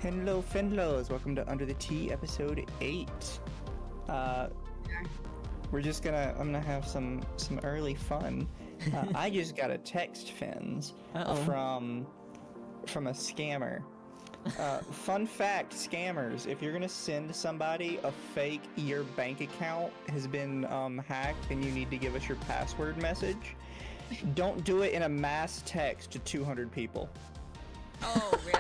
Hello, Finlos. Welcome to Under the Tea, episode 8. We're just gonna. I'm gonna have some early fun. I just got a text, Fins, from a scammer. Fun fact, scammers: if you're gonna send somebody a fake "your bank account has been hacked and you need to give us your password" message, don't do it in a mass text to 200 people. Oh, really?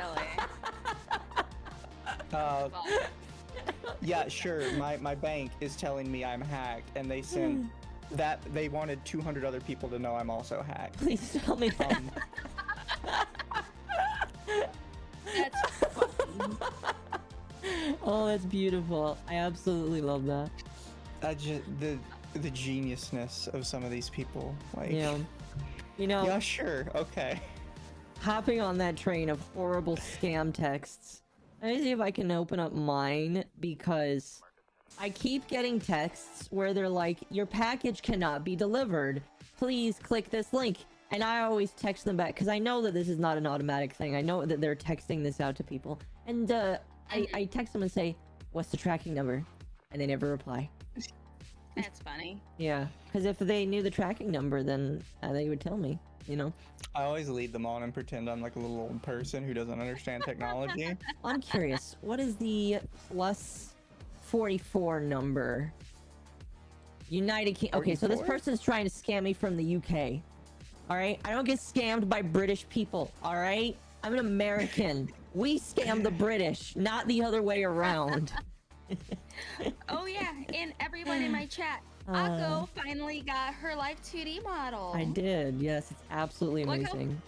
Yeah, sure. My bank is telling me I'm hacked, and they sent that they wanted 200 other people to know I'm also hacked. Please tell me that. That's fun. Oh, that's beautiful. I absolutely love that. The geniusness of some of these people. Like, Yeah. You know, yeah, sure, okay. hopping on that train of horrible scam texts. Let me see if I can open up mine, because I keep getting texts where they're like, your package cannot be delivered. Please click this link. And I always text them back, because I know that this is not an automatic thing. I know that they're texting this out to people. And I text them and say, what's the tracking number? And they never reply. That's funny. Yeah, because if they knew the tracking number, then they would tell me, you know? I always lead them on and pretend I'm like a little old person who doesn't understand technology. I'm curious, what is the plus 44 number? United Kingdom. Okay, so this 44? person's trying to scam me from the UK. All right, I don't get scammed by British people. All right, I'm an American. We scam the British, not the other way around. Oh yeah, and everyone in my chat, Akko finally got her Life 2D model. I did. Yes, it's absolutely Look how- amazing.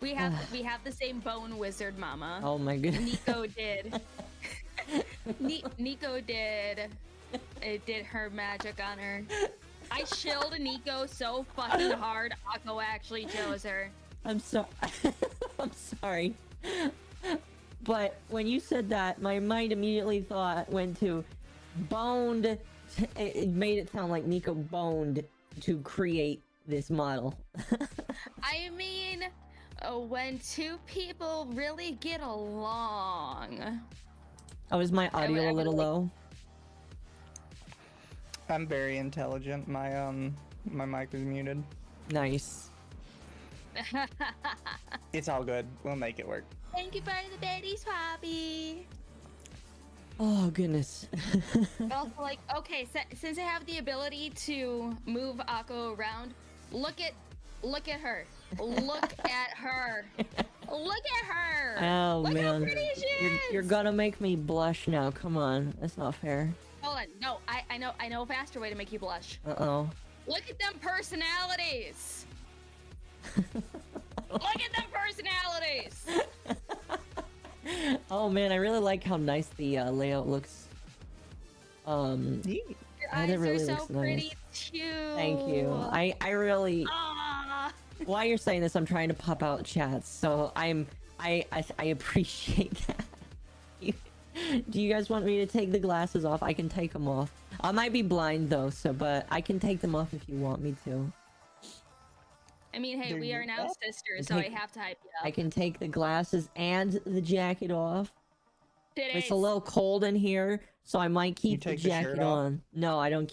We have the same bone wizard, Mama. Oh my goodness. Nico did. Nico did. It did her magic on her. I shilled Nico so fucking hard. Akko actually chose her. I'm sorry. I'm sorry. But when you said that, my mind immediately went to boned. It made it sound like Nico boned to create this model. I mean, when two people really get along. Oh, is my audio a little low? I'm very intelligent. My mic is muted. Nice. It's all good. We'll make it work. Thank you for the baby swappy. Oh goodness. But also, like, okay, since I have the ability to move Akko around, look at her. Look at her. Look at her. Oh look man, how pretty she is. you're gonna make me blush now. Come on, that's not fair. Hold on. No, I know a faster way to make you blush. Uh-oh. Look at them personalities. Look at them personalities. Oh man, I really like how nice the layout looks. Your eyes that really are so looks pretty nice. too. Thank you. I really. Ah. While you're saying this, I'm trying to pop out chats, so I appreciate that. Do you guys want me to take the glasses off? I can take them off. I might be blind though, but I can take them off if you want me to. I mean, hey, There we you are now go. sisters, so I have to hype you I up. can take the glasses and the jacket off. It's a little cold in here, so I might keep the take the shirt jacket off? on. No, I don't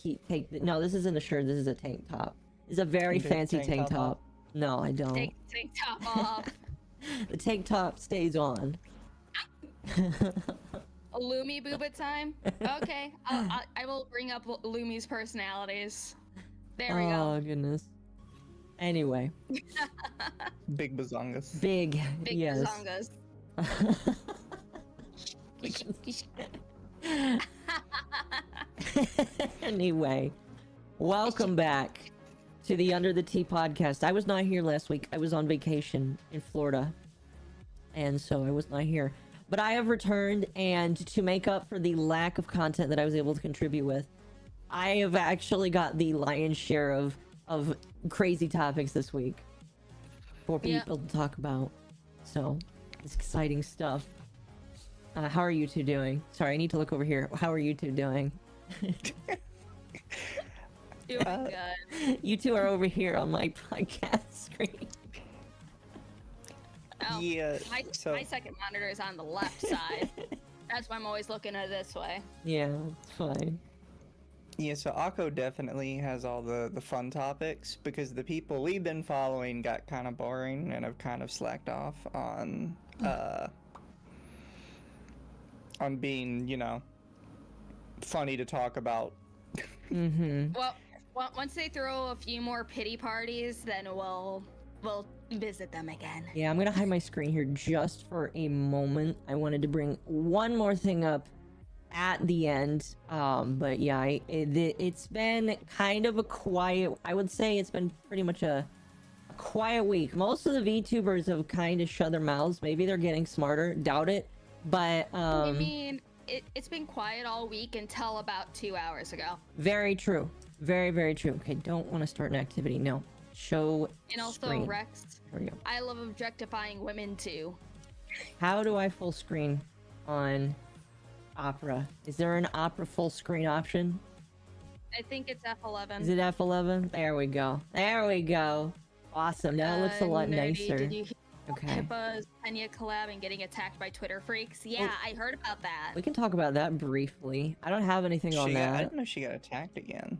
no, this isn't a shirt, this is a tank top. It's a very You take the fancy tank tank top off? top. No, I don't. Take the tank top off. The tank top stays on. Lumi booba time. Okay, I will bring up Lumi's personalities. There we Oh go. goodness. Anyway, Big bazongas. big yes. Zongas. Anyway, welcome back to the Under the Tea podcast. I was not here last week. I was on vacation in Florida, and so I was not here. But I have returned, and to make up for the lack of content that I was able to contribute with, I have actually got the lion's share of crazy topics this week for people to talk about. So it's exciting stuff. How are you two doing? Sorry, I need to look over here. How are you two doing? Doing good. You two are over here on my podcast screen. Oh, Yeah. my second monitor is on the left side. That's why I'm always looking at it this way. Yeah, it's fine. Yeah, so Akko definitely has all the fun topics because the people we've been following got kind of boring and have kind of slacked off on being, funny to talk about. Well, once they throw a few more pity parties, then we'll visit them again. Yeah, I'm gonna hide my screen here just for a moment. I wanted to bring one more thing up at the end, but yeah, it's been kind of a quiet, I would say it's been pretty much a quiet week. Most of the VTubers have kind of shut their mouths. Maybe they're getting smarter, doubt it, but I mean, it's been quiet all week until about 2 hours ago. Very true, very, very true. Okay, don't want to start an activity. No, show And also screen. Rex, There we go. I love objectifying women too. How do I full screen on Opera? Is there an Opera full screen option? I think it's F11. Is it F11? There we go. There we go. Awesome. Now it looks a lot Nerdy, nicer. Did you hear Okay. Pippa's Pena collab and getting attacked by Twitter freaks? Yeah, I heard about that. We can talk about that briefly. I don't have anything on I that. didn't know she got attacked again.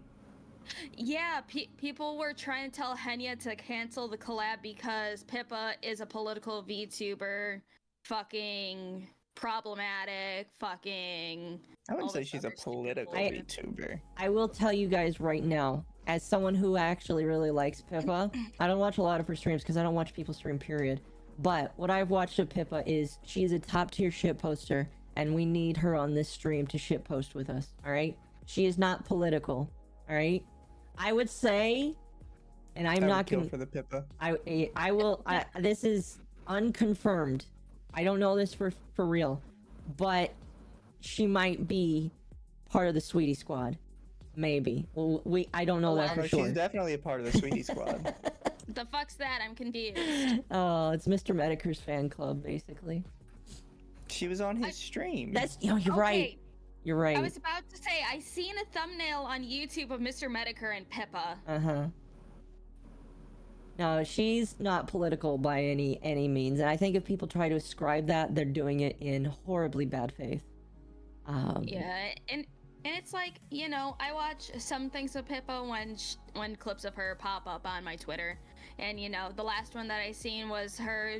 Yeah, people were trying to tell Henya to cancel the collab because Pippa is a political VTuber, fucking problematic, fucking... I wouldn't all say this she's a other stupid political bullshit. VTuber. I will tell you guys right now, as someone who actually really likes Pippa, I don't watch a lot of her streams because I don't watch people stream, period. But what I've watched of Pippa is she's a top tier shit poster, and we need her on this stream to shit post with us, alright? She is not political, alright? I would say, and I'm not kill gonna... for the Pippa. I will, this is unconfirmed. I don't know this for real, but she might be part of the Sweetie Squad. Maybe. Well, I don't know that for sure. She's definitely a part of the Sweetie Squad. The fuck's that? I'm confused. Oh, it's Mr. Medicare's fan club, basically. She was on his stream. That's, you're right. Okay, You're right. I was about to say, I seen a thumbnail on YouTube of Mr. Medicare and Pippa. Uh-huh. No, she's not political by any means, and I think if people try to ascribe that, they're doing it in horribly bad faith. Yeah, and it's like, I watch some things of Pippa when clips of her pop up on my Twitter, and the last one that I seen was her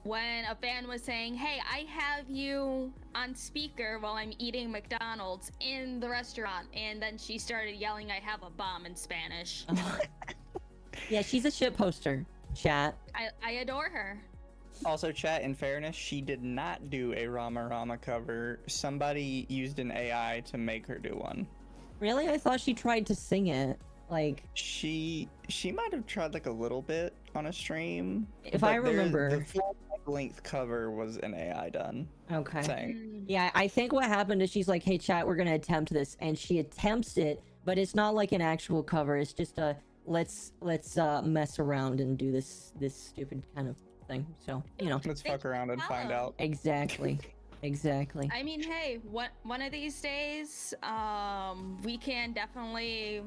when a fan was saying, "Hey, I have you on speaker while I'm eating McDonald's in the restaurant," and then she started yelling, "I have a bomb" in Spanish. Yeah, she's a shit poster, chat. I adore her. Also, chat, in fairness, she did not do a Rama cover. Somebody used an AI to make her do one. Really? I thought she tried to sing it. Like, she might have tried like a little bit on a stream. If I remember, the full length cover was an AI done. Okay. Thing. Yeah, I think what happened is she's like, "Hey, chat, we're gonna attempt this," and she attempts it, but it's not like an actual cover. It's just a let's mess around and do this stupid kind of thing. So Let's fuck around and find out. Exactly. Exactly. I mean, hey, one of these days, we can definitely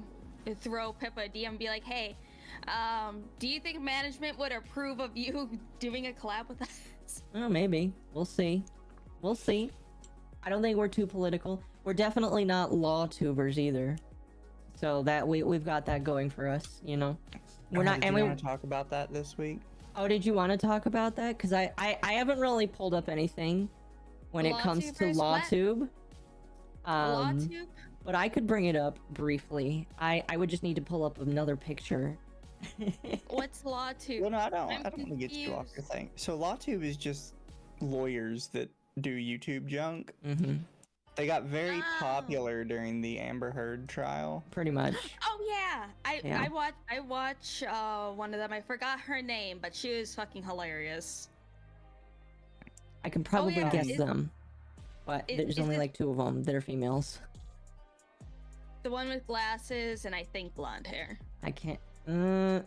throw Pippa a DM and be like, "Hey, do you think management would approve of you doing a collab with us?" Oh, maybe. We'll see. We'll see. I don't think we're too political. We're definitely not law tubers either. So that we've got that going for us, We're not. Did And you we want to talk about that this week? Oh, did you want to talk about that? Because I haven't really pulled up anything when it comes to LawTube. LawTube? But I could bring it up briefly. I would just need to pull up another picture. What's LawTube? Well, no, I don't want to get confused. you off your thing. So LawTube is just lawyers that do YouTube junk. Mm-hmm. They got very popular during the Amber Heard trial. Pretty much. Oh yeah, Yeah. I watch one of them. I forgot her name, but she was fucking hilarious. I can probably yeah, guess them. But there's is only it- like 2 of them that are females. The one with glasses and I think blonde hair, I can't. or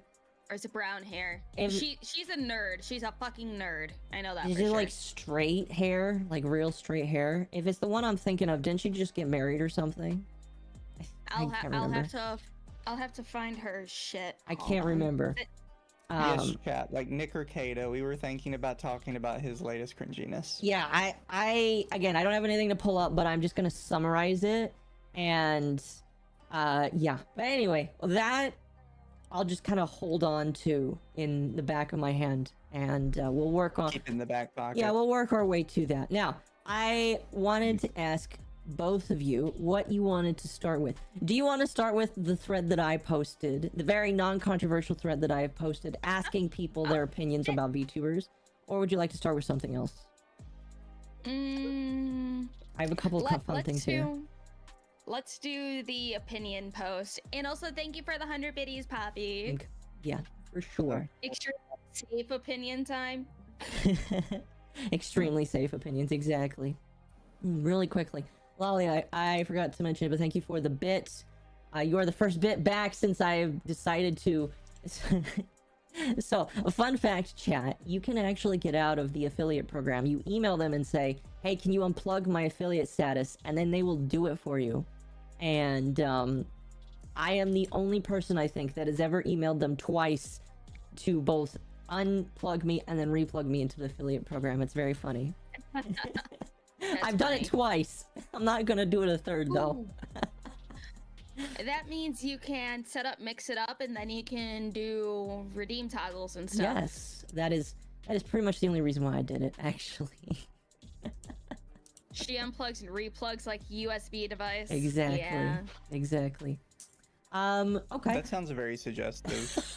is it brown hair? If- She's a nerd. She's a fucking nerd. I know that. Is for it sure. like straight hair? Like real straight hair? If it's the one I'm thinking of, didn't she just get married or something? I can't remember. I'll have to find her shit. I can't remember. Yes, chat. Like Nick or Kato, we were thinking about talking about his latest cringiness. Yeah, I again, I don't have anything to pull up, but I'm just gonna summarize it, and yeah. But anyway, that I'll just kind of hold on to in the back of my hand, and we'll work on. Keep in the back pocket. Yeah, we'll work our way to that. Now, I wanted to ask both of you what you wanted to start with. Do you want to start with the thread that I posted, the very non-controversial thread that I have posted, asking people their opinions about VTubers, or would you like to start with something else? I have a couple of fun things here. Let's do the opinion post, and also thank you for the 100 biddies, Poppy. Yeah, for sure. Extremely safe opinion time. Extremely safe opinions, exactly. Really quickly, Lolly, I forgot to mention it, but thank you for the bit. You are the first bit back since I've decided to. So, a fun fact, chat, you can actually get out of the affiliate program. You email them and say, hey, can you unplug my affiliate status? And then they will do it for you. And I am the only person, I think, that has ever emailed them twice to both unplug me and then replug me into the affiliate program. It's very funny. I've done it twice. I'm not gonna do it a third, though. That means you can set up, mix it up, and then you can do redeem toggles and stuff. Yes, that is pretty much the only reason why I did it, actually. She unplugs and replugs like USB device. Exactly. Yeah. Exactly. Okay. That sounds very suggestive.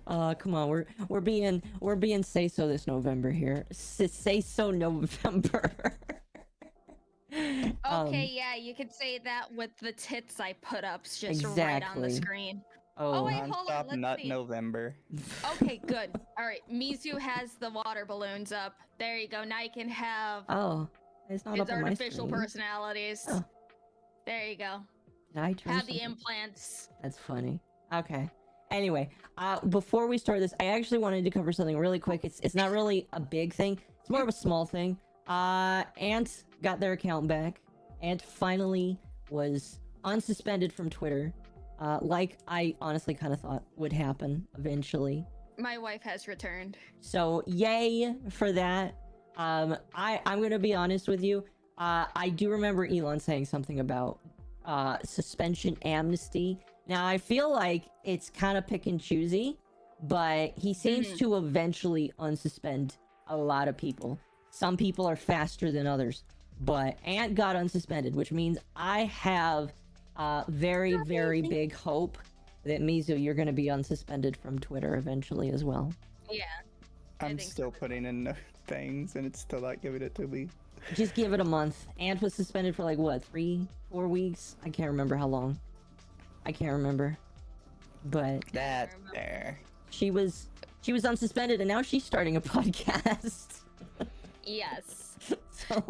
Come on, we're being say so this November here. Say so November. Okay, yeah, you could say that with the tits I put up just right on the screen. Oh wait, hold on, let's Nut see. November. Okay, good. All right, Mizu has the water balloons up. There you go. Now you can have it's not his up on my artificial screen. personalities. Oh. There you go. Did I turn Have the something? implants. That's funny. Okay. Anyway, before we start this, I actually wanted to cover something really quick. It's not really a big thing. It's more of a small thing. Ant got their account back. Ant finally was unsuspended from Twitter. Like I honestly kind of thought would happen eventually. My wife has returned. So yay for that. I'm gonna be honest with you. I do remember Elon saying something about suspension amnesty. Now I feel like it's kind of pick and choosy, but he seems to eventually unsuspend a lot of people. Some people are faster than others, but Ant got unsuspended, which means I have very, very big hope that Mizu, you're going to be unsuspended from Twitter eventually as well. Yeah. I'm still putting in things, and it's still not giving it to me. Just give it a month. Ant was suspended for like what, 3-4 weeks? I can't remember how long. I can't remember. But That's there. She was unsuspended, and now she's starting a podcast. Yes. So,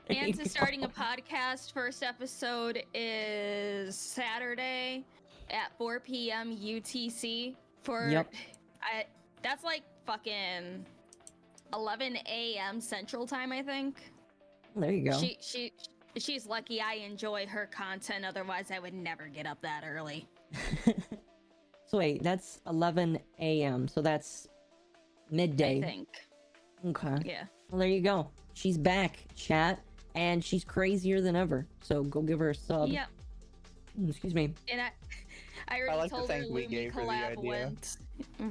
Ant is starting a podcast. First episode is Saturday at 4 p.m. UTC. That's like fucking 11 a.m. Central Time, I think. There you go. She's lucky I enjoy her content. Otherwise, I would never get up that early. So wait, that's 11 a.m. So that's midday. I think. Okay. Yeah. Well, there you go. She's back, chat, and she's crazier than ever. So go give her a sub. Yep. Excuse me. And I already like to told her think we Lumi gave her the collab idea.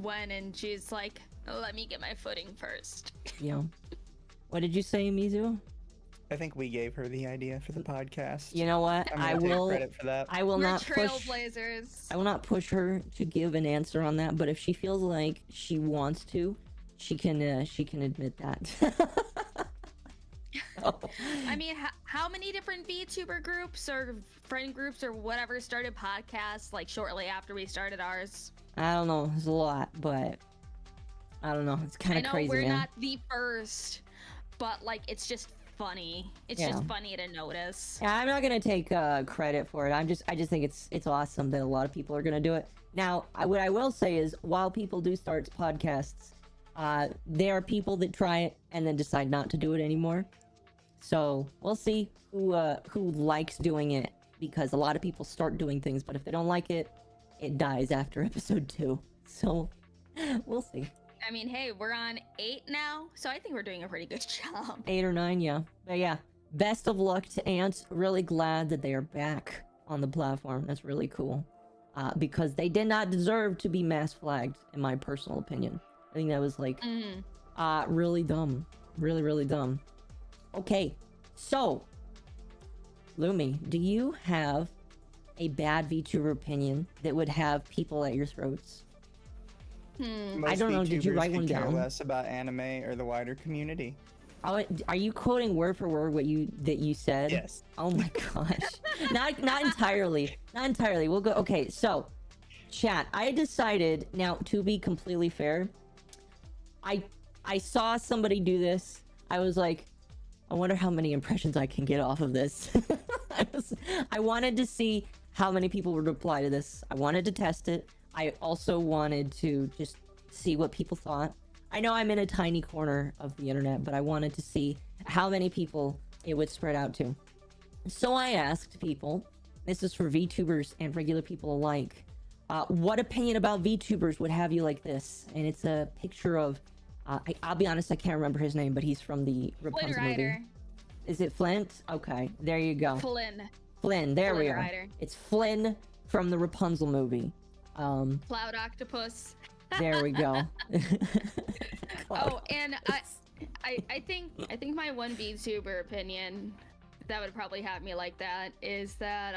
when, and she's like, let me get my footing first. Yeah. What did you say, Mizu? I think we gave her the idea for the podcast. You know what? I will take credit for that. I will We're not push. trailblazers. I will not push her to give an answer on that. But if she feels like she wants to, she can admit that. I mean, how many different VTuber groups or friend groups or whatever started podcasts like shortly after we started ours? I don't know. There's a lot, but I don't know. It's kind of crazy. I know we're man. not the first, but like it's just funny. It's just funny to notice. Yeah, I'm not gonna take credit for it. I just think it's awesome that a lot of people are gonna do it. Now, what I will say is, while people do start podcasts, there are people that try it and then decide not to do it anymore. So we'll see who likes doing it, because a lot of people start doing things, but if they don't like it, it dies after episode 2. So we'll see. I mean, hey, we're on 8 now, so I think we're doing a pretty good job. 8 or 9, yeah. But yeah, best of luck to Ants. Really glad that they are back on the platform. That's really cool. Because they did not deserve to be mass flagged, in my personal opinion. I think that was like really dumb. Really, really dumb. Okay, so Lumi, do you have a bad VTuber opinion that would have people at your throats? Most I don't know. Did you VTubers wite could one care down? less about anime or the wider community. Oh, are you quoting word for word what you said? Yes. Oh my gosh. Not entirely. Not entirely. We'll go. Okay, so chat. I decided now to be completely fair. I saw somebody do this. I was like, I wonder how many impressions I can get off of this. I wanted to see how many people would reply to this. I wanted to test it. I also wanted to just see what people thought. I know I'm in a tiny corner of the internet, but I wanted to see how many people it would spread out to. So I asked people, this is for VTubers and regular people alike, what opinion about VTubers would have you like this? And it's a picture of, I'll be honest, I can't remember his name, but he's from the Rapunzel movie. Is it Flint? Okay, there you go. Flynn, there we are. Rider. It's Flynn from the Rapunzel movie. Cloud Octopus. There we go. Oh, and I think my one VTuber opinion that would probably have me like that is that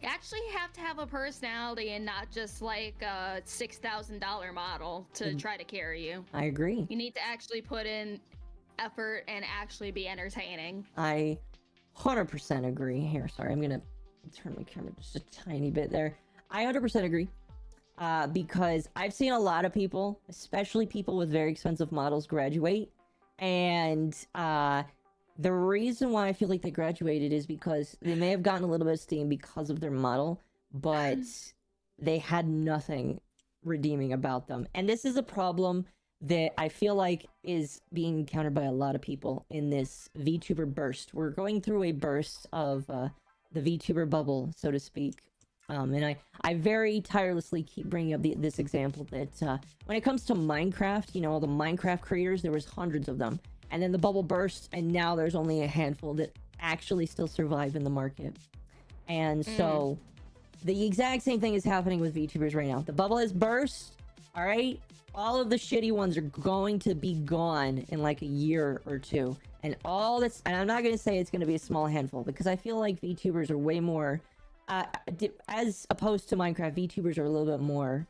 you actually have to have a personality and not just like a $6,000 model to try to carry you. I agree. You need to actually put in effort and actually be entertaining. I 100% agree. Here, sorry, I'm gonna turn my camera just a tiny bit there. I 100% agree. Because I've seen a lot of people, especially people with very expensive models, graduate. And the reason why I feel like they graduated is because they may have gotten a little bit of steam because of their model, but they had nothing redeeming about them. And this is a problem that I feel like is being encountered by a lot of people in this VTuber burst. We're going through a burst of the VTuber bubble, so to speak. And I very tirelessly keep bringing up this example that when it comes to Minecraft, you know, all the Minecraft creators, there was hundreds of them. And then the bubble burst, and now there's only a handful that actually still survive in the market. And so the exact same thing is happening with VTubers right now. The bubble has burst, all right? All of the shitty ones are going to be gone in like a year or two. And all that's, and I'm not going to say it's going to be a small handful, because I feel like VTubers are way more... as opposed to Minecraft, VTubers are a little bit more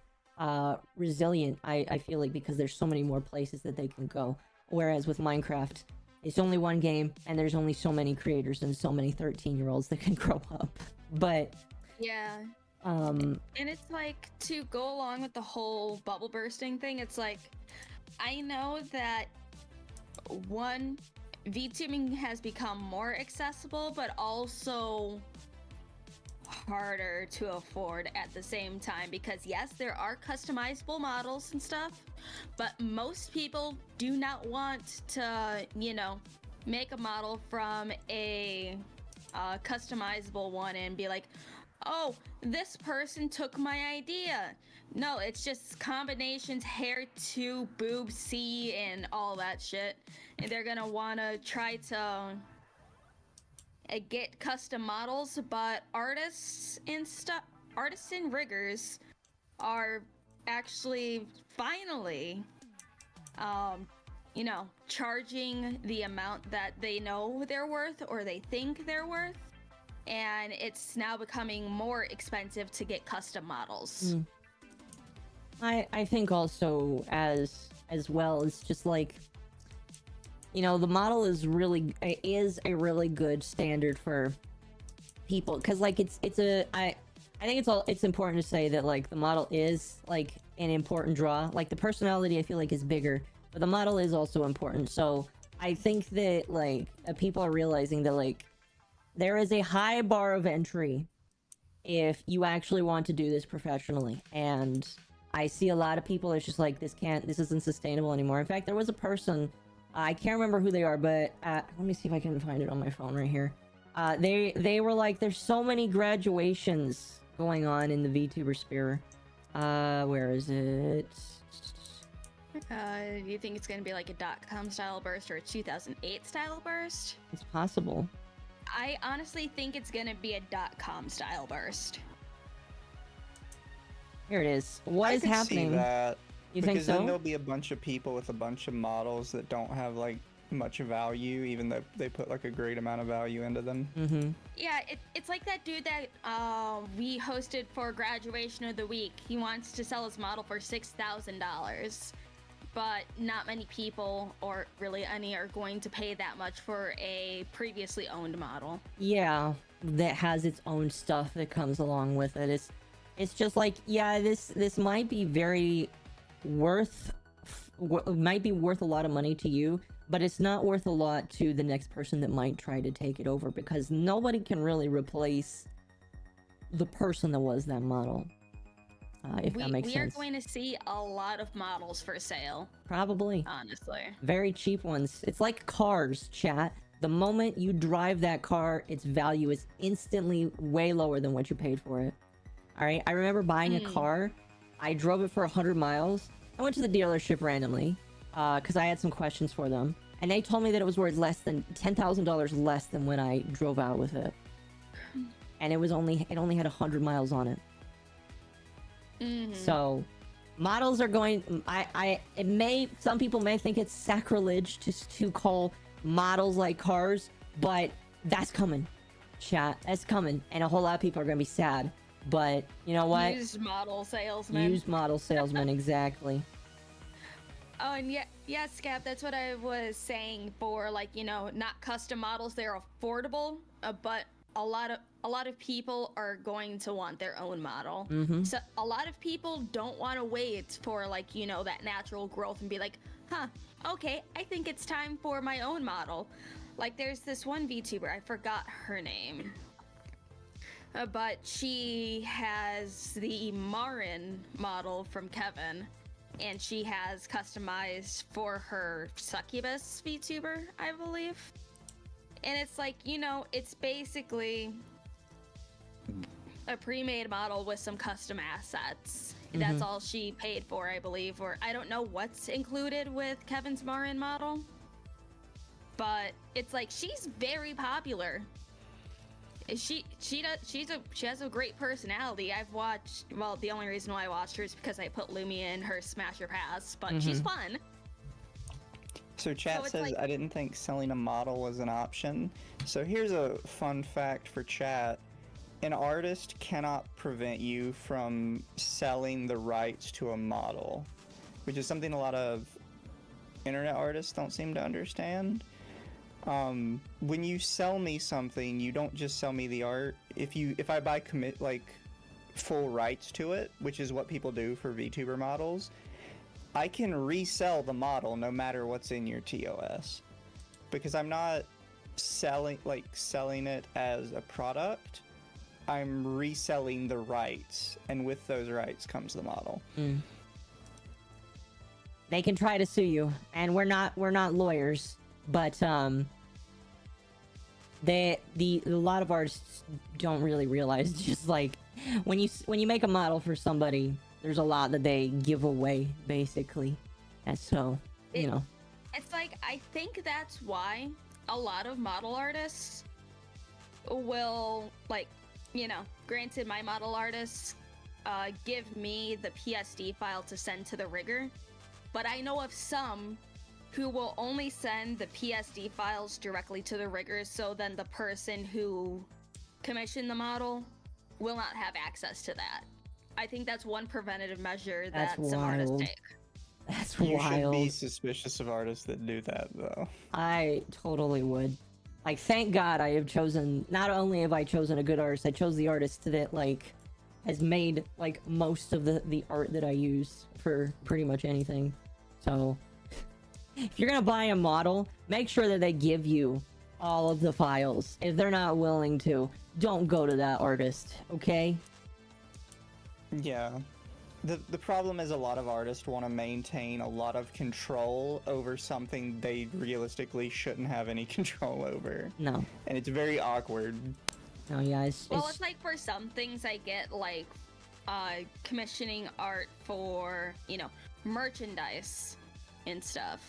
resilient, I feel like, because there's so many more places that they can go. Whereas with Minecraft, it's only one game, and there's only so many creators and so many 13-year-olds that can grow up. But... yeah. And it's like, to go along with the whole bubble bursting thing, it's like, I know that, one, VTubing has become more accessible, but also... harder to afford at the same time, because yes, there are customizable models and stuff, but most people do not want to, you know, make a model from a customizable one and be like, oh, this person took my idea. No, it's just combinations, hair to boob C and all that shit, and they're gonna want to try to get custom models, but artists and riggers are actually finally you know, charging the amount that they know they're worth or they think they're worth, and it's now becoming more expensive to get custom models. I think also as well, it's just like, you know, the model is a really good standard for people, because like I think it's important to say that like the model is like an important draw. Like the personality I feel like is bigger, but the model is also important. So I think that like people are realizing that like there is a high bar of entry if you actually want to do this professionally. And I see a lot of people, it's just like, this isn't sustainable anymore. In fact, there was a person, I can't remember who they are, but let me see if I can find it on my phone right here. They were like, there's so many graduations going on in the VTuber sphere. Where is it? Do you think it's gonna be like a .com style burst or a 2008 style burst? It's possible. I honestly think it's gonna be a .com style burst. Here it is. What is happening? See that. You because think so? Then there'll be a bunch of people with a bunch of models that don't have like much value, even though they put like a great amount of value into them. Mm-hmm. Yeah, it's like that dude that we hosted for graduation of the week. He wants to sell his model for $6,000, but not many people, or really any, are going to pay that much for a previously owned model. Yeah, that has its own stuff that comes along with it. It's just like, yeah, this might be might be worth a lot of money to you, but it's not worth a lot to the next person that might try to take it over, because nobody can really replace the person that was that model. If that makes sense. We are going to see a lot of models for sale. Probably. Honestly. Very cheap ones. It's like cars, chat. The moment you drive that car, its value is instantly way lower than what you paid for it. Alright, I remember buying a car. I drove it for 100 miles. I went to the dealership randomly, because I had some questions for them. And they told me that it was worth less than $10,000 less than when I drove out with it. And it only had 100 miles on it. So, models are going... some people may think it's sacrilege to call models like cars, but that's coming. Chat, that's coming. And a whole lot of people are going to be sad. But, you know what? Used model salesman. Used model salesman, exactly. Oh, and yeah, Scab, that's what I was saying for, like, you know, not custom models. They're affordable, but a lot of people are going to want their own model. So a lot of people don't want to wait for, like, you know, that natural growth and be like, huh, okay, I think it's time for my own model. Like, there's this one VTuber, I forgot her name. But she has the Marin model from Kevin, and she has customized for her Succubus VTuber, I believe. And it's like, you know, it's basically a pre-made model with some custom assets. That's all she paid for, I believe. Or I don't know what's included with Kevin's Marin model, but it's like, she's very popular. She has a great personality. I've watched, well, the only reason why I watched her is because I put Lumia in her Smasher Pass, but she's fun. So chat says, like, I didn't think selling a model was an option. So here's a fun fact for chat. An artist cannot prevent you from selling the rights to a model, which is something a lot of internet artists don't seem to understand. When you sell me something, you don't just sell me the art. If I buy full rights to it, which is what people do for VTuber models, I can resell the model no matter what's in your TOS, because I'm not selling it as a product. I'm reselling the rights, and with those rights comes the model. They can try to sue you, and we're not lawyers. But a lot of artists don't really realize, just like when you make a model for somebody, there's a lot that they give away, basically. And so, you know, it's like, I think that's why a lot of model artists will, like, you know, granted, my model artists give me the PSD file to send to the rigger, but I know of some who will only send the PSD files directly to the riggers, so then the person who commissioned the model will not have access to that. I think that's one preventative measure that some artists take. That's you wild. You should be suspicious of artists that do that, though. I totally would. Like, thank God I have chosen, not only have I chosen a good artist, I chose the artist that, like, has made, like, most of the art that I use for pretty much anything. So if you're gonna buy a model, make sure that they give you all of the files. If they're not willing to, don't go to that artist, okay? Yeah. The problem is a lot of artists want to maintain a lot of control over something they realistically shouldn't have any control over. No. And it's very awkward. Oh yeah, Well, it's like for some things I get like commissioning art for, you know, merchandise and stuff.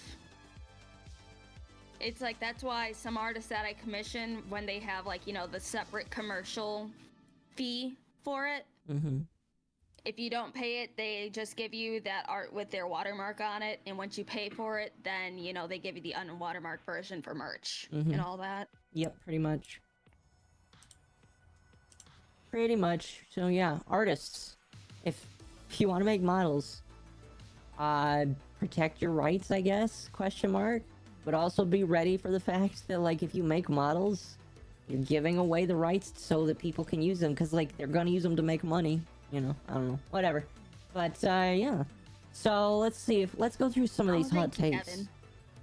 It's like that's why some artists that I commission, when they have like, you know, the separate commercial fee for it, if you don't pay it, they just give you that art with their watermark on it, and once you pay for it, then, you know, they give you the unwatermarked version for merch and all that. Yep, pretty much. Pretty much. So yeah, artists, if you want to make models, protect your rights, I guess, question mark, but also be ready for the fact that, like, if you make models, you're giving away the rights so that people can use them, because, like, they're gonna use them to make money, you know, I don't know, whatever. But yeah, so let's go through some of these hot takes. Kevin.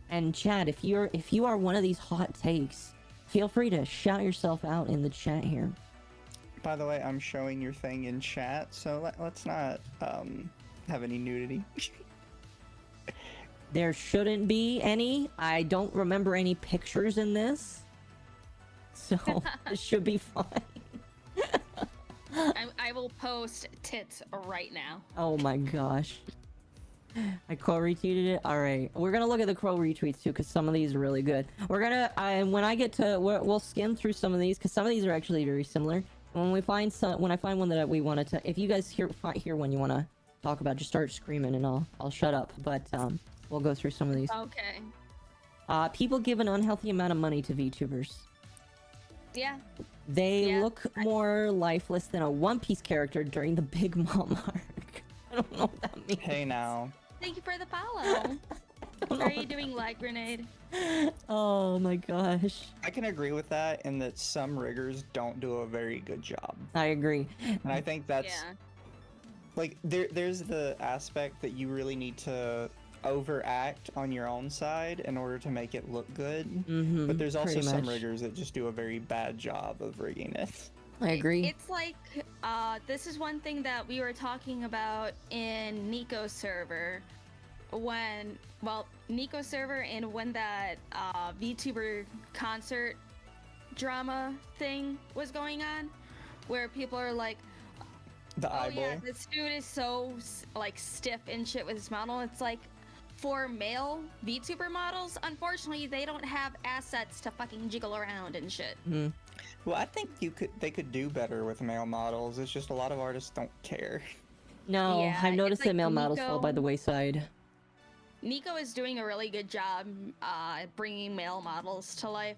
And Chad, if you are one of these hot takes, feel free to shout yourself out in the chat here. By the way, I'm showing your thing in chat, so let's not have any nudity. There shouldn't be any. I don't remember any pictures in this, so this should be fine. I will post tits right now. Oh my gosh. I co-retweeted it. All right, we're gonna look at the co-retweets too, because some of these are really good. We're gonna when I get to we'll skim through some of these, because some of these are actually very similar. When I find one that we wanted to, if you guys hear one you want to talk about, just start screaming and I'll shut up. But we'll go through some of these. Okay. People give an unhealthy amount of money to VTubers. Yeah. They look more lifeless than a One Piece character during the Big Mom arc. I don't know what that means. Hey now. Thank you for the follow. How are you doing, Lag Grenade? Oh my gosh. I can agree with that in that some riggers don't do a very good job. I agree. And I think that's like there's the aspect that you really need to overact on your own side in order to make it look good. But there's also some riggers that just do a very bad job of rigging it. I agree. It's like this is one thing that we were talking about in Nico's server when Nico's server, and when that VTuber concert drama thing was going on, where people are like, yeah, this dude is so like stiff and shit with his model. It's like, for male VTuber models, unfortunately, they don't have assets to fucking jiggle around and shit. Well, I think they could do better with male models. It's just a lot of artists don't care. No, yeah, I've noticed that male models fall by the wayside. Nico is doing a really good job bringing male models to life.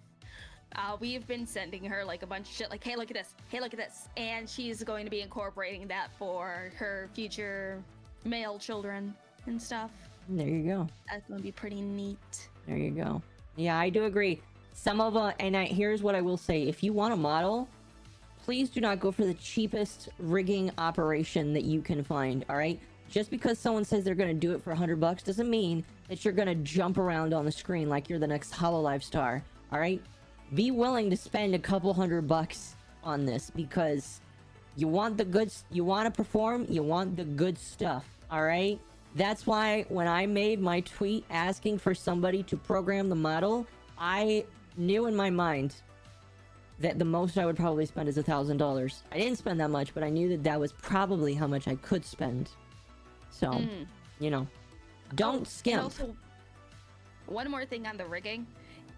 We've been sending her like a bunch of shit, like, hey, look at this, hey, look at this, and she's going to be incorporating that for her future male children and stuff. There you go. That's gonna be pretty neat. There you go. Yeah, I do agree. Some of here's what I will say: if you want a model, please do not go for the cheapest rigging operation that you can find. All right. Just because someone says they're going to do it for $100 doesn't mean that you're going to jump around on the screen like you're the next HoloLive star. All right? Be willing to spend a couple $100 on this, because you want the goods, you want to perform, you want the good stuff. All right? That's why when I made my tweet asking for somebody to program the model, I knew in my mind that the most I would probably spend is $1,000. I didn't spend that much, but I knew that that was probably how much I could spend. So, you know, don't skimp. Also, one more thing on the rigging.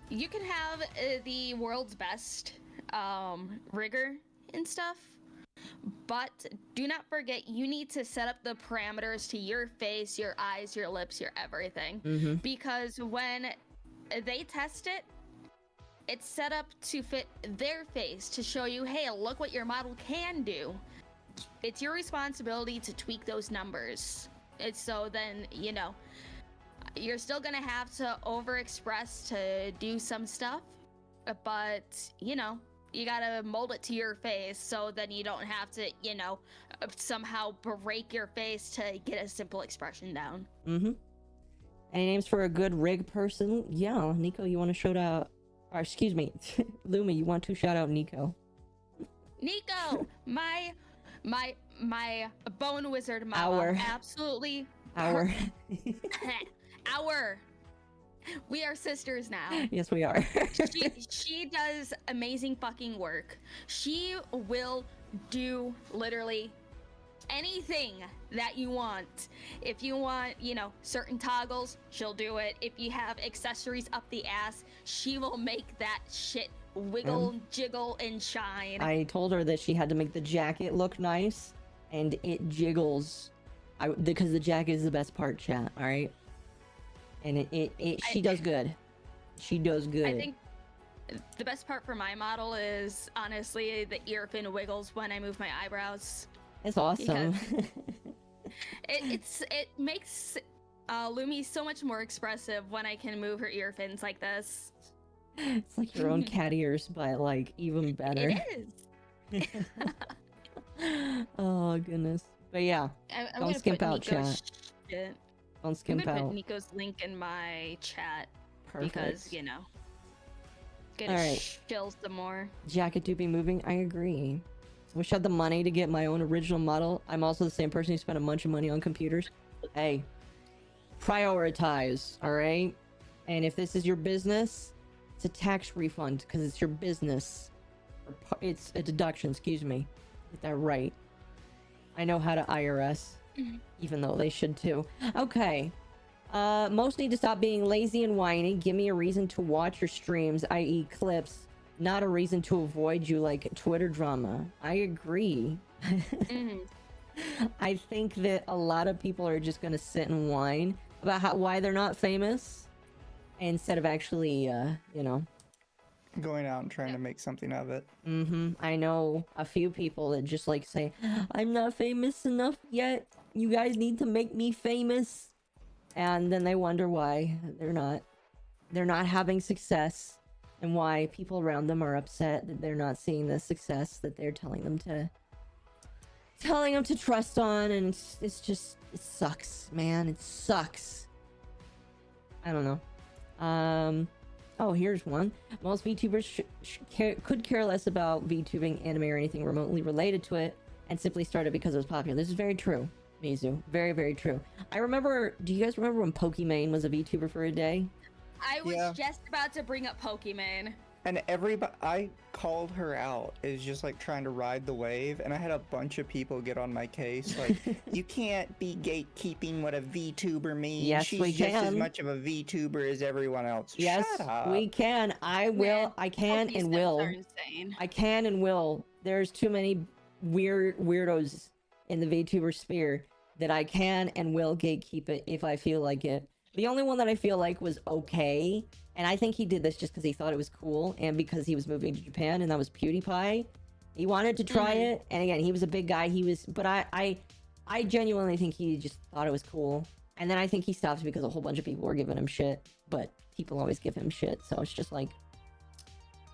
You can have the world's best rigger and stuff, but do not forget you need to set up the parameters to your face, your eyes, your lips, your everything. Because when they test it, it's set up to fit their face, to show you, hey, look what your model can do. It's your responsibility to tweak those numbers. It's so then, you know, you're still gonna have to overexpress to do some stuff, but, you know, you gotta mold it to your face, so then you don't have to, you know, somehow break your face to get a simple expression down. Any names for a good rig person? Yeah, Nico, you want to shout out, or excuse me, Luma, you want to shout out Nico? Nico, my bone wizard mama, absolutely. Our We are sisters now. Yes, we are. She does amazing fucking work. She will do literally anything that you want. If you want, you know, certain toggles, she'll do it. If you have accessories up the ass, she will make that shit wiggle, jiggle, and shine. I told her that she had to make the jacket look nice, and it jiggles. Because the jacket is the best part, chat. All right, and she does good. She does good. I think the best part for my model is honestly the ear fin wiggles when I move my eyebrows. It's awesome. It makes Lumi so much more expressive when I can move her ear fins like this. It's like your own cat ears, but like even better. It is. Oh goodness. But yeah, I'm don't skimp out, chat. Don't skimp I'm gonna out. put Nico's link in my chat. Perfect. Because, you know, All right. chills the more. Jacket do be moving. I agree. Wish I had the money to get my own original model. I'm also the same person who spent a bunch of money on computers. Hey, prioritize, all right? And if this is your business, it's a tax refund because it's your business. It's a deduction, excuse me. Get that right. I know how to IRS, even though they should too. Okay. Most need to stop being lazy and whiny. Give me a reason to watch your streams, i.e. clips, not a reason to avoid you like Twitter drama. I agree. I think that a lot of people are just gonna sit and whine about why they're not famous instead of actually, you know, going out and trying to make something of it. I know a few people that just like say, I'm not famous enough yet. You guys need to make me famous. And then they wonder why they're not having success and why people around them are upset that they're not seeing the success that they're telling them to trust on. And it's just, it sucks, man. It sucks. I don't know. Oh, here's one. Most VTubers could care less about VTubing, anime, or anything remotely related to it, and simply started because it was popular. This is very true, Mizu. Very, very true. I remember, do you guys remember when Pokimane was a VTuber for a day? I was just about to bring up Pokimane. And I called her out as just like trying to ride the wave, and I had a bunch of people get on my case like, you can't be gatekeeping what a VTuber means. Yes, She's we just can. as much of a VTuber as everyone else. Yes, Shut up. we can. I will. I can Poke and stems will. are insane. I can and will. There's too many weirdos in the VTuber sphere that I can and will gatekeep it if I feel like it. The only one that I feel like was okay, and I think he did this just because he thought it was cool and because he was moving to Japan, and that was PewDiePie. He wanted to try it, and again, he was a big guy. But I genuinely think he just thought it was cool, and then I think he stopped because a whole bunch of people were giving him shit. But people always give him shit, so it's just like,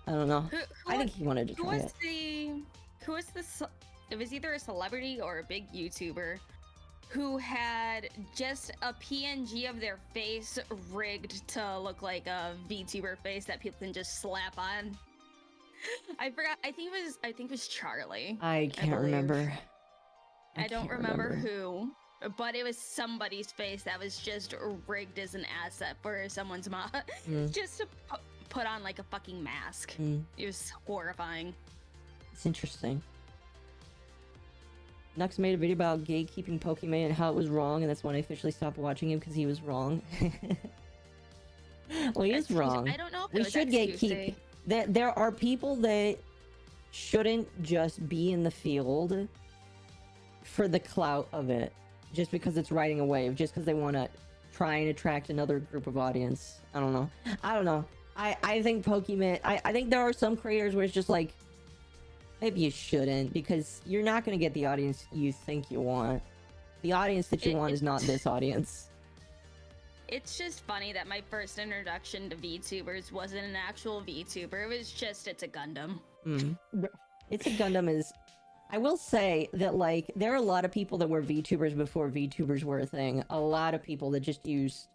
I don't know. I think he wanted to try it. Who was this? It was either a celebrity or a big YouTuber who had just a PNG of their face rigged to look like a VTuber face that people can just slap on. I forgot. I think it was Charlie. I can't remember. I don't remember who, but it was somebody's face that was just rigged as an asset for someone's mod, just to put on like a fucking mask. It was horrifying. It's interesting. Nux made a video about gatekeeping Pokimane and how it was wrong, and that's when I officially stopped watching him because he was wrong. Well, he is wrong. I don't know if we should gatekeep. There are people that shouldn't just be in the field for the clout of it, just because it's riding a wave, just because they want to try and attract another group of audience. I don't know. I think Pokimane. I think there are some creators where it's just like, maybe you shouldn't, because you're not going to get the audience you think you want. The audience that you want is not this audience. It's just funny that my first introduction to VTubers wasn't an actual VTuber. It was just, it's a Gundam. It's a Gundam is... I will say that, like, there are a lot of people that were VTubers before VTubers were a thing. A lot of people that just used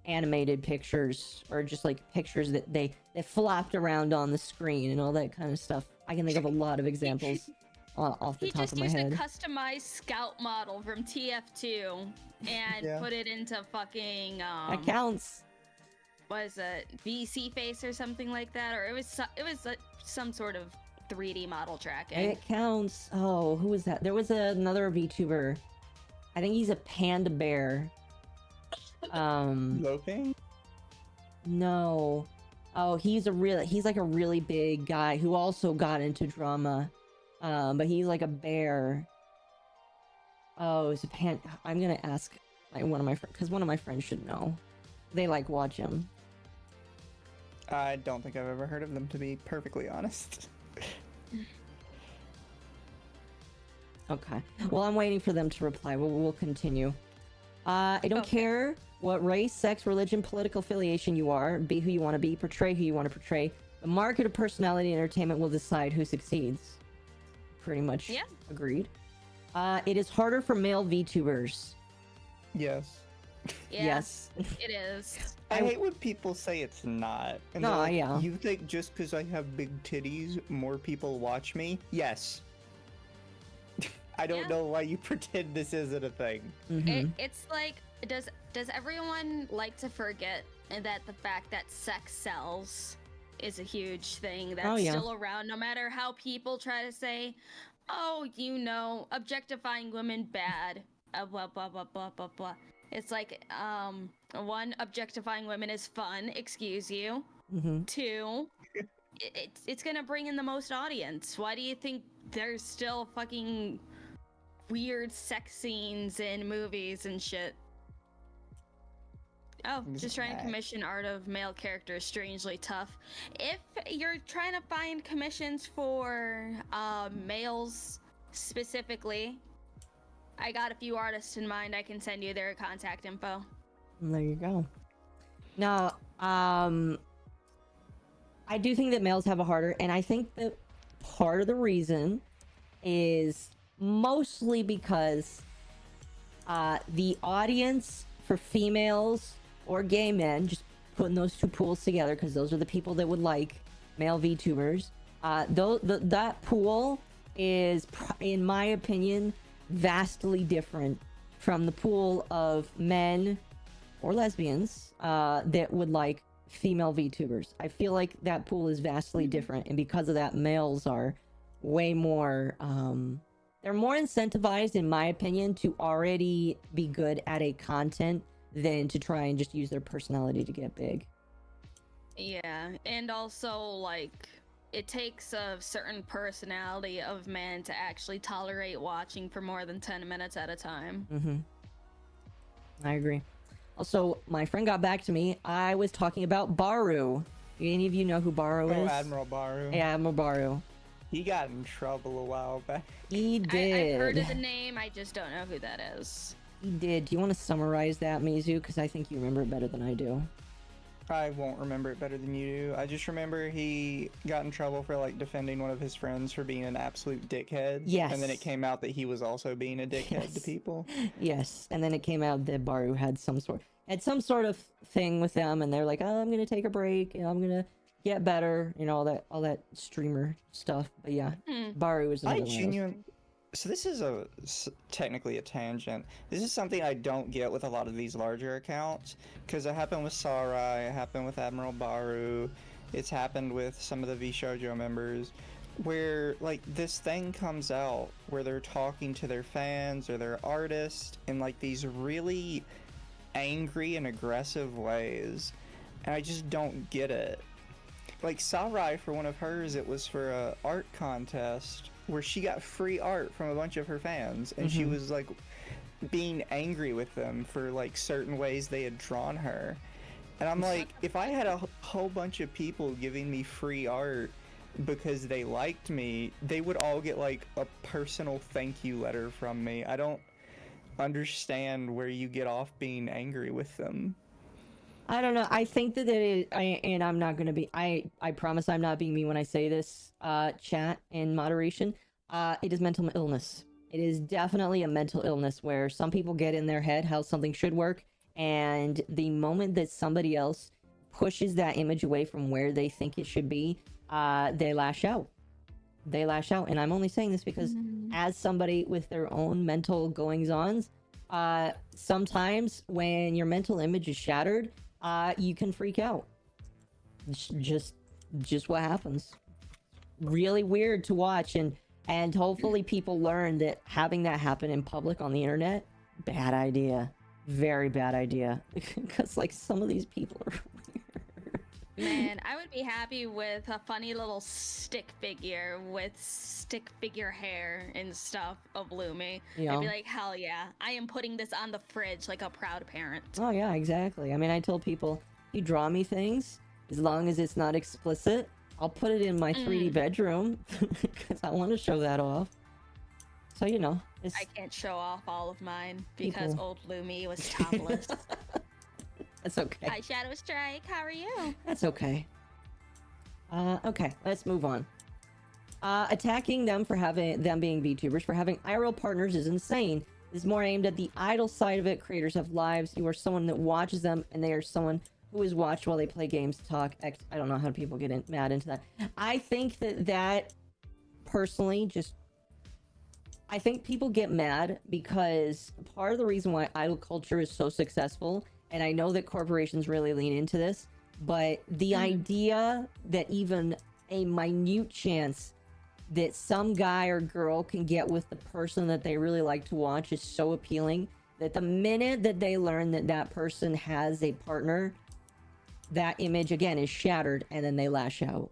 animated pictures, or just, like, pictures that they flopped around on the screen and all that kind of stuff. I can think of a lot of examples off the top of my head. He just used a customized scout model from TF2 and put it into fucking That counts. was a VC face or something like that, or it was some sort of 3D model tracking. It counts. Oh, who was that? There was another VTuber. I think he's a panda bear. Loping? No. Oh, he's like a really big guy who also got into drama. But he's like a bear. Oh, it's a pan. I'm gonna ask like one of my friends, because one of my friends should know. They like watch him. I don't think I've ever heard of them, to be perfectly honest. Okay. Well, I'm waiting for them to reply. We'll continue. I don't care what race, sex, religion, political affiliation you are. Be who you want to be. Portray who you want to portray. The market of personality and entertainment will decide who succeeds. Pretty much agreed. It is harder for male VTubers. Yes. Yeah, yes. It is. I hate when people say it's not. And No, like, yeah. You think just because I have big titties, more people watch me? Yes. I don't know why you pretend this isn't a thing. Mm-hmm. It's like, does everyone like to forget that the fact that sex sells is a huge thing that's still around, no matter how people try to say, oh, objectifying women bad, blah, blah, blah, blah, blah, blah. It's like, one, objectifying women is fun, excuse you. Mm-hmm. Two, it's gonna bring in the most audience. Why do you think there's still fucking weird sex scenes in movies and shit? Oh, just trying to commission art of male characters, strangely tough. If you're trying to find commissions for males specifically, I got a few artists in mind. I can send you their contact info. There you go. Now, I do think that males have a harder, and I think that part of the reason is mostly because the audience for females or gay men, just putting those two pools together, because those are the people that would like male VTubers, that pool is, in my opinion, vastly different from the pool of men or lesbians that would like female VTubers. I feel like that pool is vastly different, and because of that, males are way more they're more incentivized, in my opinion, to already be good at a content than to try and just use their personality to get big. Yeah, and also, like, it takes a certain personality of men to actually tolerate watching for more than 10 minutes at a time. Mm-hmm. I agree. Also, my friend got back to me. I was talking about Baru. Any of you know who Baru is? Admiral Baru. Yeah, Admiral Baru. He got in trouble a while back. He did. I've heard of the name, I just don't know who that is. He did. Do you want to summarize that, Mizu? Because I think you remember it better than I do. I won't remember it better than you do. I just remember he got in trouble for, like, defending one of his friends for being an absolute dickhead. Yes. And then it came out that he was also being a dickhead to people. Yes. And then it came out that Baru had some sort of thing with them, and they're like, oh, I'm gonna take a break, and I'm gonna get better, all that streamer stuff. But yeah, Baru was another one. So this is technically a tangent. This is something I don't get with a lot of these larger accounts, because it happened with Sarai, it happened with Admiral Baru, it's happened with some of the VShojo members, where, like, this thing comes out where they're talking to their fans or their artists in, like, these really angry and aggressive ways, and I just don't get it. Like, Sarai, for one of hers, it was for a art contest where she got free art from a bunch of her fans, and she was, like, being angry with them for, like, certain ways they had drawn her. And I'm like, if I had a whole bunch of people giving me free art because they liked me, they would all get, like, a personal thank you letter from me. I don't understand where you get off being angry with them. I don't know. I think that and I'm not gonna be. I promise I'm not being mean when I say this. Chat and moderation. It is mental illness. It is definitely a mental illness where some people get in their head how something should work, and the moment that somebody else pushes that image away from where they think it should be, they lash out. They lash out, and I'm only saying this because as somebody with their own mental goings-ons, sometimes when your mental image is shattered, you can freak out. Just what happens. Really weird to watch, and hopefully people learn that having that happen in public on the internet, bad idea. Very bad idea. Because, like, some of these people are weird. Man, I would be happy with a funny little stick figure with stick figure hair and stuff of Lumi. Yeah. I'd be like, hell yeah, I am putting this on the fridge like a proud parent. Oh, yeah, exactly. I mean, I tell people, you draw me things, as long as it's not explicit, I'll put it in my 3D bedroom, because I want to show that off. So, you know. I can't show off all of mine because old Lumi was topless. That's okay. Hi, Shadow Strike. How are you? That's okay. Okay, let's move on. Attacking them for them being VTubers for having IRL partners is insane. This is more aimed at the idle side of it. Creators have lives. You are someone that watches them, and they are someone who is watched while they play games, talk. I don't know how people get mad into that. I think that personally, I think people get mad because part of the reason why idol culture is so successful, and I know that corporations really lean into this, but the idea that even a minute chance that some guy or girl can get with the person that they really like to watch is so appealing that the minute that they learn that that person has a partner, that image again is shattered, and then they lash out.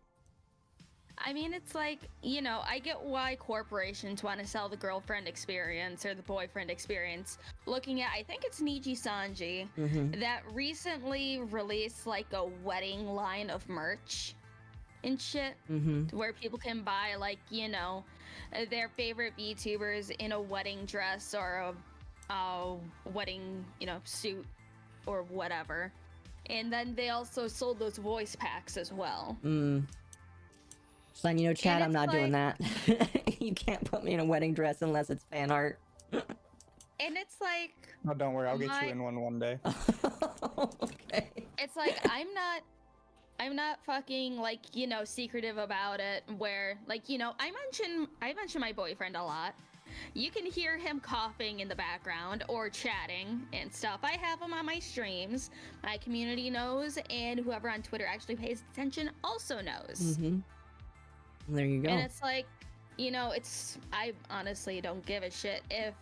I mean, it's like, you know, I get why corporations want to sell the girlfriend experience or the boyfriend experience. Looking at, I think it's Niji Sanji, that recently released like a wedding line of merch and shit, where people can buy like, you know, their favorite VTubers in a wedding dress or a wedding, you know, suit or whatever. And then they also sold those voice packs as well. So, you know, chat, I'm not doing that. You can't put me in a wedding dress unless it's fan art. And it's like... Oh, don't worry, I'll get you in one day. Okay. It's like, I'm not fucking, like, you know, secretive about it, where, like, you know, I mention my boyfriend a lot. You can hear him coughing in the background or chatting and stuff. I have him on my streams. My community knows, and whoever on Twitter actually pays attention also knows. There you go. And it's like, you know, I honestly don't give a shit if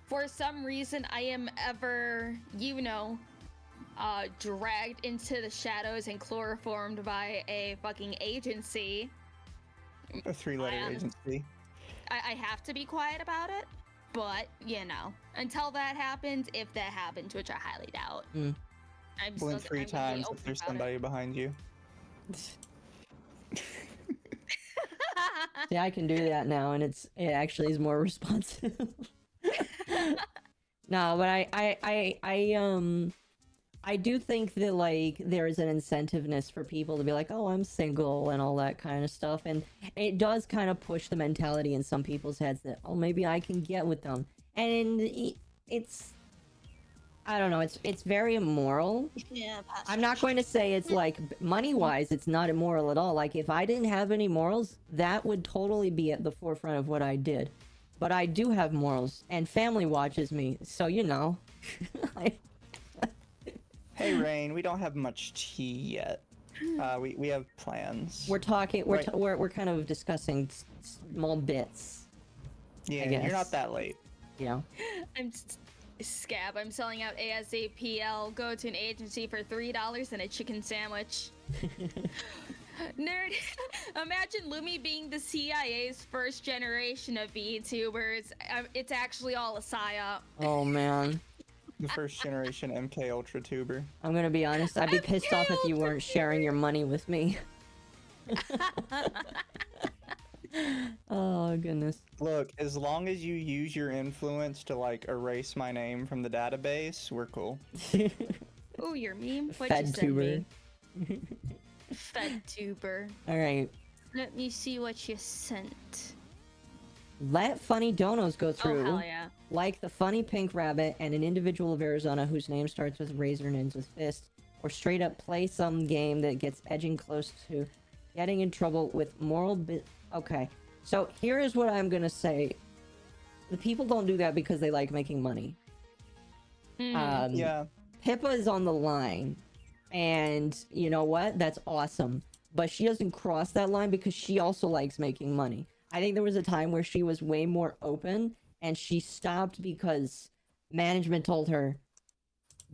for some reason I am ever, you know, dragged into the shadows and chloroformed by a fucking agency. A 3-letter agency. I have to be quiet about it, but, you know, until that happens, if that happens, which I highly doubt. I'm Blink 3 times if there's somebody behind you. Yeah, I can do that now, and it actually is more responsive. No, but I do think that, like, there is an incentiveness for people to be like, oh, I'm single and all that kind of stuff, and it does kind of push the mentality in some people's heads that, oh, maybe I can get with them, and it's, I don't know, it's very immoral. Yeah, I'm not going to say it's like money-wise, it's not immoral at all. Like, if I didn't have any morals, that would totally be at the forefront of what I did. But I do have morals, and family watches me, so you know. Hey, Rain, we don't have much tea yet. We have plans. We're talking. We're kind of discussing small bits. Yeah, you're not that late. Yeah. Scab, I'm selling out ASAPL. Go to an agency for $3 and a chicken sandwich. Nerd, imagine Lumi being the CIA's first generation of VTubers. It's actually all a psyop. Oh man. The first generation MK Ultra tuber. I'm gonna be honest, I'd be pissed off if you weren't sharing your money with me. Oh goodness. Look, as long as you use your influence to like erase my name from the database, we're cool. Oh, your meme? What'd you send me? FedTuber. Alright. Let me see what you sent. Let funny donos go through. Oh, hell yeah. Like the funny pink rabbit and an individual of Arizona whose name starts with razor and ends with fist. Or straight up play some game that gets edging close to getting in trouble with moral Okay, so here is what I'm gonna say. The people don't do that because they like making money. Yeah. Pippa is on the line. And you know what? That's awesome. But she doesn't cross that line because she also likes making money. I think there was a time where she was way more open and she stopped because management told her,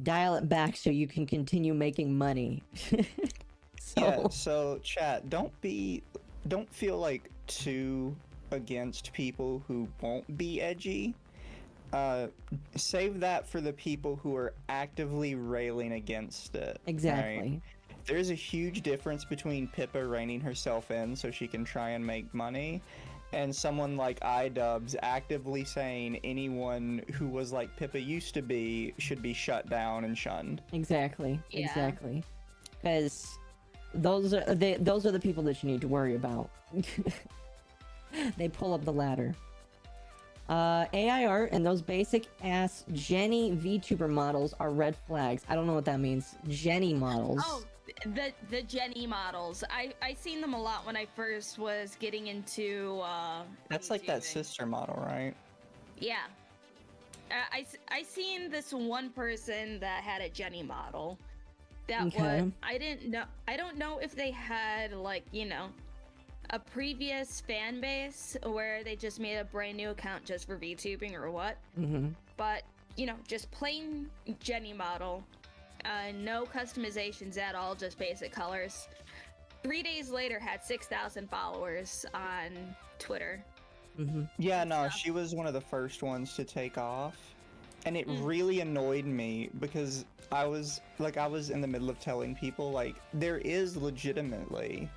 dial it back so you can continue making money. Yeah, so chat, don't feel like too against people who won't be edgy. Save that for the people who are actively railing against it. Exactly. Right? There's a huge difference between Pippa reining herself in so she can try and make money, and someone like iDubbbz actively saying anyone who was like Pippa used to be should be shut down and shunned. Exactly. Yeah. Exactly. Because those are the people that you need to worry about. They pull up the ladder. AI art and those basic ass Jenny VTuber models are red flags. I don't know what that means. Jenny models. Oh, the Jenny models. I seen them a lot when I first was getting into That's like that YouTubing. sister model, right? Yeah. I seen this one person that had a Jenny model. That Okay. was, I don't know if they had, like, you know, a previous fan base where they just made a brand new account just for VTubing or what. Mm-hmm. But, you know, just plain Jenny model. No customizations at all, just basic colors. 3 days later, had 6,000 followers on Twitter. Mm-hmm. Yeah, no, she was one of the first ones to take off. And it really annoyed me because I was in the middle of telling people, like, there is legitimately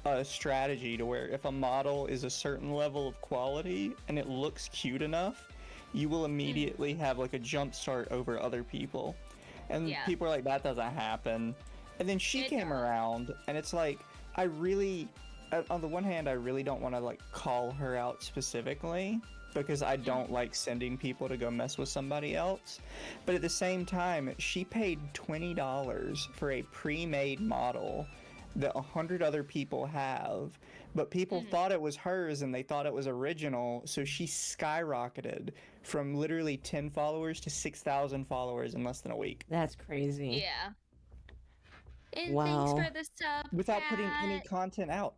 a strategy to where if a model is a certain level of quality and it looks cute enough, you will immediately have like a jump start over other people. And Yeah. people are like, that doesn't happen. And then she came around and it's like, I really, on the one hand, I really don't want to like call her out specifically because I don't like sending people to go mess with somebody else. But at the same time, she paid $20 for a pre-made model that 100 other people have, but people thought it was hers and they thought it was original, so she skyrocketed from literally 10 followers to 6,000 followers in less than a week. That's crazy. Yeah. And Wow. thanks for the sub, Without putting any Kat. content out.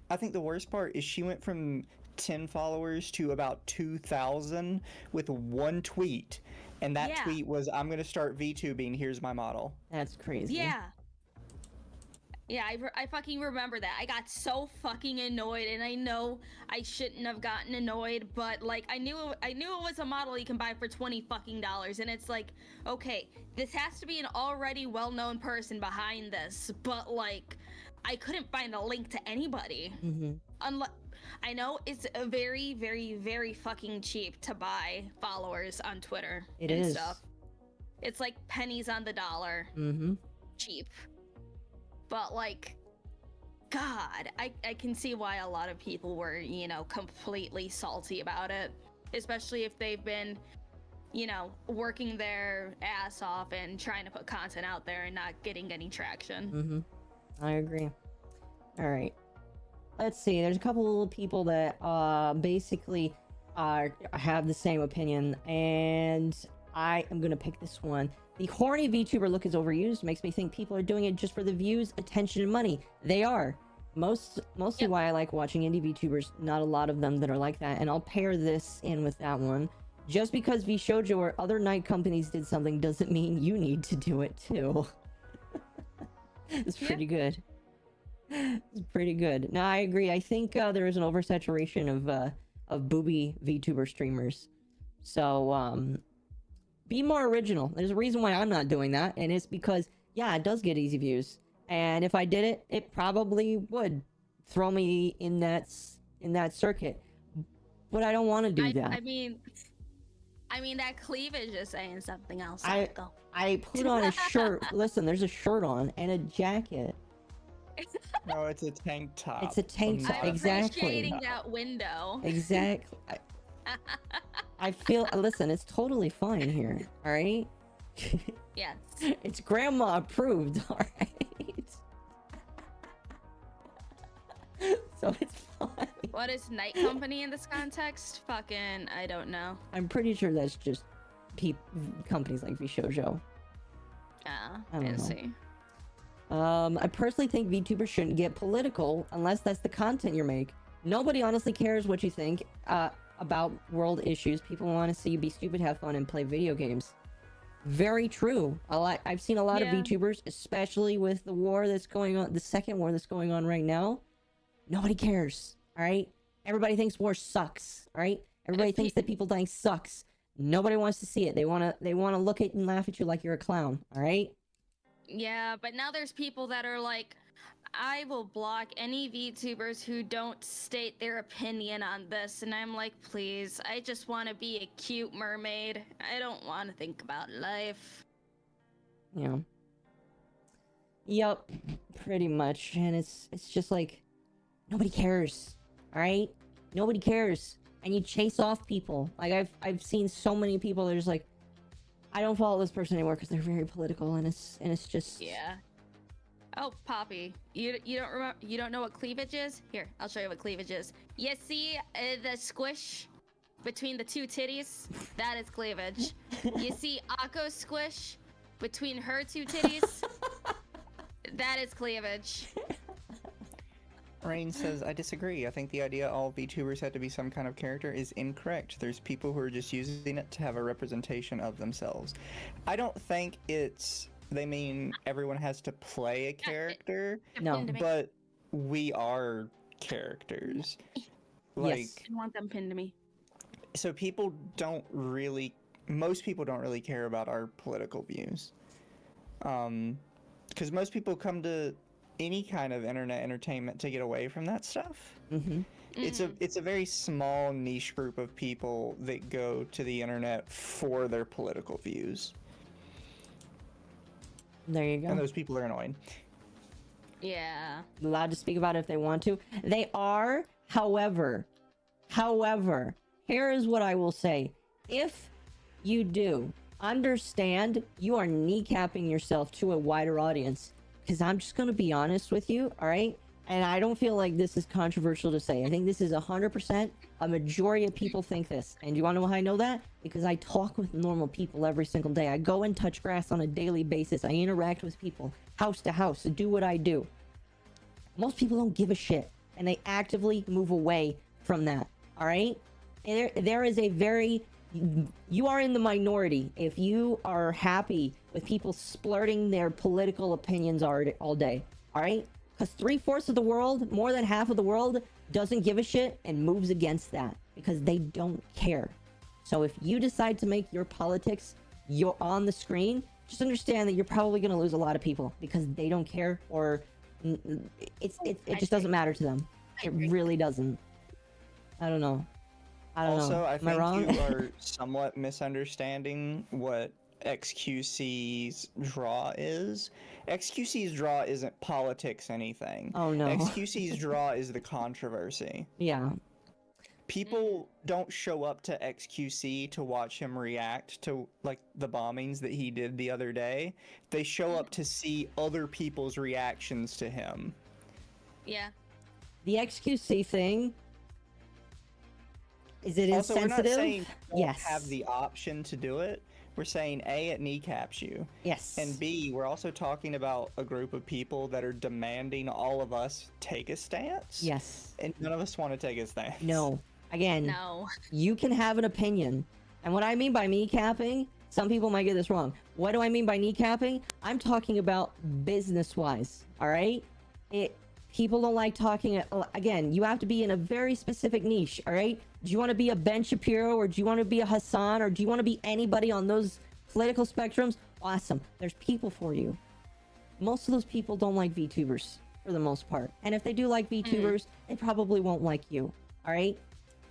I think the worst part is she went from 10 followers to about 2,000 with one tweet. And that Yeah. tweet was, I'm going to start VTubing, here's my model. That's crazy. Yeah. Yeah, I fucking remember that. I got so fucking annoyed, and I know I shouldn't have gotten annoyed, but like I knew it was a model you can buy for $20 fucking, and it's like, okay, this has to be an already well-known person behind this, but like I couldn't find a link to anybody. Mm-hmm. I know it's a very, very, very fucking cheap to buy followers on Twitter and stuff. It's like pennies on the dollar. Mm-hmm. Cheap. But like, God, I can see why a lot of people were, you know, completely salty about it. Especially if they've been, you know, working their ass off and trying to put content out there and not getting any traction. Mm-hmm. I agree. All right. Let's see. There's a couple of people that basically have the same opinion, and I am gonna pick this one. The horny VTuber look is overused. Makes me think people are doing it just for the views, attention, and money. They are. Mostly why I like watching indie VTubers. Not a lot of them that are like that. And I'll pair this in with that one. Just because VShojo or other night companies did something doesn't mean you need to do it too. It's pretty good. It's pretty good. No, I agree. I think there is an oversaturation of booby VTuber streamers. So, be more original. There's a reason why I'm not doing that, and it's because, yeah, it does get easy views. And if I did it, it probably would throw me in that circuit. But I don't want to do that. I mean, that cleavage is saying something else. I put on a shirt. Listen, there's a shirt on and a jacket. No, it's a tank top. It's a tank top. I'm Exactly. appreciating that window. Exactly. I feel. Listen, it's totally fine here. All right. Yes. It's grandma approved. All right. So it's fine. What is Night Company in this context? Fucking, I don't know. I'm pretty sure that's just companies like VShojo. Yeah, I don't know. see. I personally think VTubers shouldn't get political unless that's the content you make. Nobody honestly cares what you think about world issues. People want to see you be stupid, have fun, and play video games. Very true. I've seen a lot of VTubers, especially with the war that's going on, the second war that's going on right now. Nobody cares, all right? Everybody thinks war sucks, all right? Everybody thinks that people dying sucks. Nobody wants to see it. They wanna look at and laugh at you like you're a clown, all right? Yeah, but now there's people that are like, I will block any VTubers who don't state their opinion on this, and I'm like, please, I just want to be a cute mermaid. I don't want to think about life. Yeah. Yep, pretty much. And it's just like, nobody cares, all right? Nobody cares. And you chase off people. Like, I've seen so many people that are just like, I don't follow this person anymore because they're very political, and it's just... Yeah. Oh, Poppy, you don't know what cleavage is? Here, I'll show you what cleavage is. You see the squish between the two titties? That is cleavage. You see Akko's squish between her two titties? That is cleavage. Rain says, I disagree. I think the idea all VTubers had to be some kind of character is incorrect. There's people who are just using it to have a representation of themselves. I don't think they mean everyone has to play a character. No. But we are characters. Like, yes. I want them pinned to me. So most people don't really care about our political views. Because most people come to any kind of internet entertainment to get away from that stuff. Mm-hmm. It's a very small niche group of people that go to the internet for their political views. There you go. And those people are annoying. Yeah. Allowed to speak about it if they want to. They are, however, here is what I will say. If you do understand, you are kneecapping yourself to a wider audience. Because I'm just going to be honest with you, all right? And I don't feel like this is controversial to say. I think this is 100%. A majority of people think this. And you want to know how I know that? Because I talk with normal people every single day. I go and touch grass on a daily basis. I interact with people, house to house, to do what I do. Most people don't give a shit. And they actively move away from that, all right? And there is a very... You are in the minority if you are happy with people splurting their political opinions all day, all right? Because 3/4 of the world, more than half of the world, doesn't give a shit and moves against that because they don't care. So if you decide to make your politics on the screen, just understand that you're probably going to lose a lot of people because they don't care, or it just doesn't matter to them. It really doesn't. I don't know. I don't know. I Am I think wrong? you are somewhat misunderstanding what XQC's draw is. XQC's draw isn't politics anything. Oh no. XQC's draw is the controversy. Yeah. People don't show up to XQC to watch him react to like the bombings that he did the other day. They show up to see other people's reactions to him. Yeah. The XQC thing, is it Also, insensitive? we're not saying don't Yes. have the option to do it. We're saying A, it kneecaps you. Yes. And B, we're also talking about a group of people that are demanding all of us take a stance. Yes. And none of us want to take a stance. No. Again, No. you can have an opinion. And what I mean by kneecapping, some people might get this wrong. What do I mean by kneecapping? I'm talking about business-wise, all right? People don't like talking... Again, you have to be in a very specific niche, all right? Do you want to be a Ben Shapiro, or do you want to be a Hassan, or do you want to be anybody on those political spectrums? Awesome. There's people for you. Most of those people don't like VTubers, for the most part. And if they do like VTubers, they probably won't like you, all right?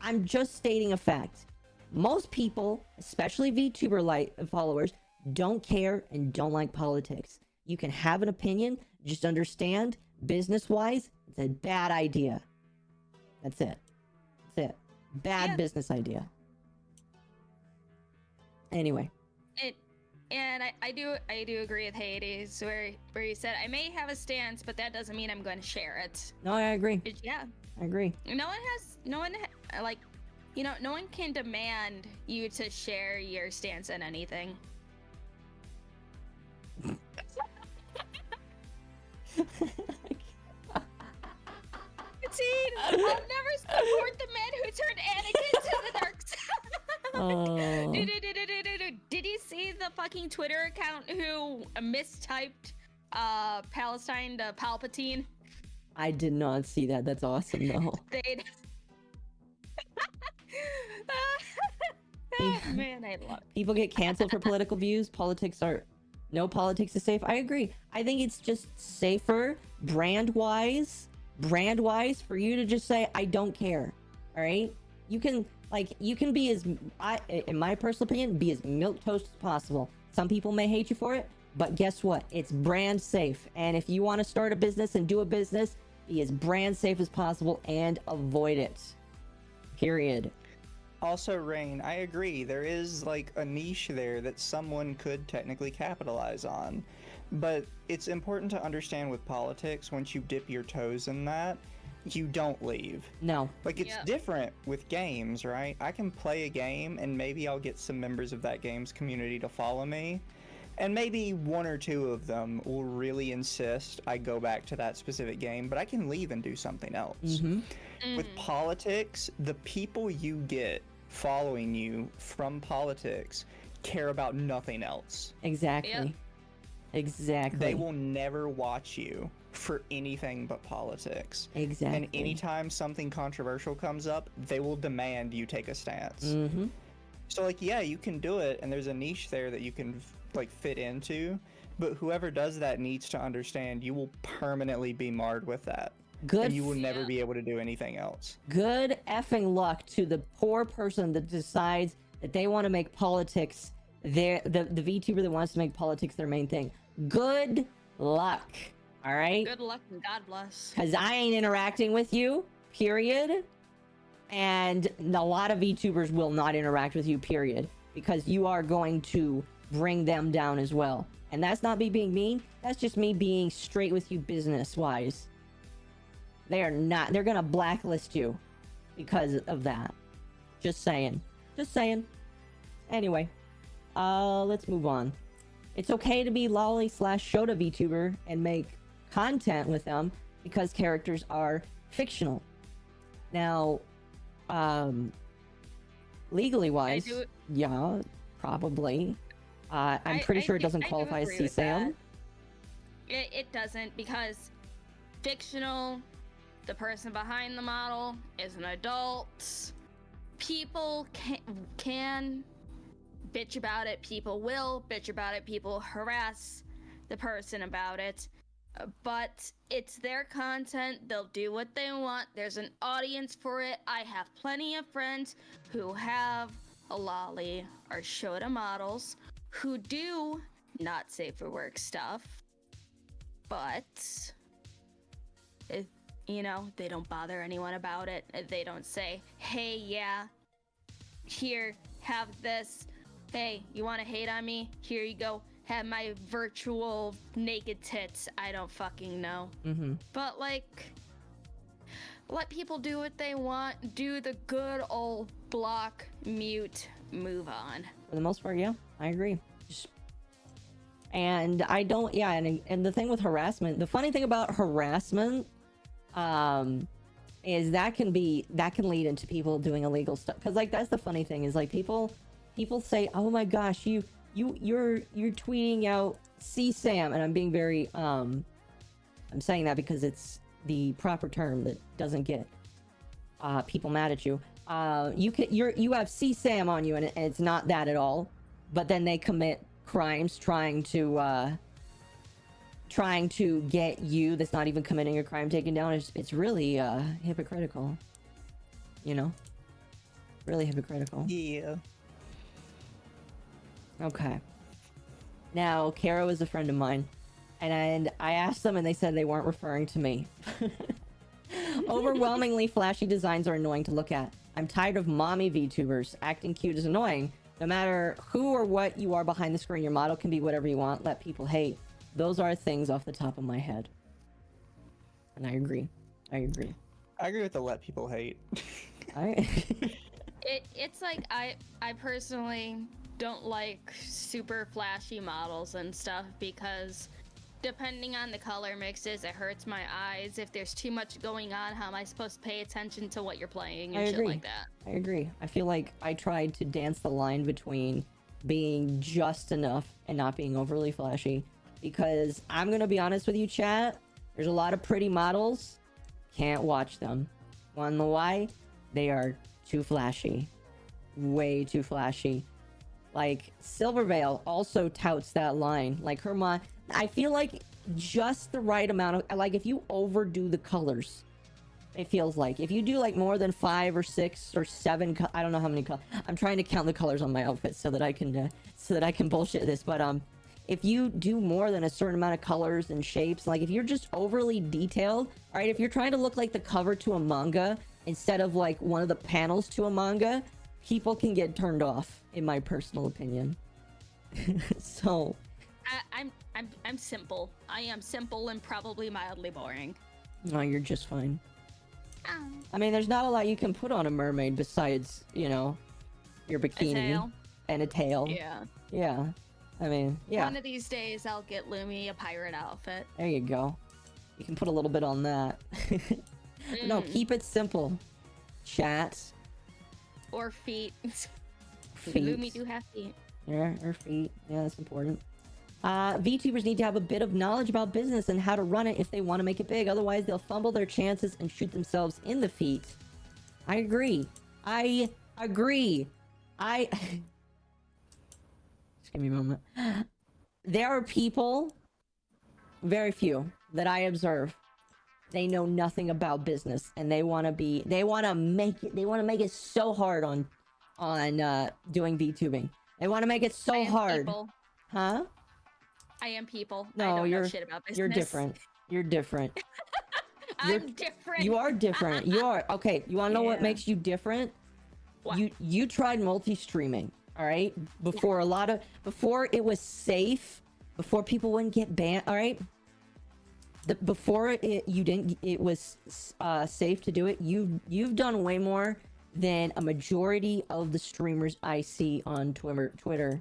I'm just stating a fact. Most people, especially VTuber followers, don't care and don't like politics. You can have an opinion, just understand, business-wise, it's a bad idea. That's it. That's it. Bad business idea. Anyway. And I do agree with Hades where you said I may have a stance, but that doesn't mean I'm going to share it. No, I agree. Yeah. I agree. No one can demand you to share your stance on anything. I'll never support the men who turned Anakin to the dark side. Oh. Did you see the fucking Twitter account who mistyped Palestine to Palpatine? I did not see that. That's awesome, though. Oh, man, I love it. People get canceled for political views. No politics is safe. I agree. I think it's just safer brand-wise for you to just say, I don't care. All right? You can be in my personal opinion, be as milquetoast as possible. Some people may hate you for it, but guess what? It's brand safe. And if you want to start a business and do a business, be as brand safe as possible and avoid it. Period. Also, Rain, I agree. There is like a niche there that someone could technically capitalize on. But it's important to understand with politics, once you dip your toes in that, you don't leave. No. Like, it's different with games, right? I can play a game and maybe I'll get some members of that game's community to follow me. And maybe one or two of them will really insist I go back to that specific game, but I can leave and do something else. With politics, the people you get following you from politics care about nothing else. Exactly. Exactly. They will never watch you for anything but politics. Exactly. And anytime something controversial comes up, they will demand you take a stance. So, like, yeah, you can do it, and there's a niche there that you can, like, fit into, but whoever does that needs to understand you will permanently be marred with that. And you will never be able to do anything else. Good effing luck to the poor person that decides that they want to make politics the VTuber that wants to make politics their main thing. Good luck. All right? Good luck and God bless. Because I ain't interacting with you, period. And a lot of VTubers will not interact with you, period. Because you are going to bring them down as well. And that's not me being mean. That's just me being straight with you business-wise. They're gonna blacklist you because of that. Just saying. Just saying. Anyway, let's move on. It's okay to be lolly/Shota VTuber and make content with them because characters are fictional. Now, legally wise, yeah, probably. I'm pretty sure it doesn't qualify as CSAM. It doesn't, because fictional, the person behind the model is an adult. People can bitch about it. People will bitch about it. People harass the person about it. But it's their content. They'll do what they want. There's an audience for it. I have plenty of friends who have a lolly or Shota models who do not safe for work stuff. But they don't bother anyone about it. They don't say, hey, yeah, here, have this. Hey, you want to hate on me? Here you go. Have my virtual naked tits. I don't fucking know. But, like, let people do what they want. Do the good old block, mute, move on. For the most part, yeah, I agree. And I don't, yeah, and the thing with harassment, the funny thing about harassment, is that can lead into people doing illegal stuff. Because, like, that's the funny thing is, like, people say, oh my gosh, you're tweeting out CSAM, and I'm being very I'm saying that because it's the proper term that doesn't get people mad at you. You have CSAM on you, and it's not that at all. But then they commit crimes trying to get you that's not even committing a crime taken down. It's really hypocritical, really hypocritical. Yeah. Okay. Now, Caro is a friend of mine, and I asked them, and they said they weren't referring to me. Overwhelmingly flashy designs are annoying to look at. I'm tired of mommy VTubers. Acting cute is annoying. No matter who or what you are behind the screen, your model can be whatever you want. Let people hate. Those are things off the top of my head. And I agree. I agree with the let people hate. It's like, I personally don't like super flashy models and stuff, because depending on the color mixes, it hurts my eyes. If there's too much going on, how am I supposed to pay attention to what you're playing and shit like that? I agree. I feel like I tried to dance the line between being just enough and not being overly flashy. Because I'm gonna be honest with you, chat, there's a lot of pretty models. Can't watch them. Wanna know why? They are too flashy. Way too flashy. Like, Silverveil also touts that line. Like, her mod... I feel like just the right amount of... Like, if you overdo the colors, it feels like. If you do, like, more than 5 or 6 or 7... I don't know how many colors... I'm trying to count the colors on my outfit so that I can bullshit this. But, if you do more than a certain amount of colors and shapes... Like, if you're just overly detailed... Alright, if you're trying to look like the cover to a manga... Instead of, like, one of the panels to a manga... People can get turned off, in my personal opinion. So... I'm simple. I am simple and probably mildly boring. No, you're just fine. I mean, there's not a lot you can put on a mermaid besides, you know, your bikini. A tail. And a tail. Yeah. Yeah. I mean, yeah. One of these days, I'll get Lumi a pirate outfit. There you go. You can put a little bit on that. No, keep it simple. Chat. Or feet. Feet. Lumi do have feet. Yeah, or feet. Yeah, that's important. VTubers need to have a bit of knowledge about business and how to run it if they want to make it big. Otherwise, they'll fumble their chances and shoot themselves in the feet. I agree. I agree. Just give me a moment. There are people, very few, that I observe. They know nothing about business, and they want to make it so hard on doing VTubing. They want to make it so hard. People. Huh? I am people. No, I don't know shit about business. You're different. You're different. I'm different. You are different. You are. Okay, you want to know what makes you different? What? You tried multi-streaming, all right? Before before it was safe, before people wouldn't get banned, all right? Before it was safe to do it, you've done way more than a majority of the streamers I see on Twitter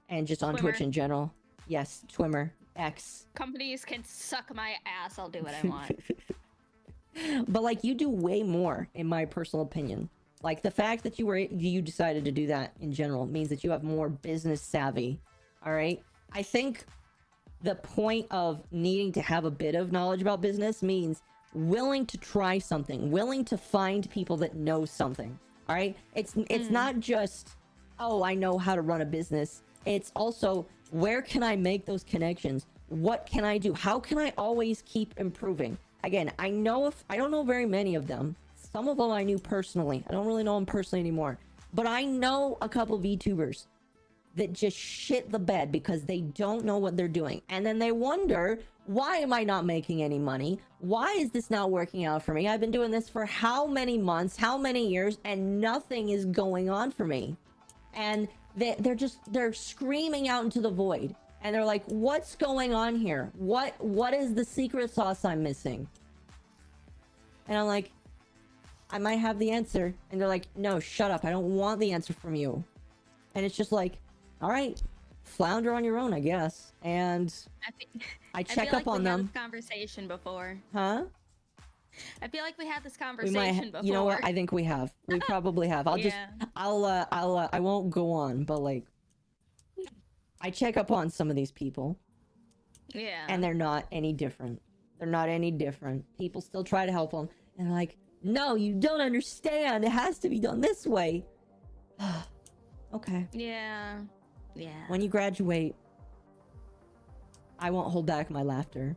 and just on Twitch in general. Yes, Twimmer, X. Companies can suck my ass. I'll do what I want. But like, you do way more, in my personal opinion. Like, the fact that you decided to do that in general means that you have more business savvy. All right, I think the point of needing to have a bit of knowledge about business means willing to try something, willing to find people that know something. All right, it's not just, oh, I know how to run a business. It's also, where can I make those connections? What can I do? How can I always keep improving? Again, I don't know very many of them. Some of them I knew personally. I don't really know them personally anymore. But I know a couple VTubers that just shit the bed because they don't know what they're doing. And then they wonder, why am I not making any money? Why is this not working out for me? I've been doing this for how many months, how many years, and nothing is going on for me. And they're screaming out into the void. And they're like, what's going on here? What is the secret sauce I'm missing? And I'm like, I might have the answer. And they're like, no, shut up. I don't want the answer from you. And it's just like, all right, flounder on your own, I guess. And I check up on them. We had this conversation before. Huh? I feel like we had this conversation before. You know what? I think we have. We probably have. I won't go on, but like, I check up on some of these people. Yeah. And they're not any different. They're not any different. People still try to help them. And they're like, no, you don't understand. It has to be done this way. Okay. Yeah. Yeah. When you graduate, I won't hold back my laughter.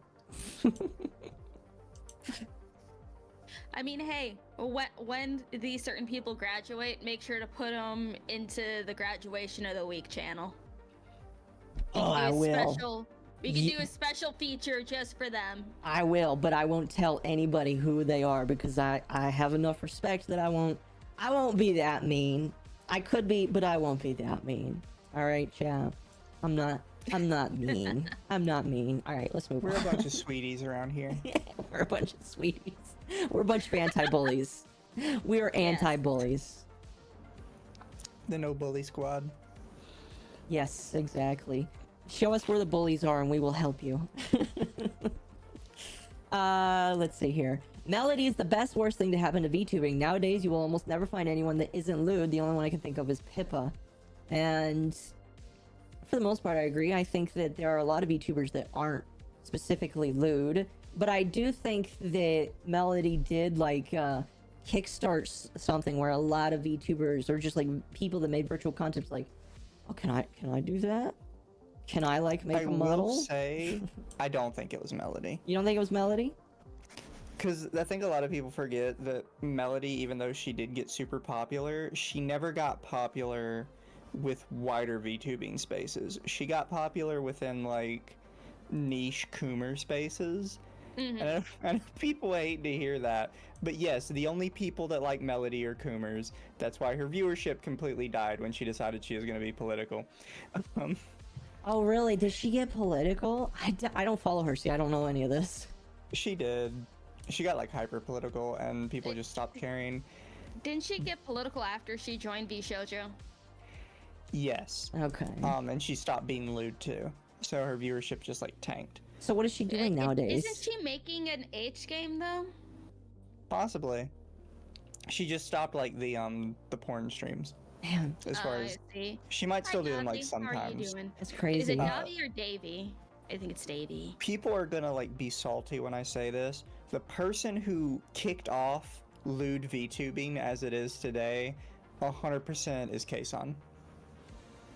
I mean, hey, when these certain people graduate, make sure to put them into the graduation of the week channel. I will. We can do a special feature just for them. I will, but I won't tell anybody who they are because I have enough respect that I won't be that mean. I could be, but I won't be that mean. All right, chap. I'm not mean. I'm not mean. All right, let's move on. We're a bunch of sweeties around here. We're a bunch of sweeties. We're a bunch of anti-bullies. We are anti-bullies. The no bully squad. Yes, exactly. Show us where the bullies are and we will help you. Let's see here. Melody is the best worst thing to happen to VTubing. Nowadays, you will almost never find anyone that isn't lewd. The only one I can think of is Pippa. And for the most part, I agree. I think that there are a lot of VTubers that aren't specifically lewd. But I do think that Melody did, like, kickstart something where a lot of VTubers or just, like, people that made virtual content, like, oh, can I do that? Can I, like, make a model? I will say, I don't think it was Melody. You don't think it was Melody? Because I think a lot of people forget that Melody, even though she did get super popular, she never got popular with wider VTubing spaces. She got popular within, like, niche Coomer spaces. And I know people hate to hear that. But yes, the only people that like Melody are Coomers. That's why her viewership completely died when she decided she was going to be political. Oh, really? Did she get political? I don't follow her. See, I don't know any of this. She did. She got, like, hyper-political, and people just stopped caring. Didn't she get political after she joined VShojo? Yes. Okay. And she stopped being lewd, too. So her viewership just, like, tanked. So what is she doing nowadays? Isn't she making an H game, though? Possibly. She just stopped, like, the porn streams. Man. As far as... She might still do them, like, sometimes. How are you doing? That's crazy. Is it Navi or Davey? I think it's Davey. People are gonna, like, be salty when I say this. The person who kicked off lewd VTubing as it is today, 100% is Kason.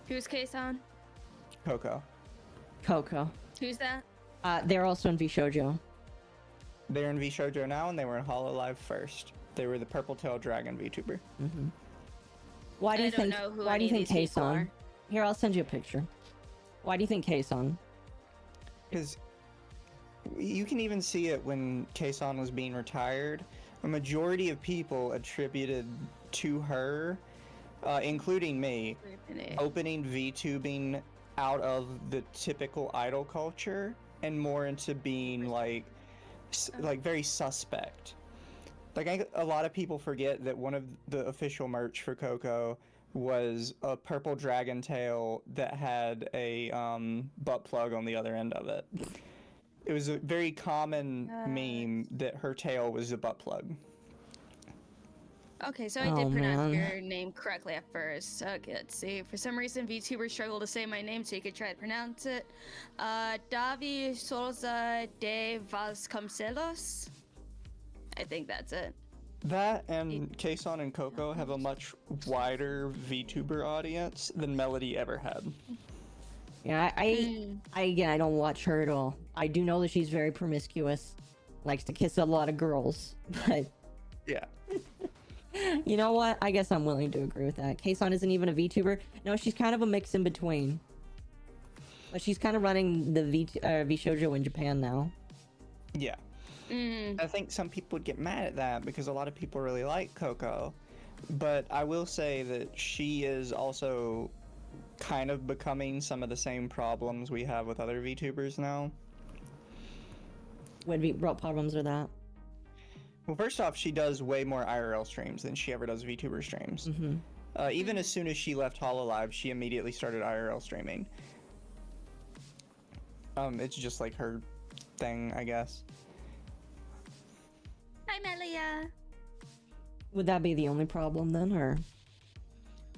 Who's Kason? Coco. Who's that? They're also in VShojo. They're in VShojo now, and they were in HoloLive first. They were the Purple Tail Dragon VTuber. Why do you think Kason? Here, I'll send you a picture. Why do you think Kason? Because you can even see it when Kason was being retired. A majority of people attributed to her, including me, opening VTubing out of the typical idol culture and more into being like very suspect. Like, a lot of people forget that one of the official merch for Coco was a purple dragon tail that had a butt plug on the other end of it. It was a very common meme that her tail was a butt plug. Okay, so I did pronounce your name correctly at first. Okay, let's see. For some reason, VTubers struggle to say my name, so you could try to pronounce it. Davi Souza de Vasconcelos. I think that's it. That and Kason and Coco have a much wider VTuber audience than Melody ever had. Yeah, I don't watch her at all. I do know that she's very promiscuous, likes to kiss a lot of girls, but yeah. You know what? I guess I'm willing to agree with that. Kason isn't even a VTuber. No, she's kind of a mix in between. But she's kind of running the VShojo in Japan now. Yeah. I think some people would get mad at that because a lot of people really like Coco. But I will say that she is also kind of becoming some of the same problems we have with other VTubers now. What problems are that? Well, first off, she does way more IRL streams than she ever does VTuber streams. Even as soon as she left HoloLive, she immediately started IRL streaming. It's just like her thing, I guess. Hi, Melia. Would that be the only problem then, or?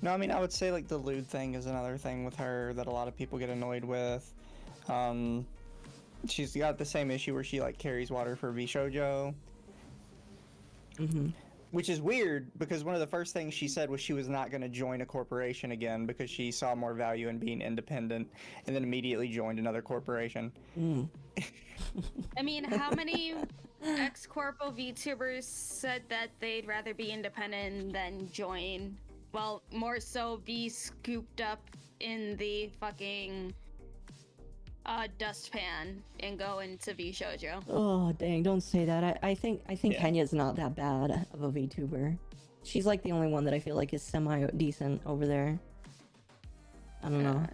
No, I mean, I would say like the lewd thing is another thing with her that a lot of people get annoyed with. She's got the same issue where she like carries water for VShojo. Which is weird because one of the first things she said was she was not going to join a corporation again because she saw more value in being independent, and then immediately joined another corporation. I mean, how many ex-corpo VTubers said that they'd rather be independent than join? Well, more so be scooped up in the fucking dustpan and go into VShojo. Oh dang! Don't say that. I think Kenya's not that bad of a VTuber. She's like the only one that I feel like is semi decent over there. I don't know.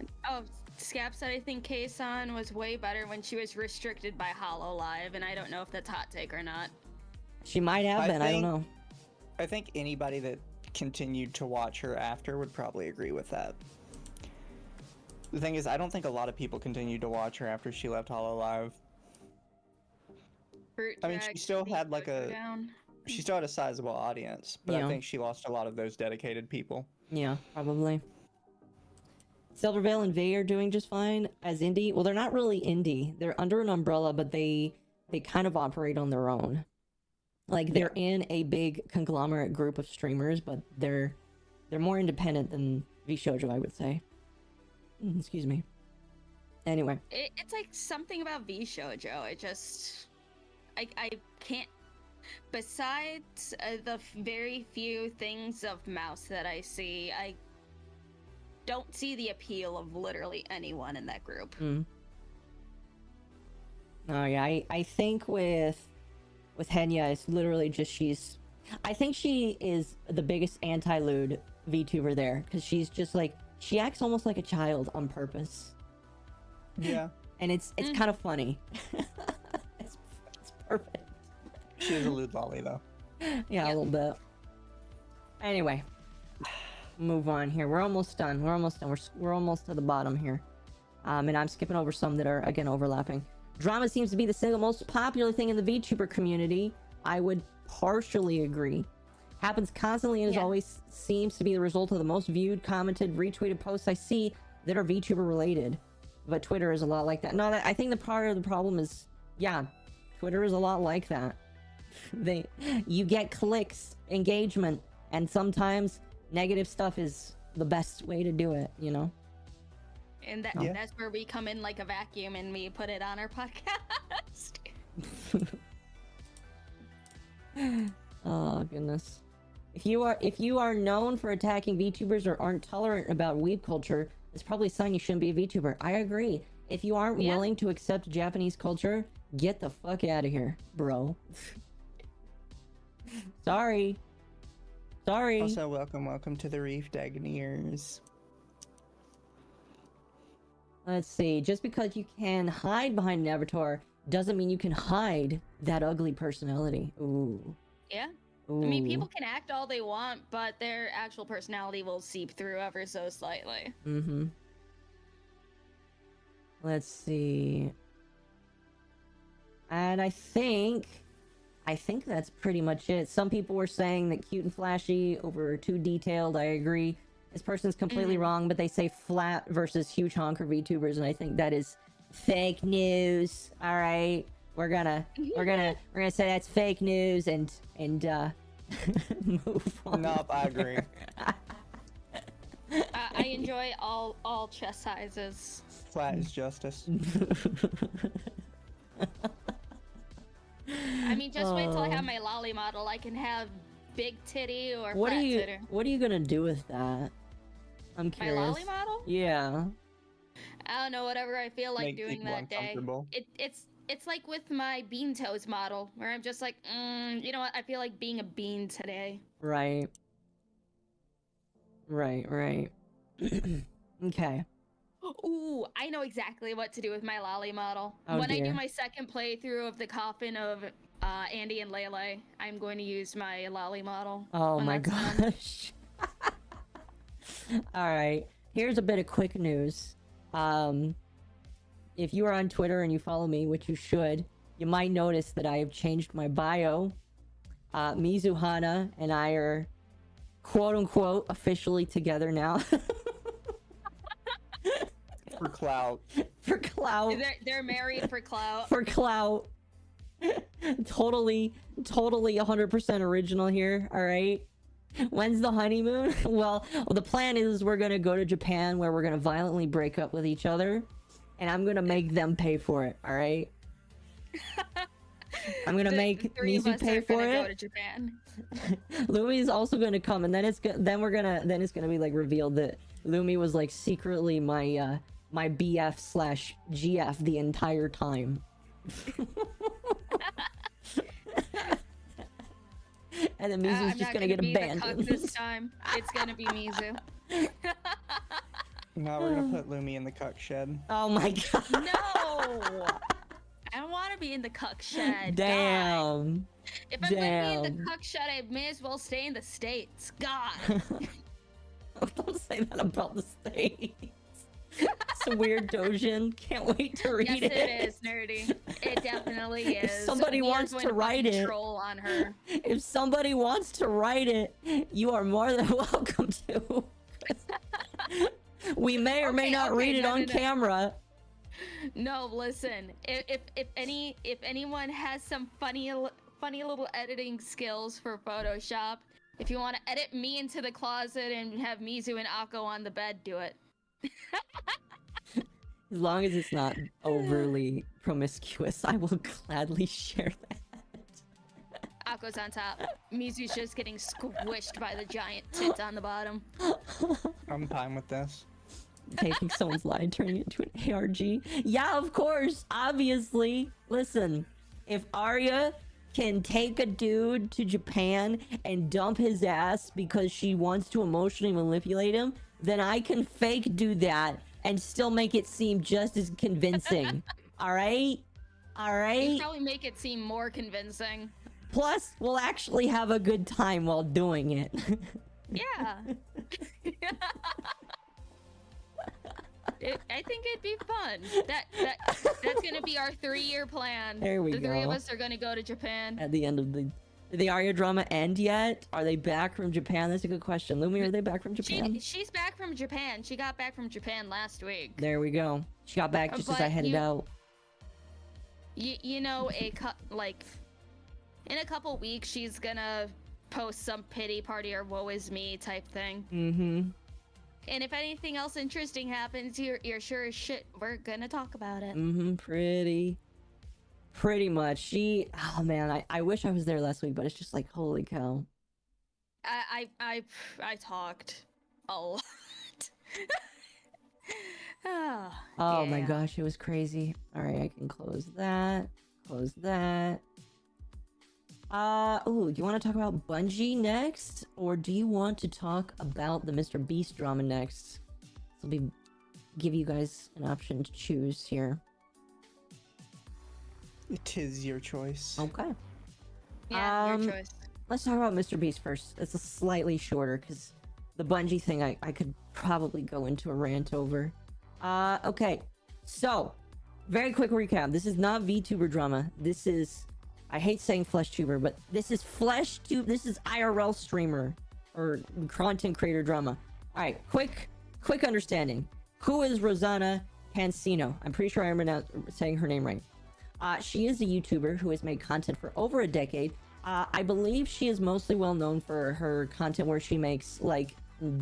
Scap said I think Kason was way better when she was restricted by HoloLive, and I don't know if that's hot take or not. She might have been. I don't know. I think anybody that continued to watch her after would probably agree with that. The thing is, I don't think a lot of people continued to watch her after she left Hololive. I mean, she still had like she still had a sizable audience, but I think she lost a lot of those dedicated people. Yeah, probably. Silvervale and Vay are doing just fine as indie. Well, they're not really indie. They're under an umbrella, but they kind of operate on their own. Like, they're in a big conglomerate group of streamers, but they're more independent than VShojo, I would say. Excuse me. Anyway. It's like something about VShojo. It just... I can't... Besides the very few things of mouse that I see, I don't see the appeal of literally anyone in that group. Oh yeah, I think with Henya, it's literally just I think she is the biggest anti-lewd VTuber there, because she's just like, she acts almost like a child on purpose. Yeah. And it's kind of funny. it's perfect. She is a lewd lolly though. Yeah, a little bit. Anyway. Move on here. We're almost done. We're almost to the bottom here. And I'm skipping over some that are, again, overlapping. Drama seems to be the single most popular thing in the VTuber community. I would partially agree. Happens constantly and always seems to be the result of the most viewed, commented, retweeted posts I see that are VTuber related. But Twitter is a lot like that. No, I think the part of the problem is, Twitter is a lot like that. You get clicks, engagement, and sometimes negative stuff is the best way to do it, you know? And that's where we come in like a vacuum and we put it on our podcast. Oh, goodness. If you are known for attacking VTubers or aren't tolerant about weeb culture, it's probably a sign you shouldn't be a VTuber. I agree. If you aren't willing to accept Japanese culture, get the fuck out of here, bro. Sorry. Also, welcome to the Reef Dagoneers. Let's see. Just because you can hide behind an avatar doesn't mean you can hide that ugly personality. Ooh. Yeah. Ooh. I mean, people can act all they want, but their actual personality will seep through ever so slightly. Mm-hmm. Let's see. And I think that's pretty much it. Some people were saying that cute and flashy over too detailed. I agree. This person's completely wrong, but they say flat versus huge honker VTubers, and I think that is fake news. All right, we're gonna say that's fake news and move on. Nope, I agree. I enjoy all chest sizes. Flat is justice. I mean, just wait till I have my lolly model. I can have big titty or flat titty. What are you gonna do with that? I'm curious. My lolly model? Yeah. I don't know. Whatever I feel like doing that day. It's like with my bean toes model, where I'm just like, you know what? I feel like being a bean today. Right. Okay. Ooh, I know exactly what to do with my lolly model. Oh, when dear. I do my second playthrough of the coffin of Andy and Lele, I'm going to use my lolly model. Oh my gosh. All right. Here's a bit of quick news. If you are on Twitter and you follow me, which you should, you might notice that I have changed my bio. Mizuhana and I are quote-unquote officially together now. For clout. For clout. They're married for clout. For clout. Totally 100% original here, all right? When's the honeymoon? Well, the plan is we're gonna go to Japan where we're gonna violently break up with each other, and I'm gonna make them pay for it, all right? I'm gonna make Mizu pay for it. Go to Japan. Lumi is also gonna come, and then it's gonna be like revealed that Lumi was like secretly my my BF/GF the entire time. And then Mizu's just gonna get abandoned. This time, it's gonna be Mizu. No, we're gonna put Lumi in the cuck shed. Oh my god. No! I don't want to be in the cuck shed. Damn. God. If I'm gonna be in the cuck shed, I may as well stay in the States. God. Don't say that about the States. a weird dojin. Can't wait to read it. Yes, it is, nerdy. It definitely is. If somebody wants to write it, troll on her. If somebody wants to write it, you are more than welcome to. We may or may not read it on camera. No, listen. If anyone has some funny little editing skills for Photoshop, if you want to edit me into the closet and have Mizu and Akko on the bed, do it. As long as it's not overly promiscuous, I will gladly share that. Akko's on top. Mizu's just getting squished by the giant tits on the bottom. I'm fine with this. Taking someone's line, turning it into an ARG. Yeah, of course, obviously. Listen, if Arya can take a dude to Japan and dump his ass because she wants to emotionally manipulate him, then I can fake do that and still make it seem just as convincing. All right? All right? You probably make it seem more convincing. Plus, we'll actually have a good time while doing it. Yeah. I think it'd be fun. That's gonna be our 3-year plan. There we go. The 3 of us are gonna go to Japan. At the end of did the Arya drama end yet? Are they back from Japan? That's a good question. Lumi, are they back from Japan? She's back from Japan. She got back from Japan last week. There we go. She got back just as I headed out. You know, like in a couple weeks, she's gonna post some pity party or woe is me type thing. Mm-hmm. And if anything else interesting happens, you're sure as shit we're gonna talk about it. Mm-hmm. Pretty much. Oh man, I wish I was there last week, but it's just like, holy cow. I talked a lot. Oh my gosh, it was crazy. All right, I can close that. Close that. Oh, do you want to talk about Bungie next? Or do you want to talk about the Mr. Beast drama next? So give you guys an option to choose here. It is your choice. Okay. Yeah, your choice. Let's talk about Mr. Beast first. It's a slightly shorter because the Bungie thing I could probably go into a rant over. Okay. So, very quick recap. This is not VTuber drama. This is, I hate saying FleshTuber, but this is FleshTube. This is IRL streamer or content creator drama. All right, quick understanding. Who is Rosanna Cancino? I'm pretty sure I'm saying her name right. She is a YouTuber who has made content for over a decade. I believe she is mostly well known for her content where she makes like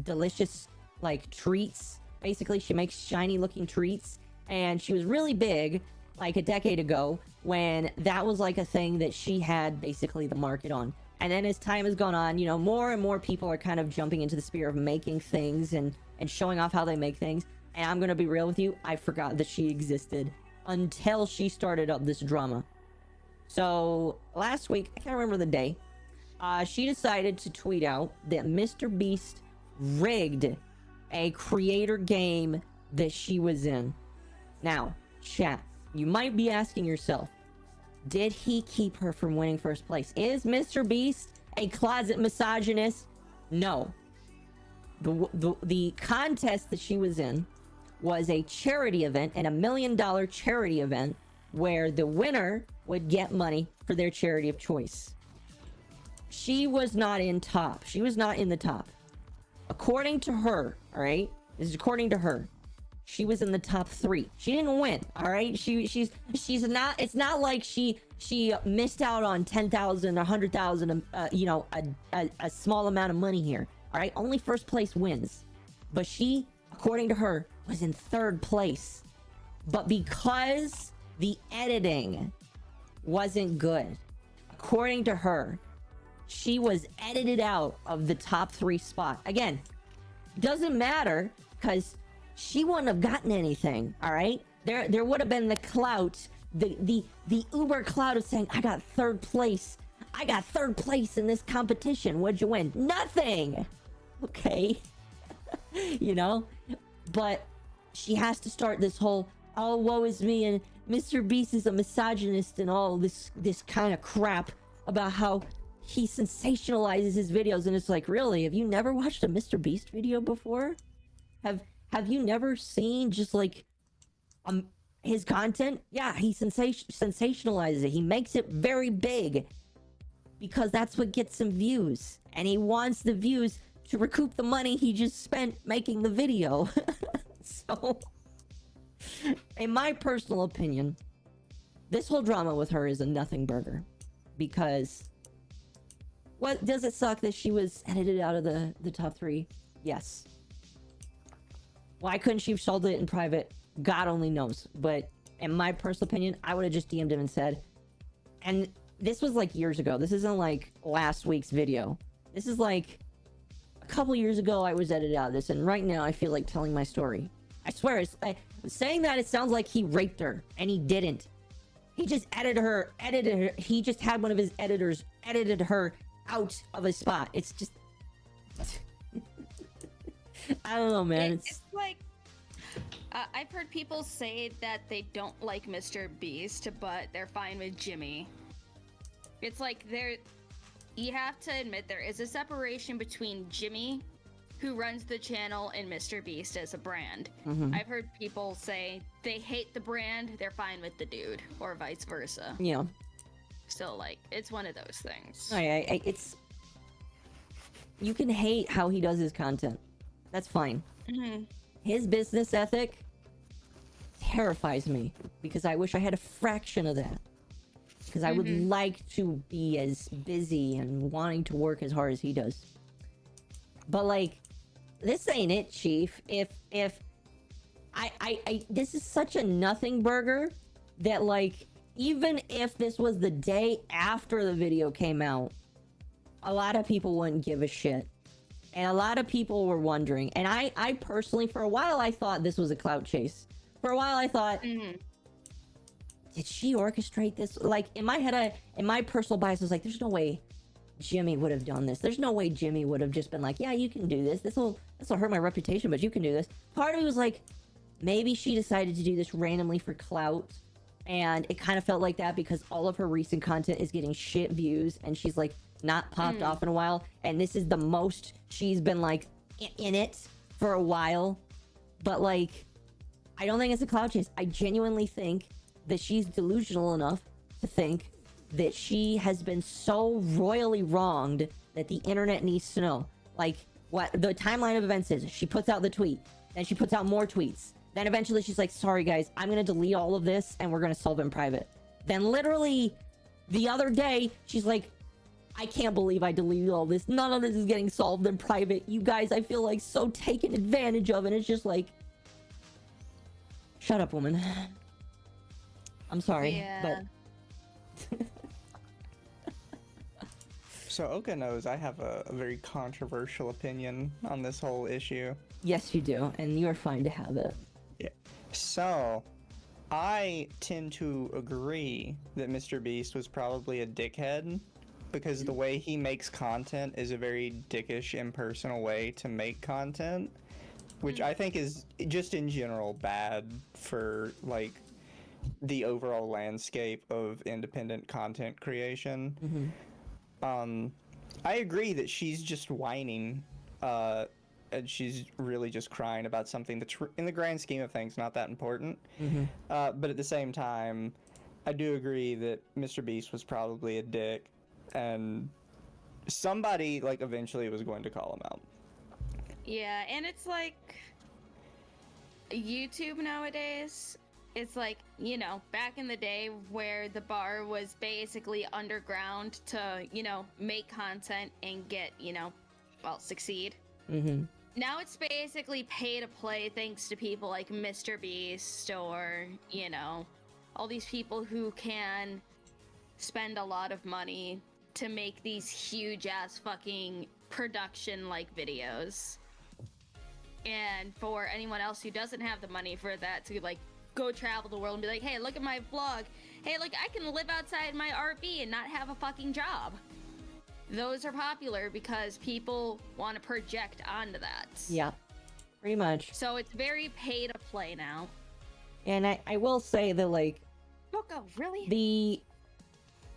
delicious like treats. Basically, she makes shiny looking treats, and she was really big like a decade ago when that was like a thing that she had basically the market on. And then as time has gone on, you know, more and more people are kind of jumping into the sphere of making things and showing off how they make things. And I'm gonna be real with you, I forgot that she existed until she started up this drama. So last week, I can't remember the day, she decided to tweet out that Mr. Beast rigged a creator game that she was in. Now, chat, you might be asking yourself, did he keep her from winning first place? Is Mr. Beast a closet misogynist? No. The contest that she was in was a charity event, and $1 million charity event where the winner would get money for their charity of choice. She was not in top. She was not in the top. According to her, all right? This is according to her. She was in the top 3. She didn't win, all right? She's not, it's not like she missed out on 10,000 or 100,000, you know, a small amount of money here, all right? Only first place wins. But she, according to her, was in 3rd place. But because the editing wasn't good, according to her, she was edited out of the top 3 spot. Again, doesn't matter because she wouldn't have gotten anything, all right? There would have been the clout, the uber clout of saying, I got 3rd place. I got 3rd place in this competition. What'd you win? Nothing. Okay. You know? But she has to start this whole, oh, woe is me, and Mr. Beast is a misogynist and all this kind of crap about how he sensationalizes his videos. And it's like, really? Have you never watched a Mr. Beast video before? Have you never seen just like his content, yeah, he sensationalizes it. He makes it very big because that's what gets him views, and he wants the views to recoup the money he just spent making the video. So, in my personal opinion, this whole drama with her is a nothing burger. Because, what does it suck that she was edited out of the top 3? Yes. Why couldn't she have sold it in private? God only knows. But in my personal opinion, I would have just DM'd him and said, and this was like years ago. This isn't like last week's video. This is like a couple years ago I was edited out of this, and right now I feel like telling my story. I swear, saying that it sounds like he raped her, and he didn't. He just edited her. He just had one of his editors edited her out of a spot. It's just... I don't know, man. It's like... I've heard people say that they don't like Mr. Beast, but they're fine with Jimmy. It's like you have to admit there is a separation between Jimmy, who runs the channel, and Mr. Beast as a brand. Mm-hmm. I've heard people say they hate the brand, they're fine with the dude, or vice versa. Yeah. So, like, it's one of those things. It's... You can hate how he does his content. That's fine. Mm-hmm. His business ethic terrifies me, because I wish I had a fraction of that. Because I would like to be as busy and wanting to work as hard as he does. But, like, this ain't it, Chief. If this is such a nothing burger that, like, even if this was the day after the video came out, a lot of people wouldn't give a shit. And a lot of people were wondering. And I personally, for a while, I thought this was a clout chase. For a while, I thought, did she orchestrate this? Like, in my head, in my personal bias, I was like, there's no way Jimmy would have done this. There's no way Jimmy would have just been like, yeah, you can do this. This'll hurt my reputation, but you can do this. Part of me was like, maybe she decided to do this randomly for clout. And it kind of felt like that because all of her recent content is getting shit views, and she's like not popped off in a while. And this is the most she's been like in it for a while. But like, I don't think it's a clout chase. I genuinely think that she's delusional enough to think that she has been so royally wronged that the internet needs to know. Like, what the timeline of events is. She puts out the tweet, then she puts out more tweets. Then eventually she's like, sorry guys, I'm gonna delete all of this and we're gonna solve it in private. Then literally the other day, she's like, I can't believe I deleted all this. None of this is getting solved in private. You guys, I feel like so taken advantage of, and it's just like, shut up, woman. I'm sorry, but... So Oka knows I have a very controversial opinion on this whole issue. Yes, you do, and you're fine to have it. Yeah. So, I tend to agree that Mr. Beast was probably a dickhead, because the way he makes content is a very dickish, impersonal way to make content, which I think is just in general bad for, like, the overall landscape of independent content creation. Mm-hmm. I agree that she's just whining, and she's really just crying about something that's, in the grand scheme of things, not that important. Mm-hmm. But at the same time, I do agree that Mr. Beast was probably a dick, and somebody, like, eventually was going to call him out. Yeah, and it's like, YouTube nowadays, it's like, you know, back in the day where the bar was basically underground to, you know, make content and get, you know, well, succeed. Mm-hmm. Now it's basically pay to play thanks to people like Mr. Beast or, you know, all these people who can spend a lot of money to make these huge ass fucking production-like videos. And for anyone else who doesn't have the money for that to, like, go travel the world and be like, hey, look at my vlog. Hey, look, I can live outside my RV and not have a fucking job. Those are popular because people want to project onto that. Yeah, pretty much. So it's very pay to play now. And I will say that, like, Moko, really?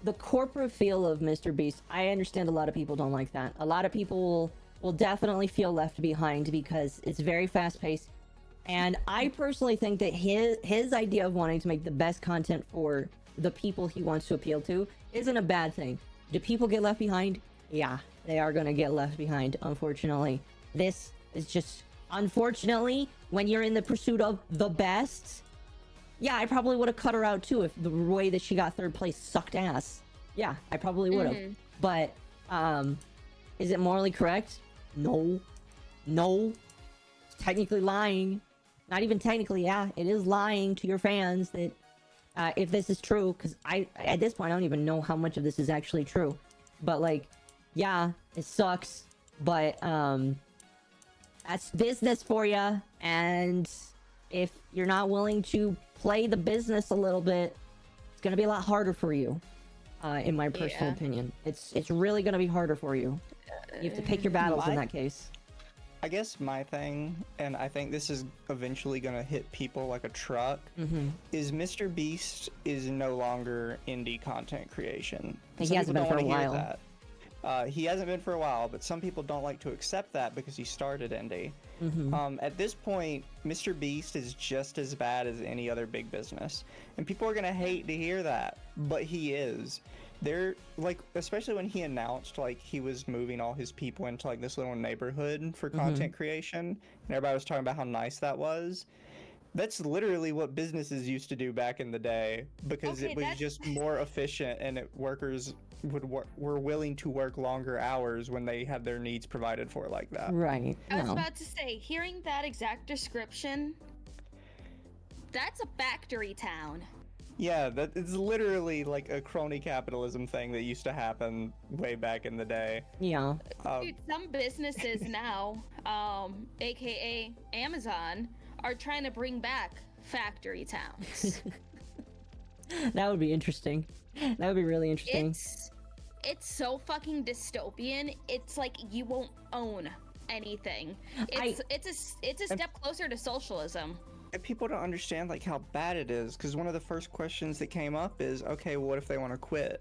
The corporate feel of Mr. Beast, I understand a lot of people don't like that. A lot of people will definitely feel left behind because it's very fast-paced. And I personally think that his idea of wanting to make the best content for the people he wants to appeal to isn't a bad thing. Do people get left behind? Yeah, they are going to get left behind, unfortunately. This is just, unfortunately, when you're in the pursuit of the best, yeah, I probably would have cut her out too if the way that she got 3rd place sucked ass. Yeah, I probably would have. But, is it morally correct? No. No. It's technically lying. Not even technically, yeah, it is lying to your fans that, if this is true, because at this point, I don't even know how much of this is actually true. But, like, yeah, it sucks. But, that's business for you. And if you're not willing to play the business a little bit, it's going to be a lot harder for you, in my personal opinion. It's really going to be harder for you. You have to pick your battles in that case. I guess my thing, and I think this is eventually going to hit people like a truck, is Mr. Beast is no longer indie content creation. He hasn't been for a while. He hasn't been for a while, but some people don't like to accept that because he started indie. At this point, Mr. Beast is just as bad as any other big business. And people are going to hate to hear that, but he is. They're like, especially when he announced like he was moving all his people into like this little neighborhood for content creation, and everybody was talking about how nice that was. That's literally what businesses used to do back in the day, because it was just more efficient, and workers were willing to work longer hours when they had their needs provided for like that. Right. I was about to say, hearing that exact description, that's a factory town. Yeah, that it's literally like a crony capitalism thing that used to happen way back in the day. Yeah. Dude, some businesses now, aka Amazon, are trying to bring back factory towns. That would be interesting. That would be really interesting. It's so fucking dystopian. It's like you won't own anything. It's a step closer to socialism. And people don't understand like how bad it is, because one of the first questions that came up is, okay, well, what if they want to quit?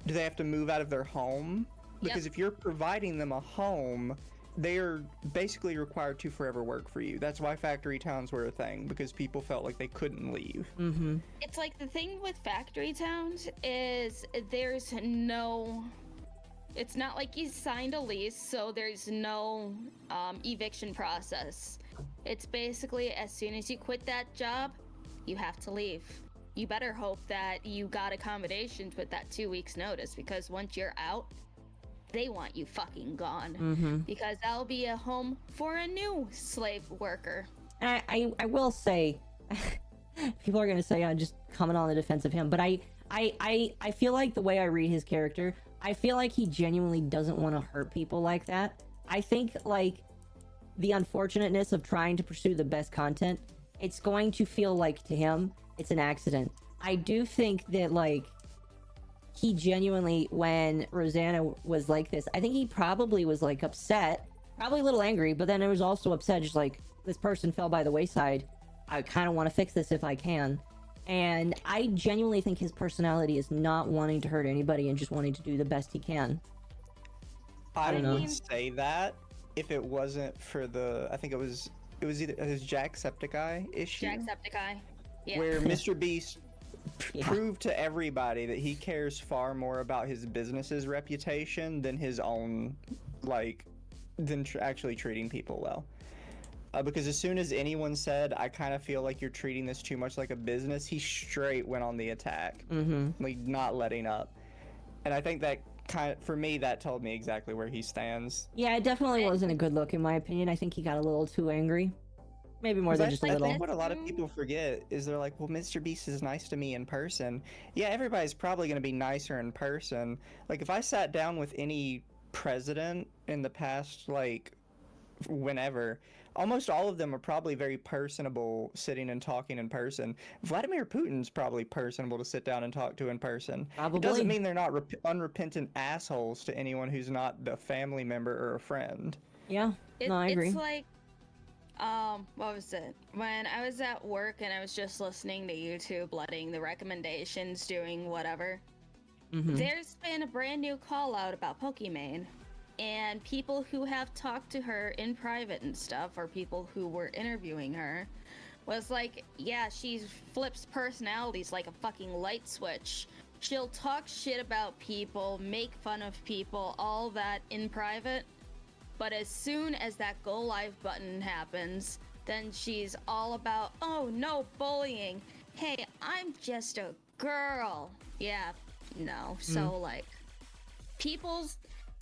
Do they have to move out of their home? Because if you're providing them a home, they are basically required to forever work for you. That's why factory towns were a thing, because people felt like they couldn't leave. It's like the thing with factory towns is there's no... It's not like you signed a lease, so there's no eviction process. It's basically as soon as you quit that job, you have to leave. You better hope that you got accommodations with that 2 weeks notice, because once you're out, they want you fucking gone. Because that'll be a home for a new slave worker. And I will say, people are going to say I'm just coming on the defense of him, but I feel like the way I read his character, I feel like he genuinely doesn't want to hurt people like that. I think like the unfortunateness of trying to pursue the best content, it's going to feel like to him it's an accident. I do think that like he genuinely, when Rosanna was like this, I think he probably was like upset, probably a little angry, but then it was also upset, just like, this person fell by the wayside. I kind of want to fix this if I can. And I genuinely think his personality is not wanting to hurt anybody and just wanting to do the best he can. I would say that if it wasn't for the, I think it was either his Jacksepticeye issue. Jacksepticeye, yeah. Where Mr. Beast proved to everybody that he cares far more about his business's reputation than his own, like, than actually treating people well. Because as soon as anyone said, I kind of feel like you're treating this too much like a business, he straight went on the attack. Like, not letting up. And I think that for me, that told me exactly where he stands. Yeah, it definitely wasn't a good look, in my opinion. I think he got a little too angry. Maybe more than just a little. I think what a lot of people forget is they're like, well, Mr. Beast is nice to me in person. Yeah, everybody's probably going to be nicer in person. Like, if I sat down with any president in the past, like, whenever, almost all of them are probably very personable sitting and talking in person. Vladimir Putin's probably personable to sit down and talk to in person. Probably. It doesn't mean they're not unrepentant assholes to anyone who's not the family member or a friend. Yeah, I agree. It's like, what was it? When I was at work and I was just listening to YouTube, letting the recommendations, doing whatever, there's been a brand new call out about Pokimane. and people who have talked to her in private and stuff, or people who were interviewing her, was like, yeah, she flips personalities like a fucking light switch. She'll talk shit about people, make fun of people, all that in private, but as soon as that go live button happens, then she's all about, oh, no bullying. Hey, I'm just a girl. Yeah, no. So, like,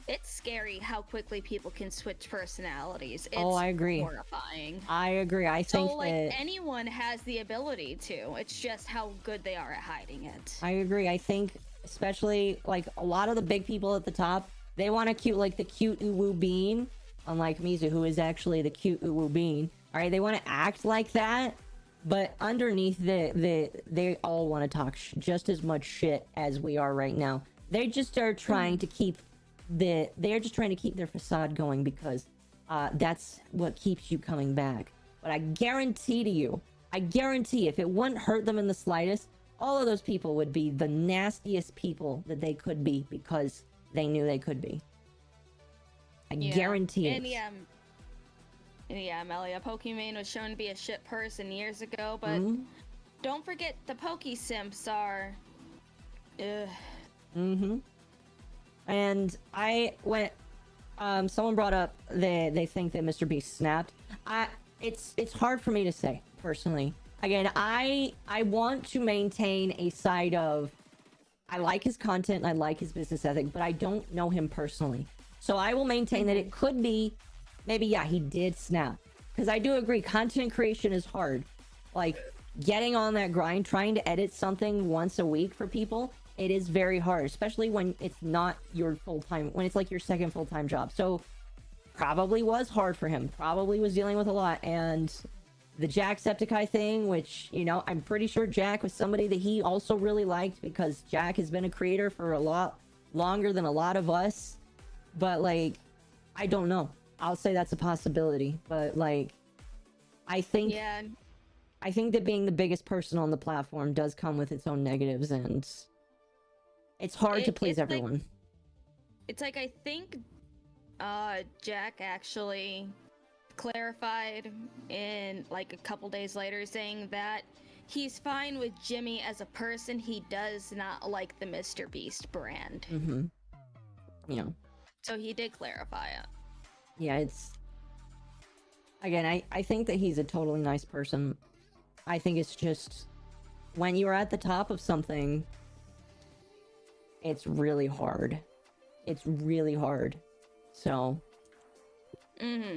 it's scary how quickly people can switch personalities. It's I agree. Horrifying. I agree. I think so, like, that anyone has the ability to. It's just how good they are at hiding it. I agree. I think, especially, like, a lot of the big people at the top, they want to cute, like, the cute uwu bean, unlike Mizu, who is actually the cute uwu bean. All right, they want to act like that, but underneath they all want to talk just as much shit as we are right now. They just are trying to keep they're just trying to keep their facade going because that's what keeps you coming back. But I guarantee if it wouldn't hurt them in the slightest, all of those people would be the nastiest people that they could be because they knew they could be. I guarantee it. And yeah, Melia, Pokimane was shown to be a shit person years ago, but don't forget the Pokesimps are... Ugh. And I went... someone brought up they think that Mr. Beast snapped. It's hard for me to say, personally. Again, I want to maintain a side of... I like his content and I like his business ethic, but I don't know him personally. So I will maintain that it could be... Maybe, yeah, he did snap. Because I do agree, content creation is hard. Like, getting on that grind, trying to edit something once a week for people, it is very hard. Especially when it's not your full-time, when it's like your second full-time job. So, probably was hard for him. Probably was dealing with a lot. And the Jacksepticeye thing, which, you know, I'm pretty sure Jack was somebody that he also really liked. Because Jack has been a creator for a lot longer than a lot of us. But, like, I don't know. I'll say that's a possibility, but like, I think that being the biggest person on the platform does come with its own negatives, and it's hard to please everyone. I think Jack actually clarified in like a couple days later, saying that he's fine with Jimmy as a person. He does not like the Mr. Beast brand. Yeah. So he did clarify it. Yeah, it's... Again, I think that he's a totally nice person. I think it's just... When you're at the top of something, it's really hard. It's really hard. So...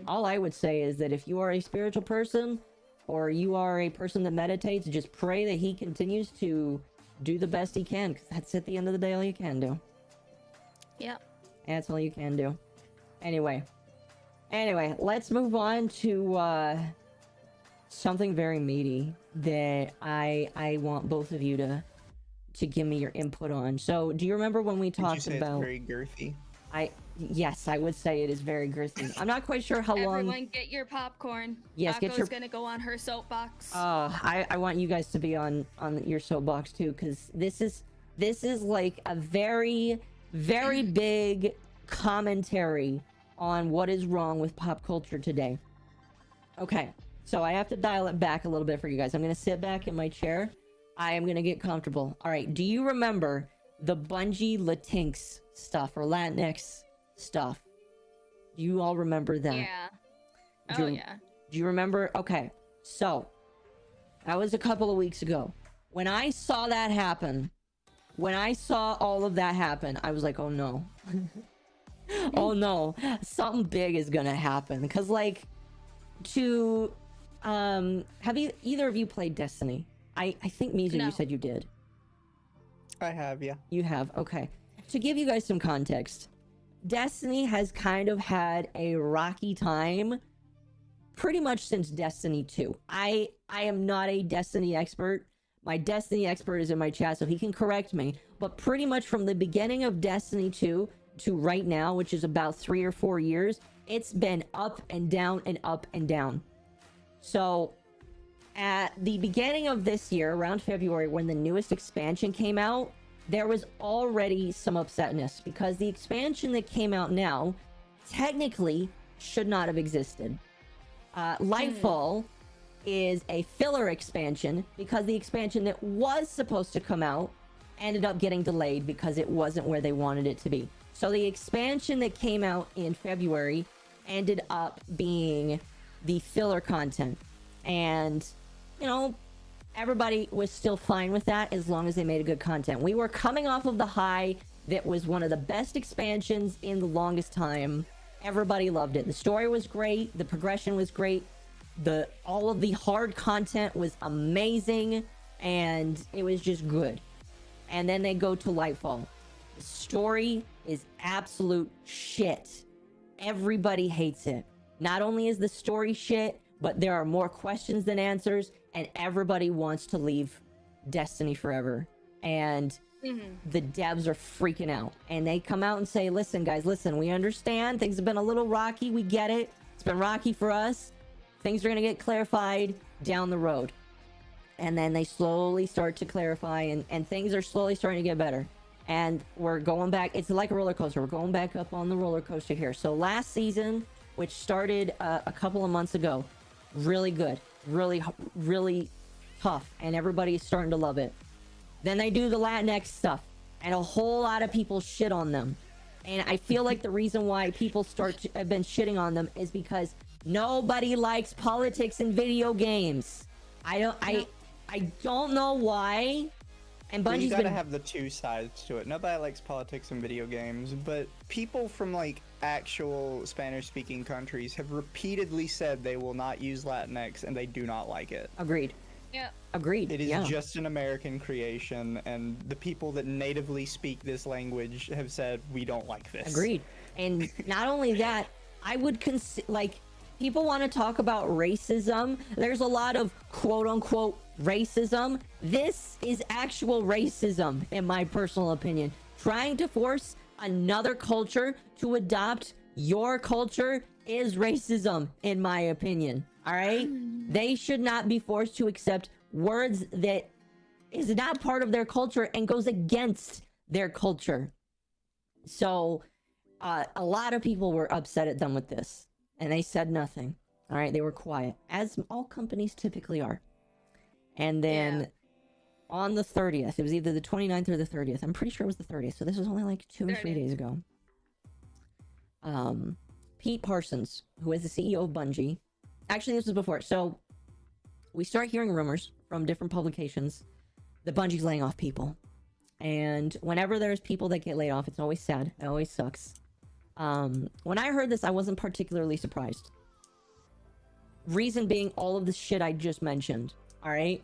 All I would say is that if you are a spiritual person, or you are a person that meditates, just pray that he continues to do the best he can, because that's at the end of the day all you can do. Yep. That's all you can do. Anyway, let's move on to something very meaty that I want both of you to give me your input on. So, do you remember when we talked about... It's very girthy. Yes, I would say it is very girthy. I'm not quite sure how long... Everyone get your popcorn. Yes, get your... gonna go on her soapbox. I want you guys to be on your soapbox too, because this is like a very, very big commentary on what is wrong with pop culture today. Okay, so I have to dial it back a little bit for you guys. I'm gonna sit back in my chair. I am gonna get comfortable. All right, do you remember the Bungie Latinx stuff, or Latinx stuff? Do you all remember that? Yeah. Yeah. Do you remember? Okay, so that was a couple of weeks ago. When I saw that happen, when I saw all of that happen, I was like, oh no. Oh no, something big is gonna happen. Because, like, have either of you played Destiny? I think, Mizu, No. you said you did. I have, yeah. You have, okay. To give you guys some context, Destiny has kind of had a rocky time pretty much since Destiny 2. I am not a Destiny expert. My Destiny expert is in my chat, so he can correct me. But pretty much from the beginning of Destiny 2 to right now, which is about 3 or 4 years, it's been up and down and up and down. So at the beginning of this year, around February, when the newest expansion came out, there was already some upsetness, because the expansion that came out now technically should not have existed. Lightfall is a filler expansion because the expansion that was supposed to come out ended up getting delayed because it wasn't where they wanted it to be. So the expansion that came out in February ended up being the filler content. And, you know, everybody was still fine with that as long as they made a good content. We were coming off of the high that was one of the best expansions in the longest time. Everybody loved it. The story was great. The progression was great. All of the hard content was amazing. And it was just good. And then they go to Lightfall. The story is absolute shit. Everybody hates it. Not only is the story shit, but there are more questions than answers, and everybody wants to leave Destiny forever. And the devs are freaking out. And they come out and say, listen, guys, listen, we understand. Things have been a little rocky. We get it. It's been rocky for us. Things are going to get clarified down the road. And then they slowly start to clarify, and things are slowly starting to get better. And we're going back. It's like a roller coaster. We're going back up on the roller coaster here. So last season, which started a couple of months ago, really good, really tough, and everybody is starting to love it. Then they do the Latinx stuff, and a whole lot of people shit on them. And I feel like the reason why people have been shitting on them is because nobody likes politics in video games. I don't know why. And Bungie's you gotta have the two sides to it. Nobody likes politics in video games, but people from like actual Spanish-speaking countries have repeatedly said they will not use Latinx and they do not like it. Agreed. Yeah. Agreed. It is just an American creation, and the people that natively speak this language have said we don't like this. Agreed. And not only that, I would like, people want to talk about racism. There's a lot of quote-unquote racism. This is actual racism, in my personal opinion. Trying to force another culture to adopt your culture is racism, in my opinion. All right? They should not be forced to accept words that is not part of their culture and goes against their culture. So, a lot of people were upset at them with this, and they said nothing. All right? They were quiet, as all companies typically are. And then on the 30th, it was either the 29th or the 30th. I'm pretty sure it was the 30th. So this was only like 2 or 3 days ago. Pete Parsons, who is the CEO of Bungie. Actually, this was before. So we start hearing rumors from different publications that Bungie's laying off people. And whenever there's people that get laid off, it's always sad. It always sucks. When I heard this, I wasn't particularly surprised. Reason being all of the shit I just mentioned. All right,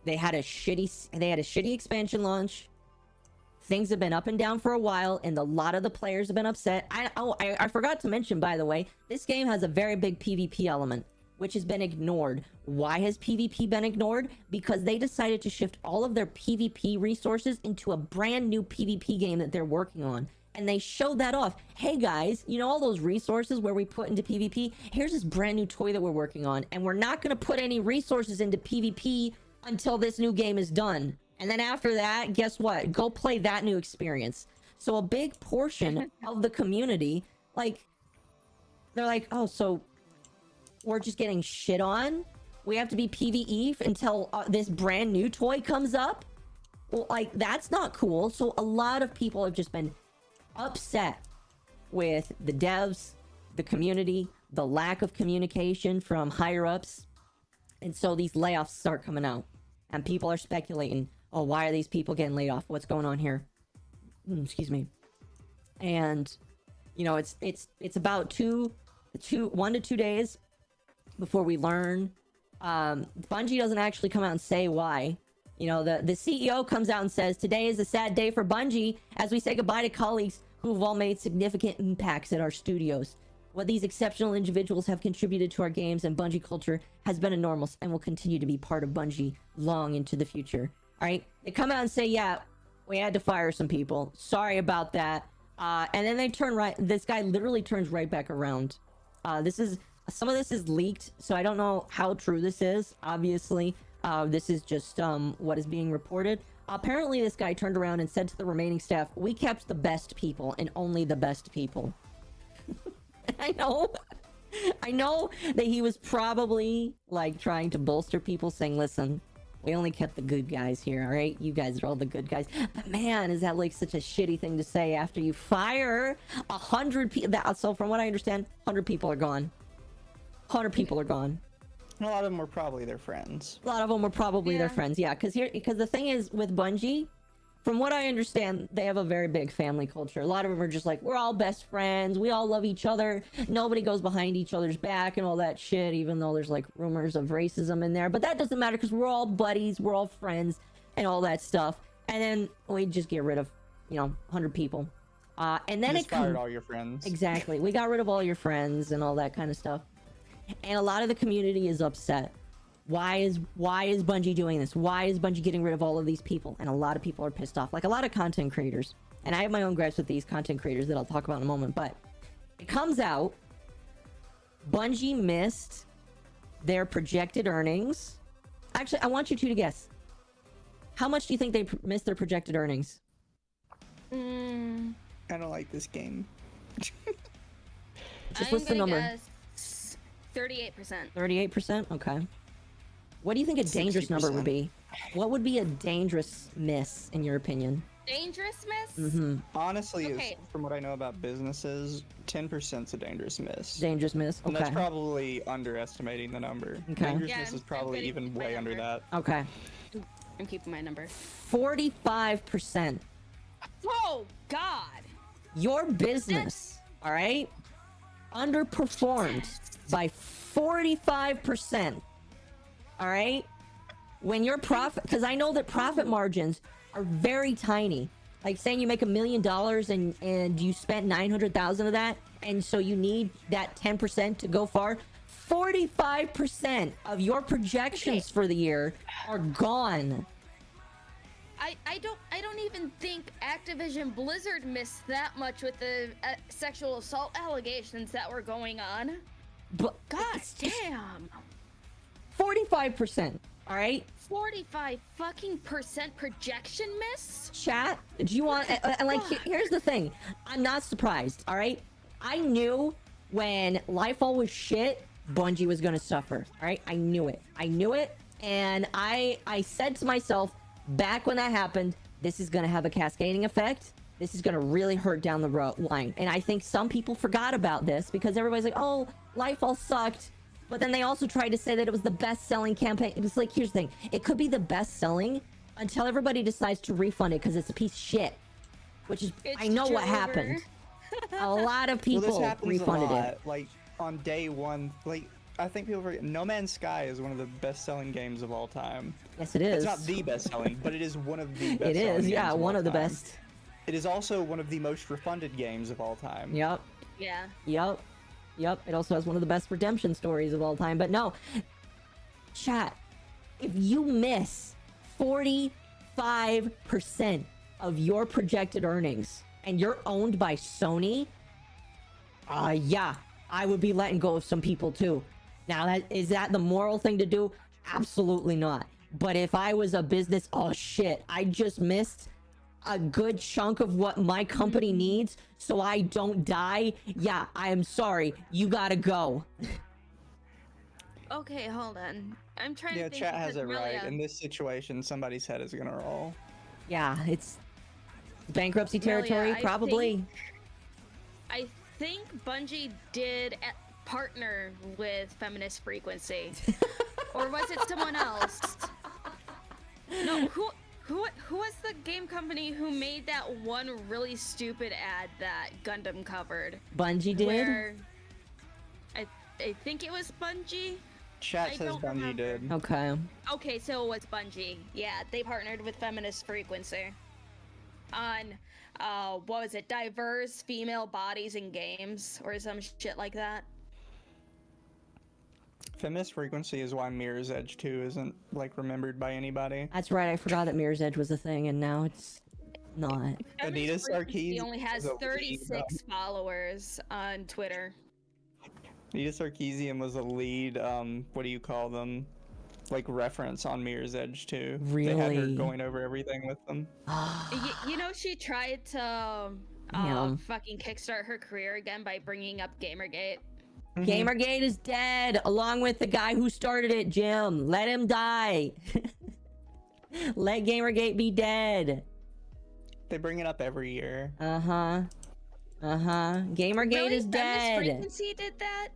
they had a shitty expansion launch. Things have been up and down for a while, and a lot of the players have been upset. I forgot to mention, by the way, this game has a very big PvP element, which has been ignored. Why has PvP been ignored? Because they decided to shift all of their PvP resources into a brand new PvP game that they're working on. And they showed that off. Hey guys, you know all those resources where we put into PvP? Here's this brand new toy that we're working on. And we're not going to put any resources into PvP until this new game is done. And then after that, guess what? Go play that new experience. So a big portion of the community, like, they're like, oh, so we're just getting shit on? We have to be PvE until this brand new toy comes up? Well, like, that's not cool. So a lot of people have just been upset with the devs, the community, the lack of communication from higher ups. And so these layoffs start coming out, and people are speculating, oh, why are these people getting laid off? What's going on here? Excuse me. And you know, it's about 1 to 2 days before we learn. Bungie doesn't actually come out and say why. You know, the CEO comes out and says, today is a sad day for Bungie as we say goodbye to colleagues who've all made significant impacts at our studios. What these exceptional individuals have contributed to our games and Bungie culture has been enormous and will continue to be part of Bungie long into the future. All right, they come out and say, yeah, we had to fire some people. Sorry about that. And then they turn right. This guy literally turns right back around. Some of this is leaked, so I don't know how true this is. Obviously, this is just what is being reported. Apparently, this guy turned around and said to the remaining staff, we kept the best people and only the best people. I know. I know that he was probably like trying to bolster people, saying, listen, we only kept the good guys here, all right? You guys are all the good guys. But man, is that like such a shitty thing to say after you fire 100 people? So from what I understand, 100 people are gone. 100 people are gone. A lot of them were probably their friends. A lot of them were probably their friends, yeah. Because the thing is with Bungie, from what I understand, they have a very big family culture. A lot of them are just like, we're all best friends. We all love each other. Nobody goes behind each other's back and all that shit, even though there's like rumors of racism in there. But that doesn't matter because we're all buddies. We're all friends and all that stuff. And then we just get rid of, 100 people. And then it fired all your friends. Exactly. We got rid of all your friends and all that kind of stuff. And a lot of the community is upset. Why is Bungie doing this? Why is Bungie getting rid of all of these people? And a lot of people are pissed off. Like a lot of content creators. And I have my own gripes with these content creators that I'll talk about in a moment. But it comes out, Bungie missed their projected earnings. Actually, I want you two to guess. How much do you think they missed their projected earnings? I don't like this game. Just what's the number? Guess 38%. 38%? Okay. What do you think a dangerous 60%. number would be? What would be a dangerous miss, in your opinion? Dangerous miss? Mm-hmm. Honestly, Okay. from what I know about businesses, 10% is a dangerous miss. Dangerous miss? And Okay. that's probably underestimating the number. Okay. Dangerous Yeah, miss is I'm probably gonna even keep my way under number. that. Okay. I'm keeping my number. 45%. Oh, God. Your business, all right, underperformed by 45%. All right? When your profit, because I know that profit margins are very tiny. Like saying you make $1 million and you spent 900,000 of that, and so you need that 10% to go far. 45% of your projections for the year are gone. I don't even think Activision Blizzard missed that much with the sexual assault allegations that were going on. But God damn. 45%. All right. 45 fucking percent projection miss? Chat, do you want and like here's the thing, I'm not surprised. All right, I knew when Lightfall was shit, Bungie was gonna suffer. All right, I knew it, and I said to myself back when that happened, this is gonna have a cascading effect. This is gonna really hurt down the line. And I think some people forgot about this because everybody's like, oh, Lightfall sucked. But then they also tried to say that it was the best-selling campaign. It was like, here's the thing. It could be the best-selling until everybody decides to refund it because it's a piece of shit. Which is, I know what happened. A lot of people refunded it. Like, on day one, like, I think people forget, No Man's Sky is one of the best-selling games of all time. Yes, it is. It's not the best-selling, but it is one of the best-selling It is, games yeah, of one all of the time. best. It is also one of the most refunded games of all time. Yep. Yeah. Yep. It also has one of the best redemption stories of all time. But no, chat, if you miss 45% of your projected earnings and you're owned by Sony, yeah, I would be letting go of some people too. Now, is that the moral thing to do? Absolutely not. But if I was a business, oh shit, I just missed a good chunk of what my company needs so I don't die. Yeah, I am sorry. You gotta go. Okay, hold on. I'm trying to Yeah, think. chat has it because right. Melia- In this situation, somebody's head is gonna roll. Yeah, it's bankruptcy territory, I probably. I think Bungie did partner with Feminist Frequency. Or was it someone else? No, who was the game company who made that one really stupid ad that Gundam covered? Bungie did? Where I think it was Bungie. Chat I says don't Bungie remember. did. Okay. Okay, so it was Bungie. Yeah, they partnered with Feminist Frequency on what was it? Diverse female bodies in games or some shit like that. Feminist Frequency is why Mirror's Edge 2 isn't, like, remembered by anybody. That's right, I forgot that Mirror's Edge was a thing, and now it's not. Anita He Sarkeesian only has was a lead, 36 followers on Twitter. Anita Sarkeesian was a lead, what do you call them? Like, reference on Mirror's Edge 2. They had her Really? going over everything with them. You know, she tried to fucking kickstart her career again by bringing up Gamergate. Gamergate is dead, along with the guy who started it, Jim. Let him die. Let Gamergate be dead. They bring it up every year. Gamergate really? is dead. Feminist Frequency did that?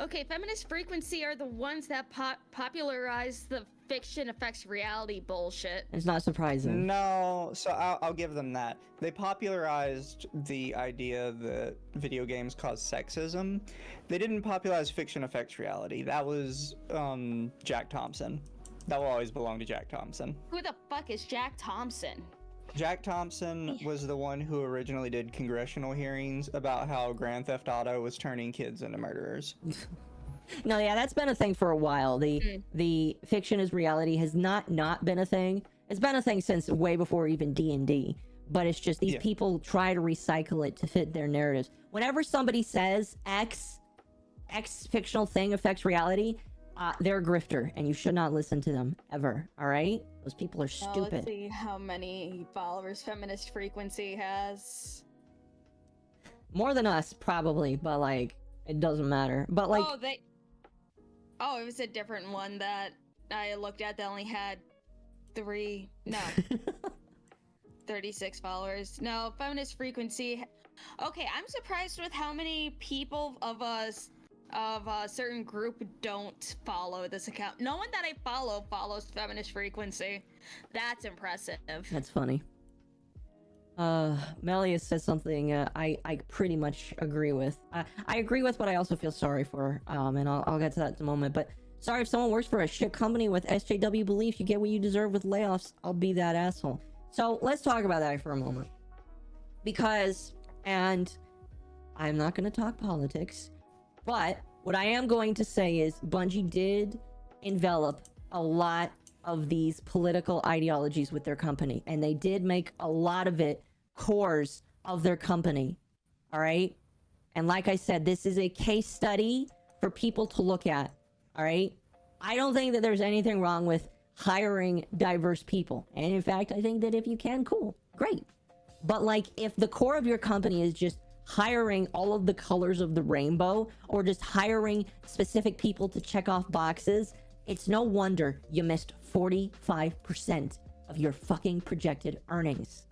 Okay, Feminist Frequency are the ones that popularized the fiction affects reality bullshit. It's not surprising. No, so I'll give them that. They popularized the idea that video games cause sexism. They didn't popularize fiction affects reality. That was Jack Thompson. That will always belong to Jack Thompson. Who the fuck is Jack Thompson? Jack Thompson was the one who originally did congressional hearings about how Grand Theft Auto was turning kids into murderers. No, yeah, that's been a thing for a while. The fiction is reality has not been a thing. It's been a thing since way before even D&D. But it's just these people try to recycle it to fit their narratives. Whenever somebody says X fictional thing affects reality, they're a grifter, and you should not listen to them ever. All right? Those people are stupid. Let's see how many followers Feminist Frequency has. More than us, probably, but like it doesn't matter. But like, it was a different one that I looked at that only had 36 followers. No, Feminist Frequency. Okay, I'm surprised with how many people of a certain group don't follow this account. No one that I follow follows Feminist Frequency. That's impressive. That's funny. Melius says something I pretty much agree with. I agree with, but I also feel sorry for her. And I'll get to that in a moment. But sorry if someone works for a shit company with SJW beliefs. You get what you deserve with layoffs. I'll be that asshole. So let's talk about that for a moment. Because, and I'm not going to talk politics, but what I am going to say is Bungie did envelop a lot of these political ideologies with their company, and they did make a lot of it cores of their company. All right? And like I said, this is a case study for people to look at. All right? I don't think that there's anything wrong with hiring diverse people. And in fact, I think that if you can, cool, great. But like, if the core of your company is just hiring all of the colors of the rainbow, or just hiring specific people to check off boxes, it's no wonder you missed 45% of your fucking projected earnings.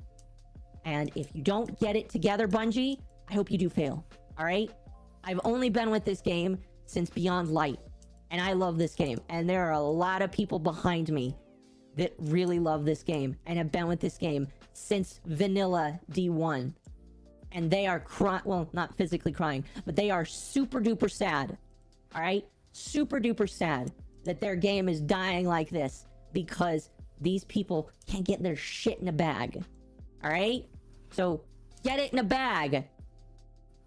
And if you don't get it together, Bungie, I hope you do fail. All right? I've only been with this game since Beyond Light, and I love this game. And there are a lot of people behind me that really love this game and have been with this game since Vanilla D1. And they are crying, well, not physically crying, but they are super duper sad. All right? Super duper sad that their game is dying like this because these people can't get their shit in a bag. All right? So get it in a bag.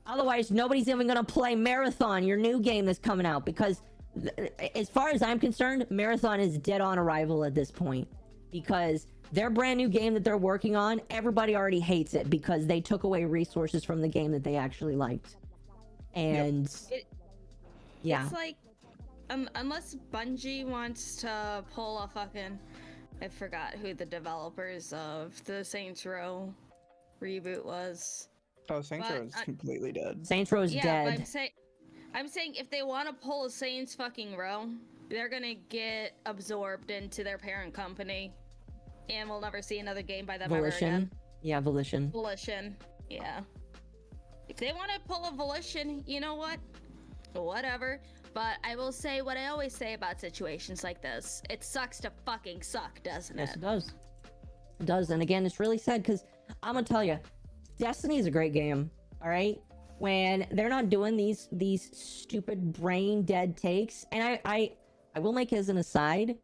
Otherwise, nobody's even going to play Marathon, your new game that's coming out, because as far as I'm concerned, Marathon is dead on arrival at this point, because their brand new game that they're working on, everybody already hates it because they took away resources from the game that they actually liked. And it's like, unless Bungie wants to pull a fucking, I forgot who the developers of the Saints Row reboot was. Oh, Saints Row is completely dead. Saints Row is dead. But I'm saying if they want to pull a Saints fucking Row, they're gonna get absorbed into their parent company, and we'll never see another game by them ever again. Yeah, Volition. Yeah. If they want to pull a Volition, you know what? Whatever. But I will say what I always say about situations like this. It sucks to fucking suck, doesn't it? Yes, it does. It does. And again, it's really sad because I'm gonna tell you, Destiny is a great game. All right? When they're not doing these stupid brain dead takes, and I will make it as an aside,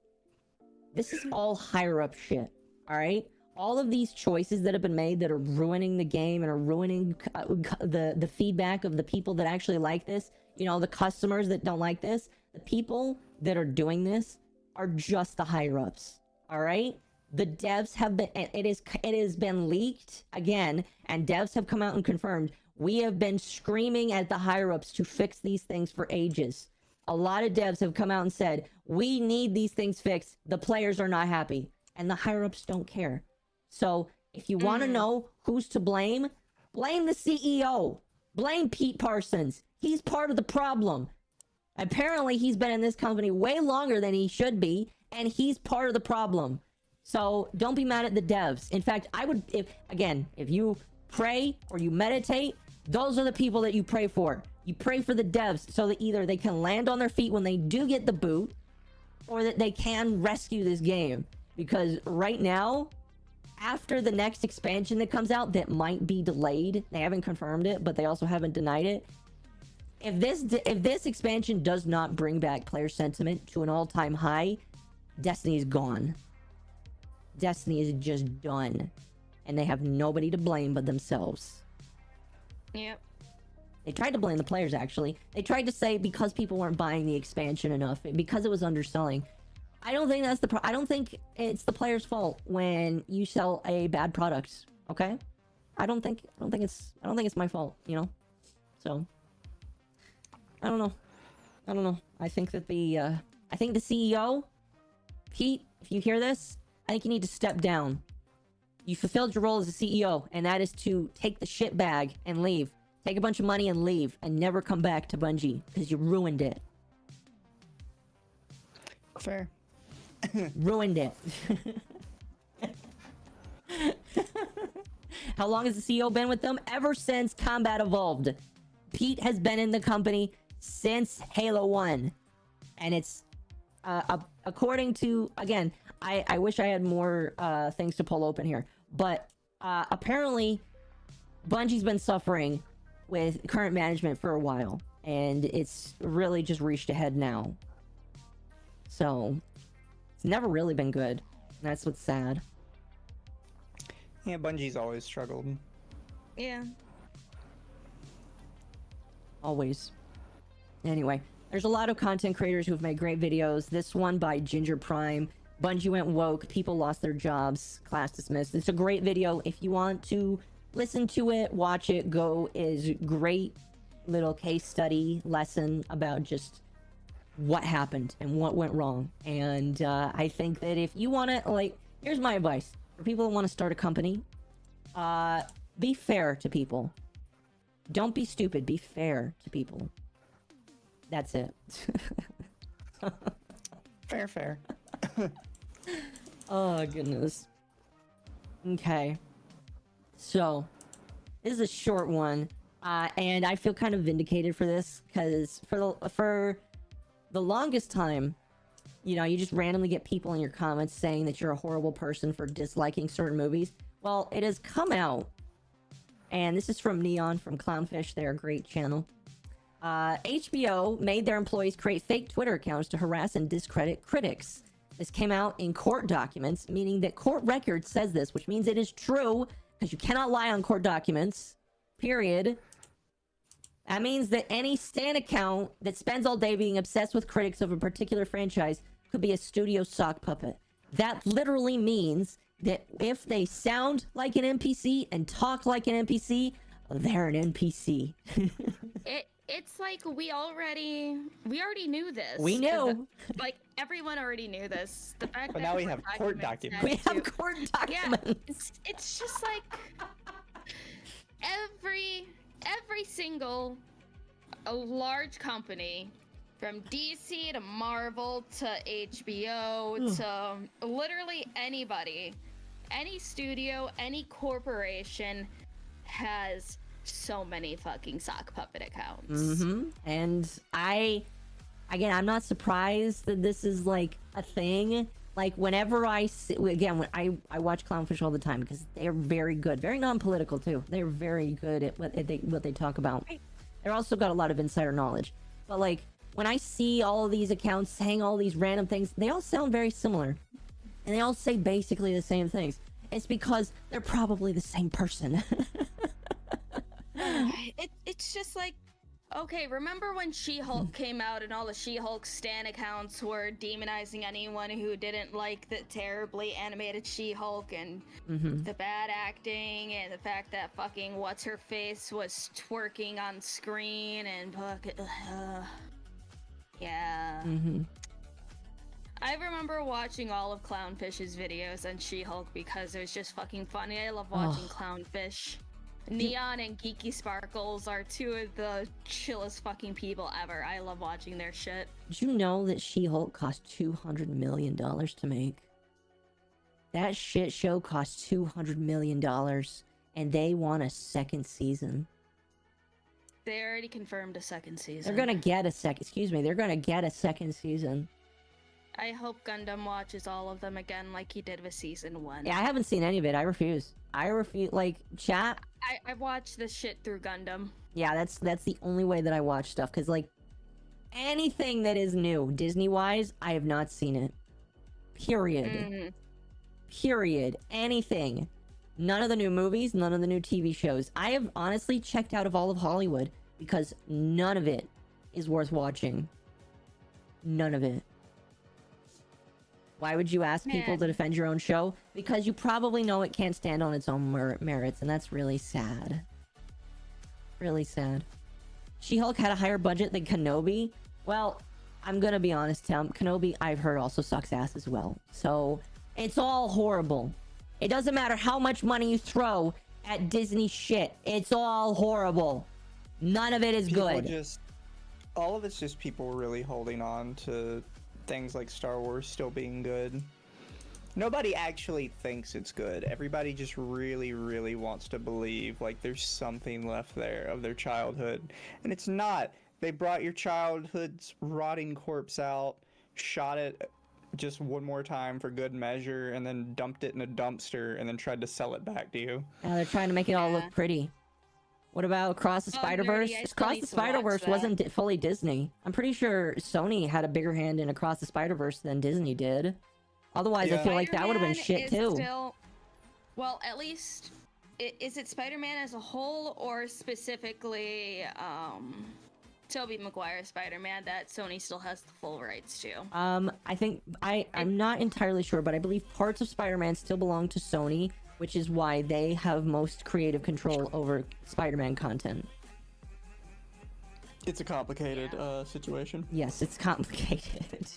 this is all higher up shit. All right? All of these choices that have been made that are ruining the game and are ruining the feedback of the people that actually like this, you know, the customers that don't like this, the people that are doing this are just the higher ups. All right? The devs have been, it has been leaked again, and devs have come out and confirmed, we have been screaming at the higher ups to fix these things for ages. A lot of devs have come out and said, we need these things fixed. The players are not happy. And the higher ups don't care. So if you want to know who's to blame, Blame the CEO. Blame Pete Parsons. He's part of the problem. Apparently, he's been in this company way longer than he should be, and he's part of the problem. So don't be mad at the devs. In fact, I would, if you pray or you meditate, those are the people that you pray for. You pray for the devs so that either they can land on their feet when they do get the boot, or that they can rescue this game. Because right now, after the next expansion that comes out that might be delayed, they haven't confirmed it, but they also haven't denied it. If this expansion does not bring back player sentiment to an all-time high, Destiny is gone. Destiny is just done. And they have nobody to blame but themselves. Yep. They tried to blame the players, actually. They tried to say because people weren't buying the expansion enough, because it was underselling. I don't think that's I don't think it's the player's fault when you sell a bad product. Okay? I don't think it's my fault, you know? So I don't know. I think that the CEO, Pete, if you hear this, I think you need to step down. You fulfilled your role as a CEO, and that is to take the shit bag and leave. Take a bunch of money and leave, and never come back to Bungie, because you ruined it. Fair. Ruined it. How long has the CEO been with them? Ever since Combat Evolved. Pete has been in the company since Halo 1. And it's, according to, again, I wish I had more things to pull open here. But apparently, Bungie's been suffering with current management for a while. And it's really just reached a head now. So, it's never really been good. That's what's sad. Yeah, Bungie's always struggled. Yeah. Always. Anyway, there's a lot of content creators who've made great videos. This one by Ginger Prime. Bungie went woke. People lost their jobs. Class dismissed. It's a great video. If you want to listen to it, watch it, go. Is great little case study lesson about just what happened and what went wrong. And I think that if you want to, like, here's my advice for people that want to start a company. Be fair to people. Don't be stupid. Be fair to people. That's it. Fair. Oh, goodness. Okay. So, this is a short one. And I feel kind of vindicated for this, because for the longest time, you know, you just randomly get people in your comments saying that you're a horrible person for disliking certain movies. Well, it has come out, and this is from Neon, from Clownfish. They're a great channel. HBO made their employees create fake Twitter accounts to harass and discredit critics. This came out in court documents, meaning that court record says this, which means it is true, because you cannot lie on court documents, period. That means that any stan account that spends all day being obsessed with critics of a particular franchise could be a studio sock puppet. That literally means that if they sound like an NPC and talk like an NPC, they're an NPC. It's like we already knew this. We knew. Like everyone already knew this. The fact But that now we have court documents. We have court documents. Yeah, it's just like every single a large company, from DC to Marvel to HBO to literally anybody, any studio, any corporation has so many fucking sock puppet accounts. And I'm not surprised that this is like a thing. Like whenever I see, again, when I watch Clownfish all the time, because they're very good, very non-political too. They're very good at what they talk about. They're also got a lot of insider knowledge. But like when I see all of these accounts saying all these random things, they all sound very similar, and they all say basically the same things. It's because they're probably the same person. It's just like, okay, remember when She-Hulk came out and all the She-Hulk stan accounts were demonizing anyone who didn't like the terribly animated She-Hulk and the bad acting and the fact that fucking what's-her-face was twerking on screen and yeah. I remember watching all of Clownfish's videos on She-Hulk because it was just fucking funny. I love watching Clownfish. Neon and Geeky Sparkles are two of the chillest fucking people ever. I love watching their shit. Did you know that She-Hulk cost $200 million to make? That shit show cost $200 million, and they want a second season. They already confirmed a second season. They're gonna get a second. Excuse me. They're gonna get a second season. I hope Gundam watches all of them again, like he did with season 1. Yeah, I haven't seen any of it. I refuse. Like, chat. I watched this shit through Gundam. Yeah, that's the only way that I watch stuff. Cause like, anything that is new Disney-wise, I have not seen it. Period. Period. Anything. None of the new movies, none of the new TV shows. I have honestly checked out of all of Hollywood because none of it is worth watching. None of it. Why would you ask people to defend your own show? Because you probably know it can't stand on its own merits, and that's really sad. Really sad. She-Hulk had a higher budget than Kenobi. Well, I'm gonna be honest, Tim. Kenobi, I've heard, also sucks ass as well. So, it's all horrible. It doesn't matter how much money you throw at Disney shit. It's all horrible. None of it is good. All of it's just people really holding on to things like Star Wars still being good. Nobody actually thinks it's good. Everybody just really, really wants to believe like there's something left there of their childhood. And it's not. They brought your childhood's rotting corpse out, shot it just one more time for good measure, and then dumped it in a dumpster and then tried to sell it back to you. They're trying to make it all look pretty. What about Across the Spider-Verse? Across the Spider-Verse wasn't fully Disney. I'm pretty sure Sony had a bigger hand in Across the Spider-Verse than Disney did. Otherwise, I feel like that would have been shit too. Well, at least, is it Spider-Man as a whole, or specifically Tobey Maguire Spider-Man that Sony still has the full rights to? I think I'm not entirely sure, but I believe parts of Spider-Man still belong to Sony, which is why they have most creative control over Spider-Man content. It's a complicated situation. Yes, it's complicated.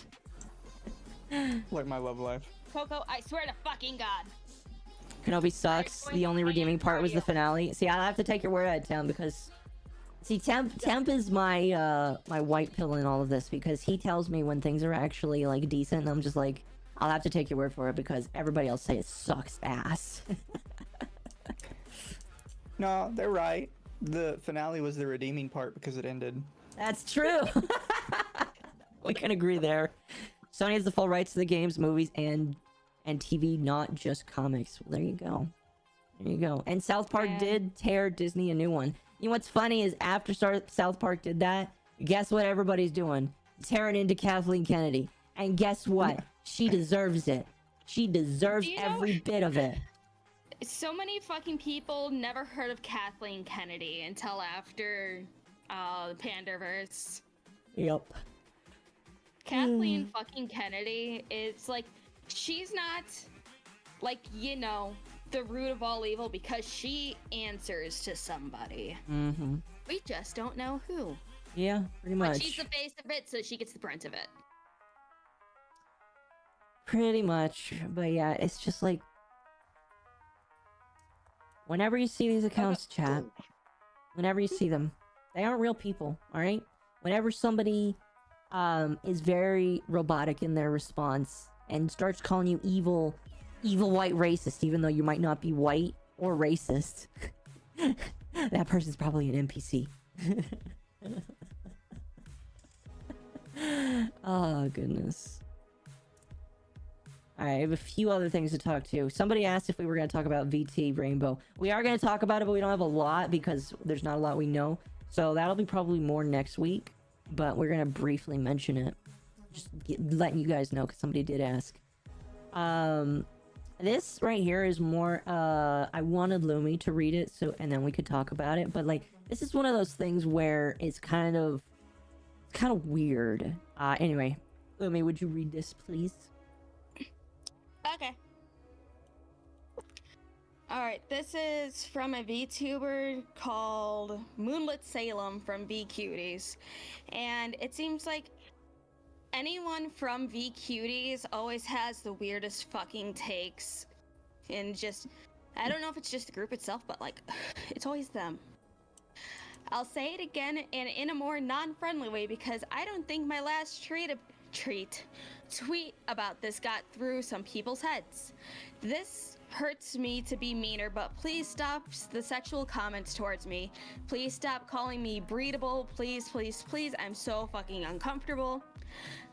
Like my love life. Coco, I swear to fucking God. Kenobi sucks. The only redeeming part was the finale. See, I'll have to take your word at it, Tim, because... See, Temp is my my white pill in all of this, because he tells me when things are actually, like, decent, and I'm just like, I'll have to take your word for it, because everybody else say it sucks ass. No, they're right. The finale was the redeeming part because it ended. That's true. We can agree there. Sony has the full rights to the games, movies, and TV, not just comics. Well, there you go. There you go. And South Park did tear Disney a new one. You know what's funny is after South Park did that, guess what everybody's doing? Tearing into Kathleen Kennedy. And guess what? She deserves it. She deserves every bit of it. So many fucking people never heard of Kathleen Kennedy until after the Pandaverse. Yep. Kathleen fucking Kennedy is like, she's not like, you know, the root of all evil because she answers to somebody. Mm-hmm. We just don't know who. Yeah, pretty much. But she's the face of it, so she gets the brunt of it. Pretty much. But yeah, it's just like, whenever you see these accounts, chat, whenever you see them, they aren't real people, alright? Whenever somebody is very robotic in their response and starts calling you evil white racist, even though you might not be white or racist, that person's probably an NPC. Oh, goodness. Alright, I have a few other things to talk to. Somebody asked if we were going to talk about VT Rainbow. We are going to talk about it, but we don't have a lot because there's not a lot we know. So that'll be probably more next week, but we're going to briefly mention it. Just letting you guys know because somebody did ask. This right here is more, I wanted Lumi to read it, so, and then we could talk about it, but like, this is one of those things where it's kind of weird. Anyway, Lumi, would you read this, please? Okay. Alright, this is from a VTuber called Moonlit Salem from VCuties, and it seems like anyone from VCuties always has the weirdest fucking takes, and just I don't know if it's just the group itself, but like, it's always them. I'll say it again and in a more non-friendly way because I don't think my last tweet about this got through some people's heads. This hurts me to be meaner, but please stop the sexual comments towards me. Please stop calling me breedable. Please, please, please. I'm so fucking uncomfortable.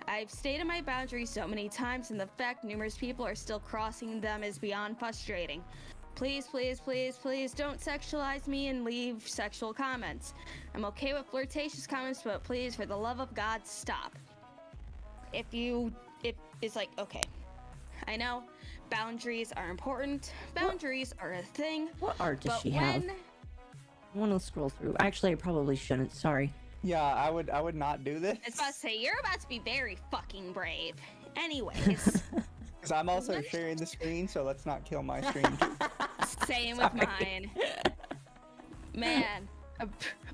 I've stated my boundaries so many times, and the fact numerous people are still crossing them is beyond frustrating. Please, please, please, please don't sexualize me and leave sexual comments. I'm okay with flirtatious comments, but please, for the love of God, stop. If it's like, okay, I know boundaries are important. Boundaries are a thing. What art does she have? I want to scroll through. Actually, I probably shouldn't. Sorry. Yeah, I would not do this. I was about to say, you're about to be very fucking brave. Anyways. Because I'm also sharing the screen, so let's not kill my screen. Same with mine. Man, a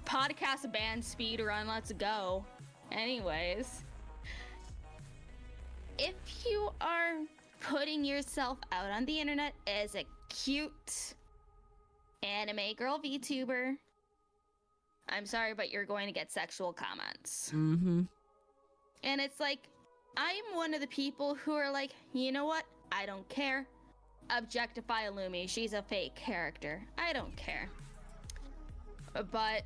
podcast band speed run, let's go. Anyways. If you are putting yourself out on the internet as a cute anime girl VTuber, I'm sorry, but you're going to get sexual comments. Mm-hmm. And it's like, I'm one of the people who are like, you know what? I don't care. Objectify Lumi. She's a fake character. I don't care. But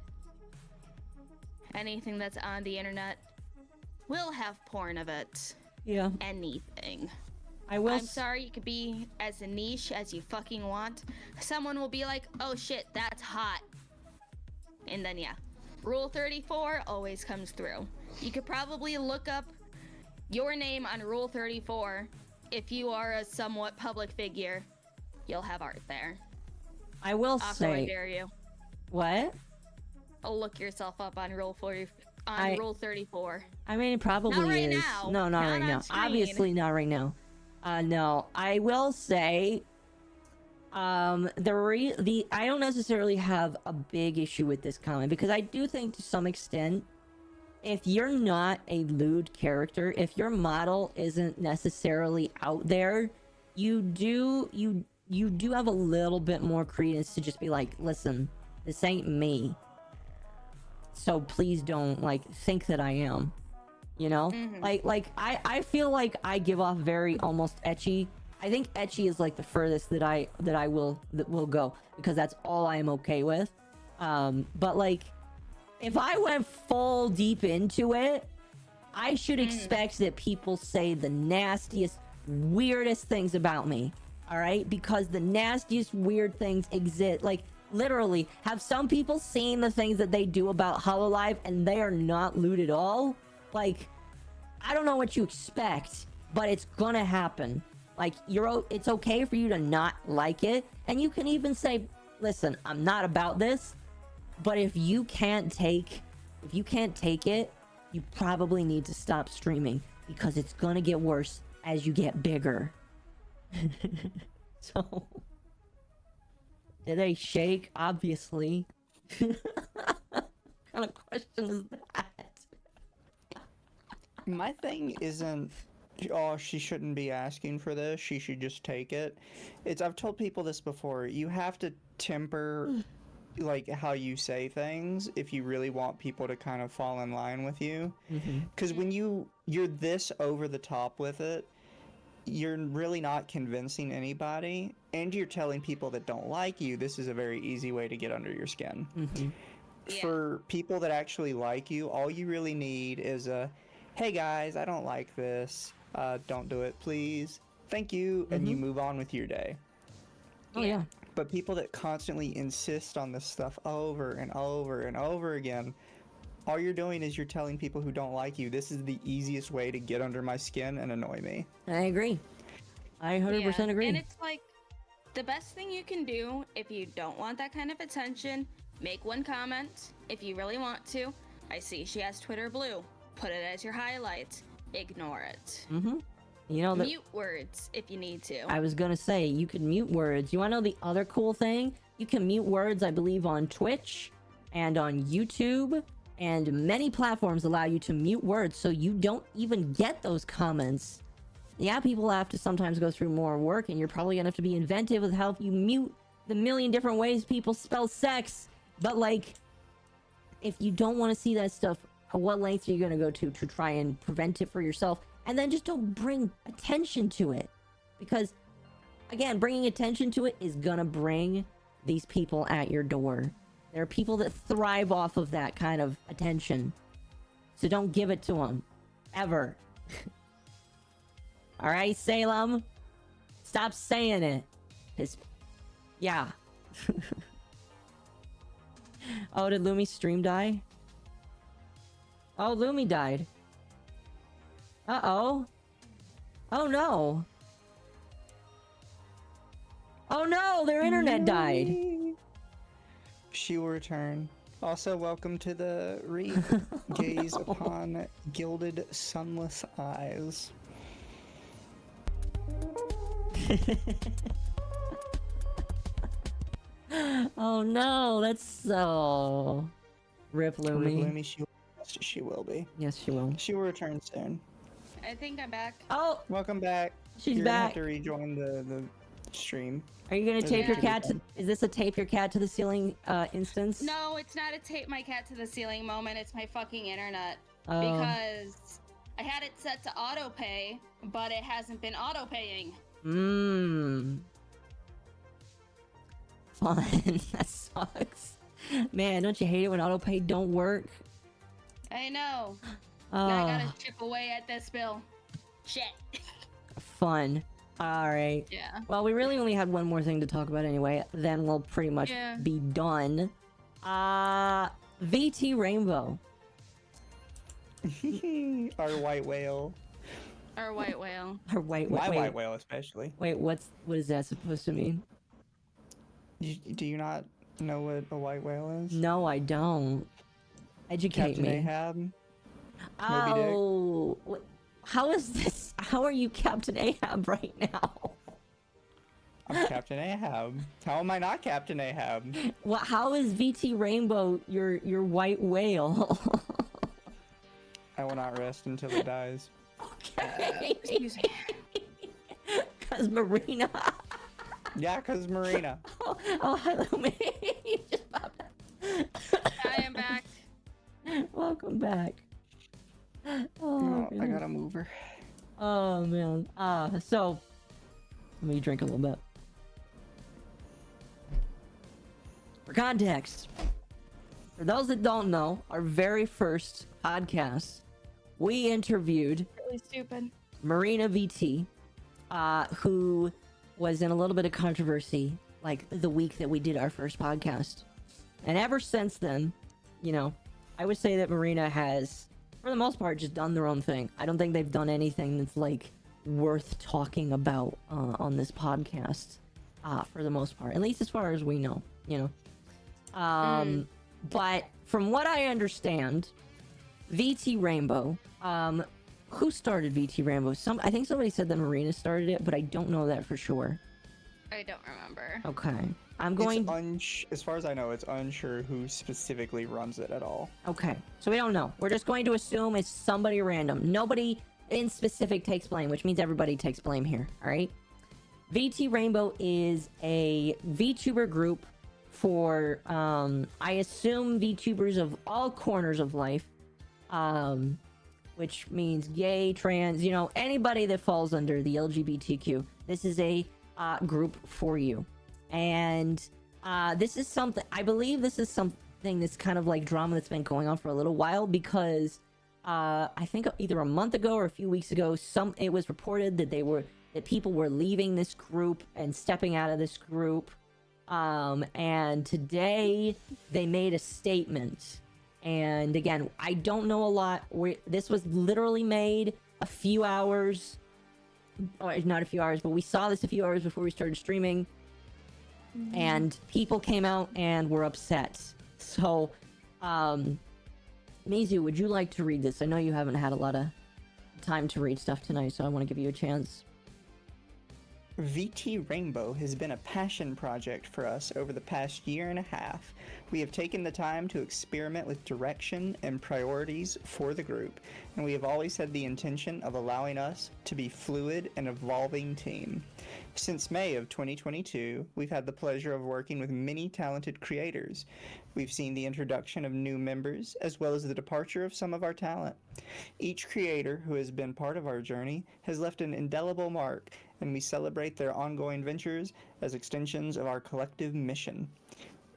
anything that's on the internet will have porn of it. Yeah. Anything. I'm sorry, you could be as niche as you fucking want. Someone will be like, oh shit, that's hot. And then yeah, Rule 34 always comes through. You could probably look up your name on Rule 34. If you are a somewhat public figure, you'll have art there. I will Also, I say. dare you. What? Look yourself up on Rule 34. I mean, it probably not right is. now. No, not right now. Screen. Obviously, not right now. No, I will say. I don't necessarily have a big issue with this comment because I do think to some extent, if you're not a lewd character, if your model isn't necessarily out there, you do have a little bit more credence to just be like, listen, this ain't me. So please don't think that I am, you know? Mm-hmm. I feel like I give off very almost ecchi. I think ecchi is like the furthest that will go because that's all I am okay with. But like, if I went full deep into it, I should expect that people say the nastiest, weirdest things about me. All right, because the nastiest, weird things exist. Like, literally, have some people seen the things that they do about Hololive and they are not lewd at all? Like, I don't know what you expect, but it's gonna happen. Like, it's okay for you to not like it, and you can even say, listen, I'm not about this, but if you can't take it, you probably need to stop streaming because it's gonna get worse as you get bigger. So, did they shake? Obviously. What kind of question is that? My thing isn't, oh, she shouldn't be asking for this, she should just take it. I've told people this before, you have to temper like how you say things if you really want people to kind of fall in line with you. Because when you're this over the top with it, you're really not convincing anybody, and you're telling people that don't like you this is a very easy way to get under your skin. For people that actually like you, all you really need is a, hey guys, I don't like this, don't do it please, thank you, and you move on with your day. Oh yeah. But people that constantly insist on this stuff over and over and over again, all you're doing is you're telling people who don't like you, this is the easiest way to get under my skin and annoy me. I agree. I 100% agree. And it's like, the best thing you can do if you don't want that kind of attention, make one comment if you really want to. I see she has Twitter Blue. Put it as your highlights. Ignore it. You know, mute words if you need to. I was gonna say, you can mute words. You wanna know the other cool thing? You can mute words, I believe, on Twitch and on YouTube, and many platforms allow you to mute words so you don't even get those comments. Yeah, people have to sometimes go through more work, and you're probably gonna have to be inventive with how you mute the million different ways people spell sex, but like, if you don't want to see that stuff, what lengths are you gonna go to try and prevent it for yourself? And then just don't bring attention to it, because again, bringing attention to it is gonna bring these people at your door. There are people that thrive off of that kind of attention, so don't give it to them ever. All right, Salem, stop saying it. Yeah. Oh, did Lumi's stream die? Oh, Lumi died. Uh-oh. Oh, no. Oh, no, their internet died. She will return. Also, welcome to the reef. Gaze upon gilded, sunless eyes. Oh no, that's so... Rip Lumi. Rip Lumi, she will be. Yes, she will. She will return soon. I think I'm back. Oh! Welcome back. She's You're back. Gonna have to rejoin the stream. Are you gonna tape your Yeah. cat to... Is this a tape your cat to the ceiling instance? No, it's not a tape my cat to the ceiling moment. It's my fucking internet. Oh. Because I had it set to auto pay, but it hasn't been auto paying. Mmm. Fun. That sucks. Man, don't you hate it when autopay don't work? I know. Now I gotta chip away at this bill. Shit. Fun. Alright. Yeah. Well, we really only had one more thing to talk about anyway. Then we'll pretty much be done. VT Rainbow. Our white whale. Our white whale. Her white My wait, white whale, especially. wait, what is that supposed to mean? Do you not know what a white whale is? No, I don't. Educate Captain me. Ahab. Moby Oh, how is this? How are you Captain Ahab right now? I'm Captain Ahab. How am I not Captain Ahab? Well, how is VT Rainbow your white whale? I will not rest until it dies. Okay. Excuse me. Cause Marina. Yeah, cause Marina. Oh, hello, man. You just popped up. I am back. Welcome back. Oh, Oh, I goodness. gotta move her. Oh man. So let me drink a little bit. For context, for those that don't know, our very first podcast, we interviewed Really stupid. Marina VT, who was in a little bit of controversy like the week that we did our first podcast. And ever since then, you know, I would say that Marina has, for the most part, just done their own thing. I don't think they've done anything that's like worth talking about on this podcast, for the most part, at least as far as we know, you know. But from what I understand, VT Rainbow, who started VT Rainbow? I think somebody said that Marina started it, but I don't know that for sure. I don't remember. Okay. I'm going... As far as I know, it's unsure who specifically runs it at all. Okay. So we don't know. We're just going to assume it's somebody random. Nobody in specific takes blame, which means everybody takes blame here. All right? VT Rainbow is a VTuber group for, I assume, VTubers of all corners of life. Which means gay, trans, you know, anybody that falls under the LGBTQ. This is a group for you. And this is something, I believe this is something that's kind of like drama that's been going on for a little while, because I think either a month ago or a few weeks ago, it was reported that people were leaving this group and stepping out of this group. And today they made a statement. And again, I don't know a lot. This was literally made a few hours, or not a few hours, but we saw this a few hours before we started streaming. And people came out and were upset. So, Mizu, would you like to read this? I know you haven't had a lot of time to read stuff tonight, so I want to give you a chance. VT Rainbow has been a passion project for us over the past year and a half. We have taken the time to experiment with direction and priorities for the group, and we have always had the intention of allowing us to be fluid and evolving team. Since May of 2022, we've had the pleasure of working with many talented creators. We've seen the introduction of new members, as well as the departure of some of our talent. Each creator who has been part of our journey has left an indelible mark, and we celebrate their ongoing ventures as extensions of our collective mission.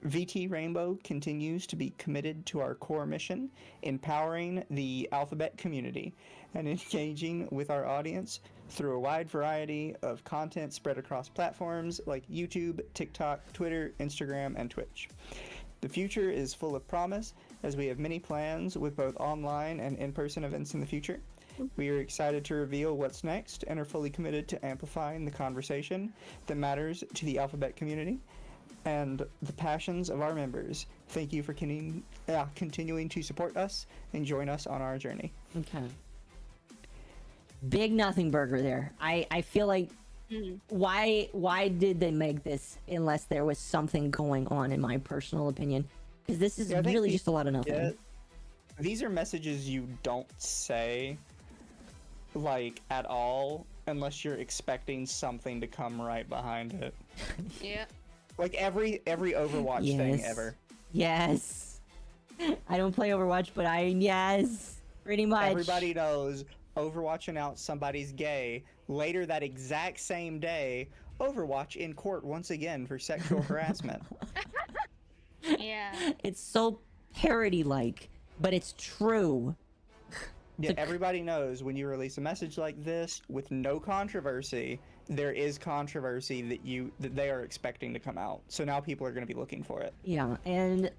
VT Rainbow continues to be committed to our core mission, empowering the alphabet community and engaging with our audience through a wide variety of content spread across platforms like YouTube, TikTok, Twitter, Instagram, and Twitch. The future is full of promise, as we have many plans with both online and in-person events in the future. We are excited to reveal what's next and are fully committed to amplifying the conversation that matters to the alphabet community and the passions of our members. Thank you for continuing to support us and join us on our journey. Okay. Big nothing burger there. I feel like why did they make this unless there was something going on, in my personal opinion? Because this is really just a lot of nothing. These are messages you don't say like at all unless you're expecting something to come right behind it. Yeah. Like every Overwatch thing ever. Yes. I don't play Overwatch, but pretty much. Everybody knows Overwatch announced somebody's gay. Later that exact same day, Overwatch in court once again for sexual harassment. Yeah. It's so parody-like, but it's true. Yeah, everybody knows when you release a message like this with no controversy, there is controversy that they are expecting to come out. So now people are going to be looking for it. Yeah, and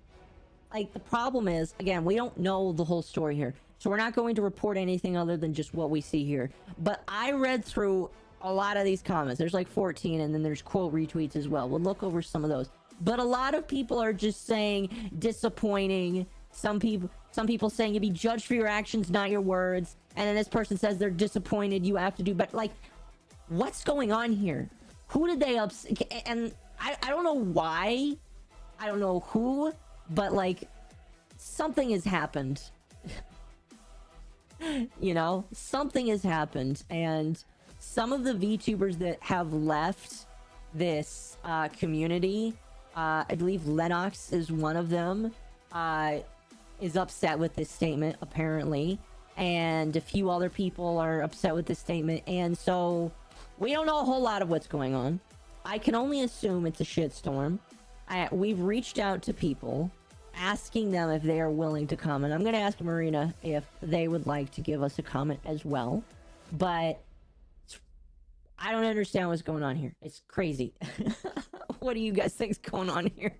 like the problem is, again, we don't know the whole story here. So we're not going to report anything other than just what we see here. But I read through a lot of these comments. There's like 14, and then there's quote retweets as well. We'll look over some of those. But a lot of people are just saying disappointing. Some people saying you'll be judged for your actions, not your words. And then this person says they're disappointed. You have to do better. Like, what's going on here? Who did they upset? And I don't know why. I don't know who. But like, something has happened. You know, something has happened. And some of the VTubers that have left this community, I believe Lennox is one of them, is upset with this statement, apparently. And a few other people are upset with this statement. And so we don't know a whole lot of what's going on. I can only assume it's a shitstorm. We've reached out to people, asking them if they are willing to comment. I'm going to ask Marina if they would like to give us a comment as well. But I don't understand what's going on here. It's crazy. What do you guys think's going on here?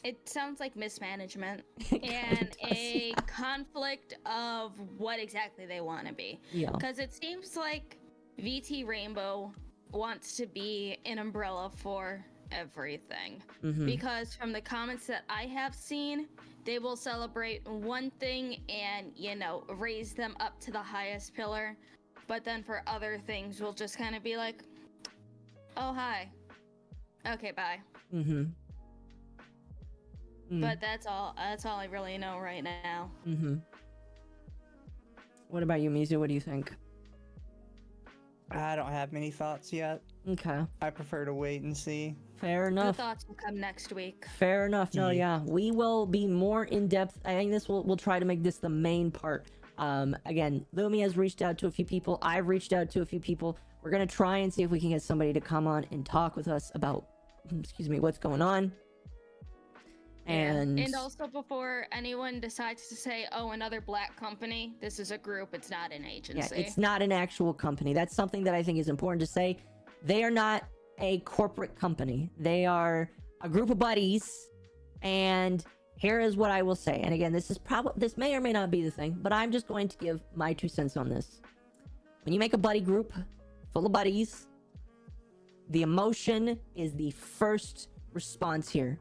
It sounds like mismanagement and a conflict of what exactly they want to be. Yeah. Because it seems like VT Rainbow wants to be an umbrella for everything. Because from the comments that I have seen, they will celebrate one thing and, raise them up to the highest pillar. But then for other things, we'll just kind of be like, oh, hi. Okay, bye. But that's all I really know right now. What about you, Mizu? What do you think? I don't have many thoughts yet. Okay. I prefer to wait and see. The Fair enough. thoughts will come next week. Fair enough. No, yeah. We will be more in depth. I think we'll try to make this the main part. Again, Lumi has reached out to a few people. I've reached out to a few people. We're going to try and see if we can get somebody to come on and talk with us about, what's going on. And also, before anyone decides to say, oh, another black company, this is a group, it's not an agency. Yeah, it's not an actual company. That's something that I think is important to say. They are not a corporate company. They are a group of buddies. And here is what I will say. And again, this may or may not be the thing, but I'm just going to give my 2 cents on this. When you make a buddy group full of buddies, the emotion is the first response here.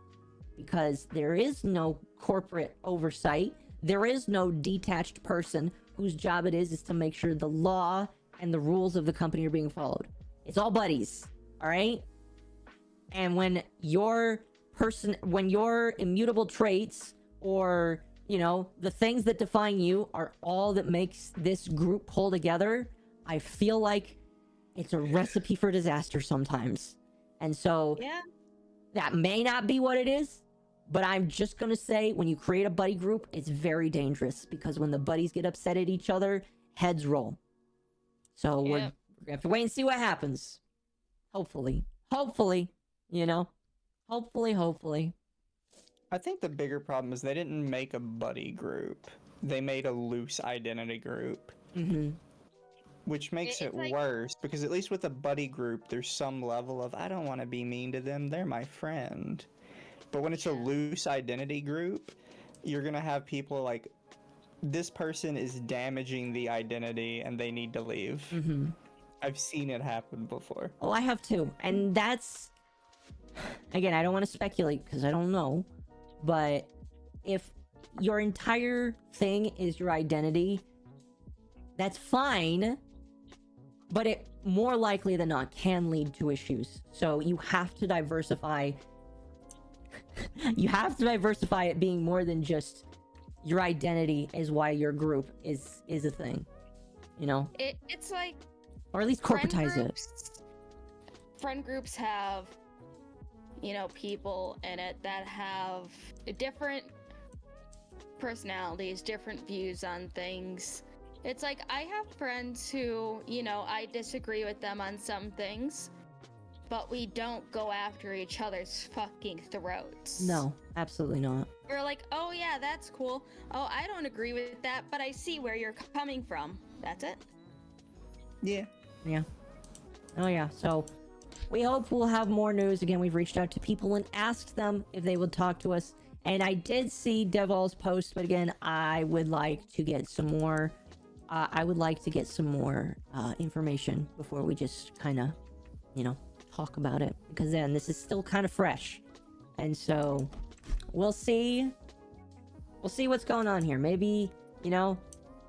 Because there is no corporate oversight. There is no detached person whose job it is to make sure the law and the rules of the company are being followed. It's all buddies, all right? And when your immutable traits, or, you know, the things that define you are all that makes this group pull together, I feel like it's a recipe for disaster sometimes. And so Yeah. that may not be what it is, but I'm just gonna say, when you create a buddy group, it's very dangerous, because when the buddies get upset at each other, heads roll. So we're gonna have to wait and see what happens. Hopefully, you know, hopefully. I think the bigger problem is they didn't make a buddy group. They made a loose identity group. Mm-hmm. Which makes it like, worse, because at least with a buddy group, there's some level of, I don't want to be mean to them, they're my friend. But when it's a loose identity group, you're going to have people like, this person is damaging the identity and they need to leave. Mm-hmm. I've seen it happen before. Oh, I have too. And that's, again, I don't want to speculate because I don't know, but if your entire thing is your identity, that's fine, but it more likely than not can lead to issues. So you have to diversify. You have to diversify it being more than just your identity is why your group is a thing, you know? It's like, or at least corporatize it. Friend groups have, you know, people in it that have different personalities, different views on things. It's like, I have friends who, you know, I disagree with them on some things, but we don't go after each other's fucking throats. No, absolutely not. We're like, oh yeah, that's cool. Oh, I don't agree with that, but I see where you're coming from. That's it. Yeah. Yeah. Oh yeah, so we hope we'll have more news. Again, we've reached out to people and asked them if they would talk to us. And I did see Devol's post, but again, I would like to get some more information before we just kind of, you know, talk about it, because then this is still kind of fresh, and so we'll see what's going on here. Maybe, you know,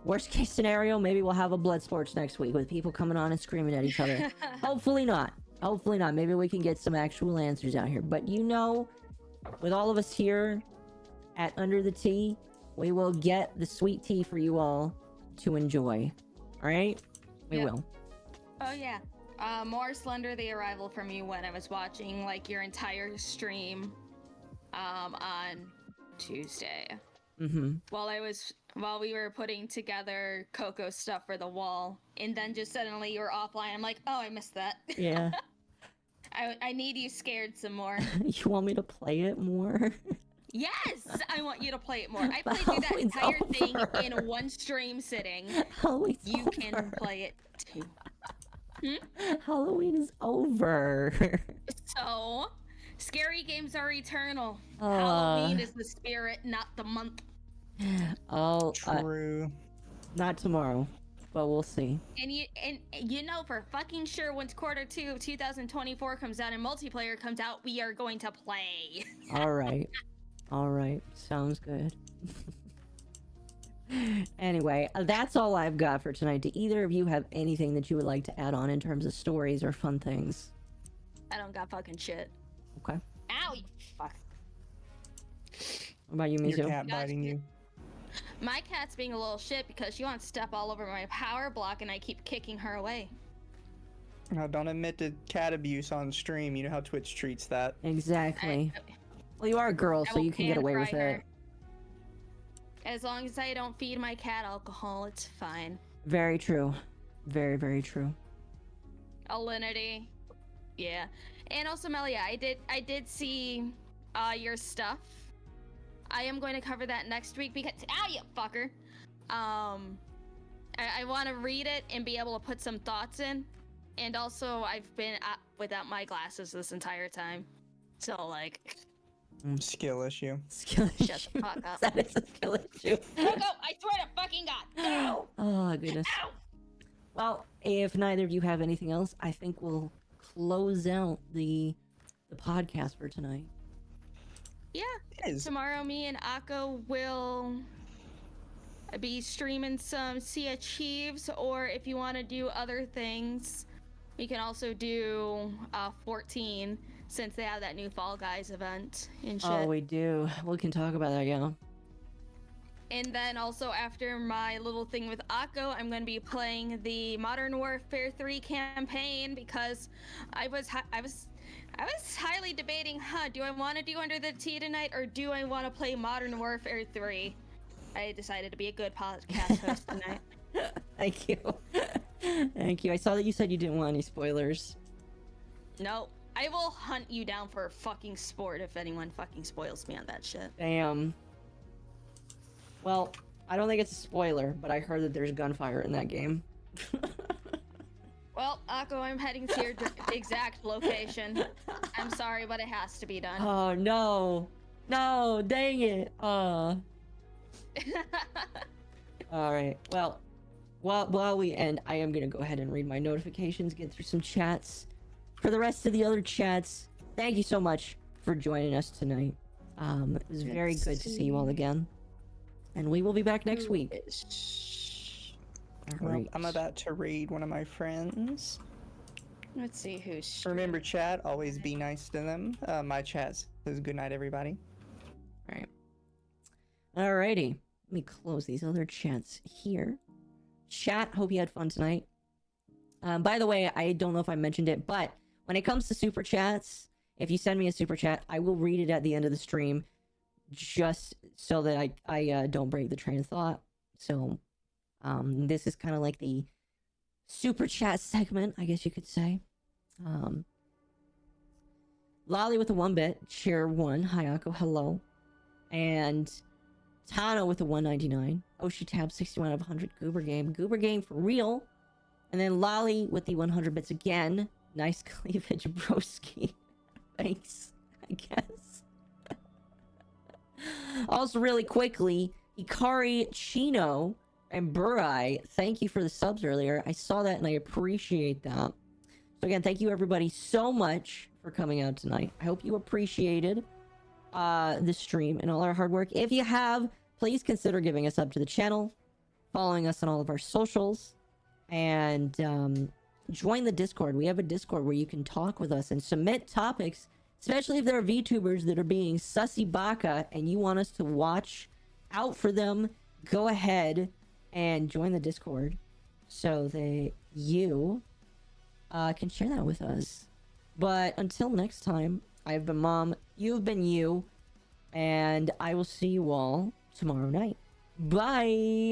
worst case scenario, maybe we'll have a blood sports next week with people coming on and screaming at each other. Hopefully not. Maybe we can get some actual answers out here. But, you know, with all of us here at Under the Tea, we will get the sweet tea for you all to enjoy. All right? We will. Oh yeah. More Slender the Arrival from you when I was watching like your entire stream on Tuesday. Mm-hmm. While we were putting together Coco stuff for the wall, and then just suddenly you were offline. I'm like, oh, I missed that. Yeah. I need you scared some more. You want me to play it more? Yes, I want you to play it more. I played through that entire thing in one stream sitting. You can play it too. Halloween is over. So, scary games are eternal. Halloween is the spirit, not the month. Oh, true. Not tomorrow, but we'll see. And you know for fucking sure, once quarter 2 of 2024 comes out and multiplayer comes out, we are going to play. All right, sounds good. Anyway, that's all I've got for tonight. Do either of you have anything that you would like to add on in terms of stories or fun things? I don't got fucking shit. Okay. Ow, you fuck. What about you, Mizu? Your cat biting you. My cat's being a little shit because she wants to step all over my power block and I keep kicking her away. Now, don't admit to cat abuse on stream. You know how Twitch treats that. Exactly. Well, you are a girl, so you can get away with it. As long as I don't feed my cat alcohol, it's fine. Very true. Very, very true. Alinity. Yeah. And also, Melia, I did see your stuff. I am going to cover that next week because you fucker. I want to read it and be able to put some thoughts in. And also, I've been without my glasses this entire time. So, like... Skill issue. Skill issue. Shut the fuck up. That is a skill issue. Go, I swear to fucking God. No! Oh, goodness. Ow! Well, if neither of you have anything else, I think we'll close out the podcast for tonight. Yeah. Tomorrow, me and Akko will be streaming some Sea of Chiefs, or if you want to do other things, We can also do 14 since they have that new Fall Guys event and shit. Oh, we do. We can talk about that, yeah. And then also after my little thing with Akko, I'm going to be playing the Modern Warfare 3 campaign because I was highly debating, do I want to do Under the Tea tonight or do I want to play Modern Warfare 3? I decided to be a good podcast host tonight. Thank you. Thank you. I saw that you said you didn't want any spoilers. No, I will hunt you down for a fucking sport if anyone fucking spoils me on that shit. Damn. Well, I don't think it's a spoiler, but I heard that there's gunfire in that game. Well, Akko, I'm heading to your exact location. I'm sorry, but it has to be done. Oh, no. No, dang it. Alright, well, while we end, I am going to go ahead and read my notifications, get through some chats. For the rest of the other chats, thank you so much for joining us tonight. It was very good to see you all again. And we will be back next week. Well, I'm about to read one of my friends. Let's see who's... Remember, chat, always be nice to them. My chat says good night, everybody. Alright. Alrighty. Let me close these other chats here. Chat, hope you had fun tonight. By the way, I don't know if I mentioned it, but when it comes to super chats, if you send me a super chat, I will read it at the end of the stream, just so that I don't break the train of thought. So, this is kind of like the super chat segment, I guess you could say. Lolly with a 1-bit, Cheer 1, hi Akko, hello. And Tano with a 199, Oshi Tab 61 out of 100, Goober Game for real. And then Lolly with the 100 bits again, nice cleavage broski. Thanks, I guess. Also, really quickly, Ikari, Chino, and Burai, thank you for the subs earlier. I saw that and I appreciate that. So again, thank you everybody so much for coming out tonight. I hope you appreciated the stream and all our hard work. If you have, please consider giving us up to the channel, following us on all of our socials, and join the Discord. We have a Discord where you can talk with us and submit topics, especially if there are VTubers that are being sussy baka and you want us to watch out for them. Go ahead and join the Discord so that you can share that with us. But until next time, I've been Mom, you've been you, and I will see you all tomorrow night. Bye!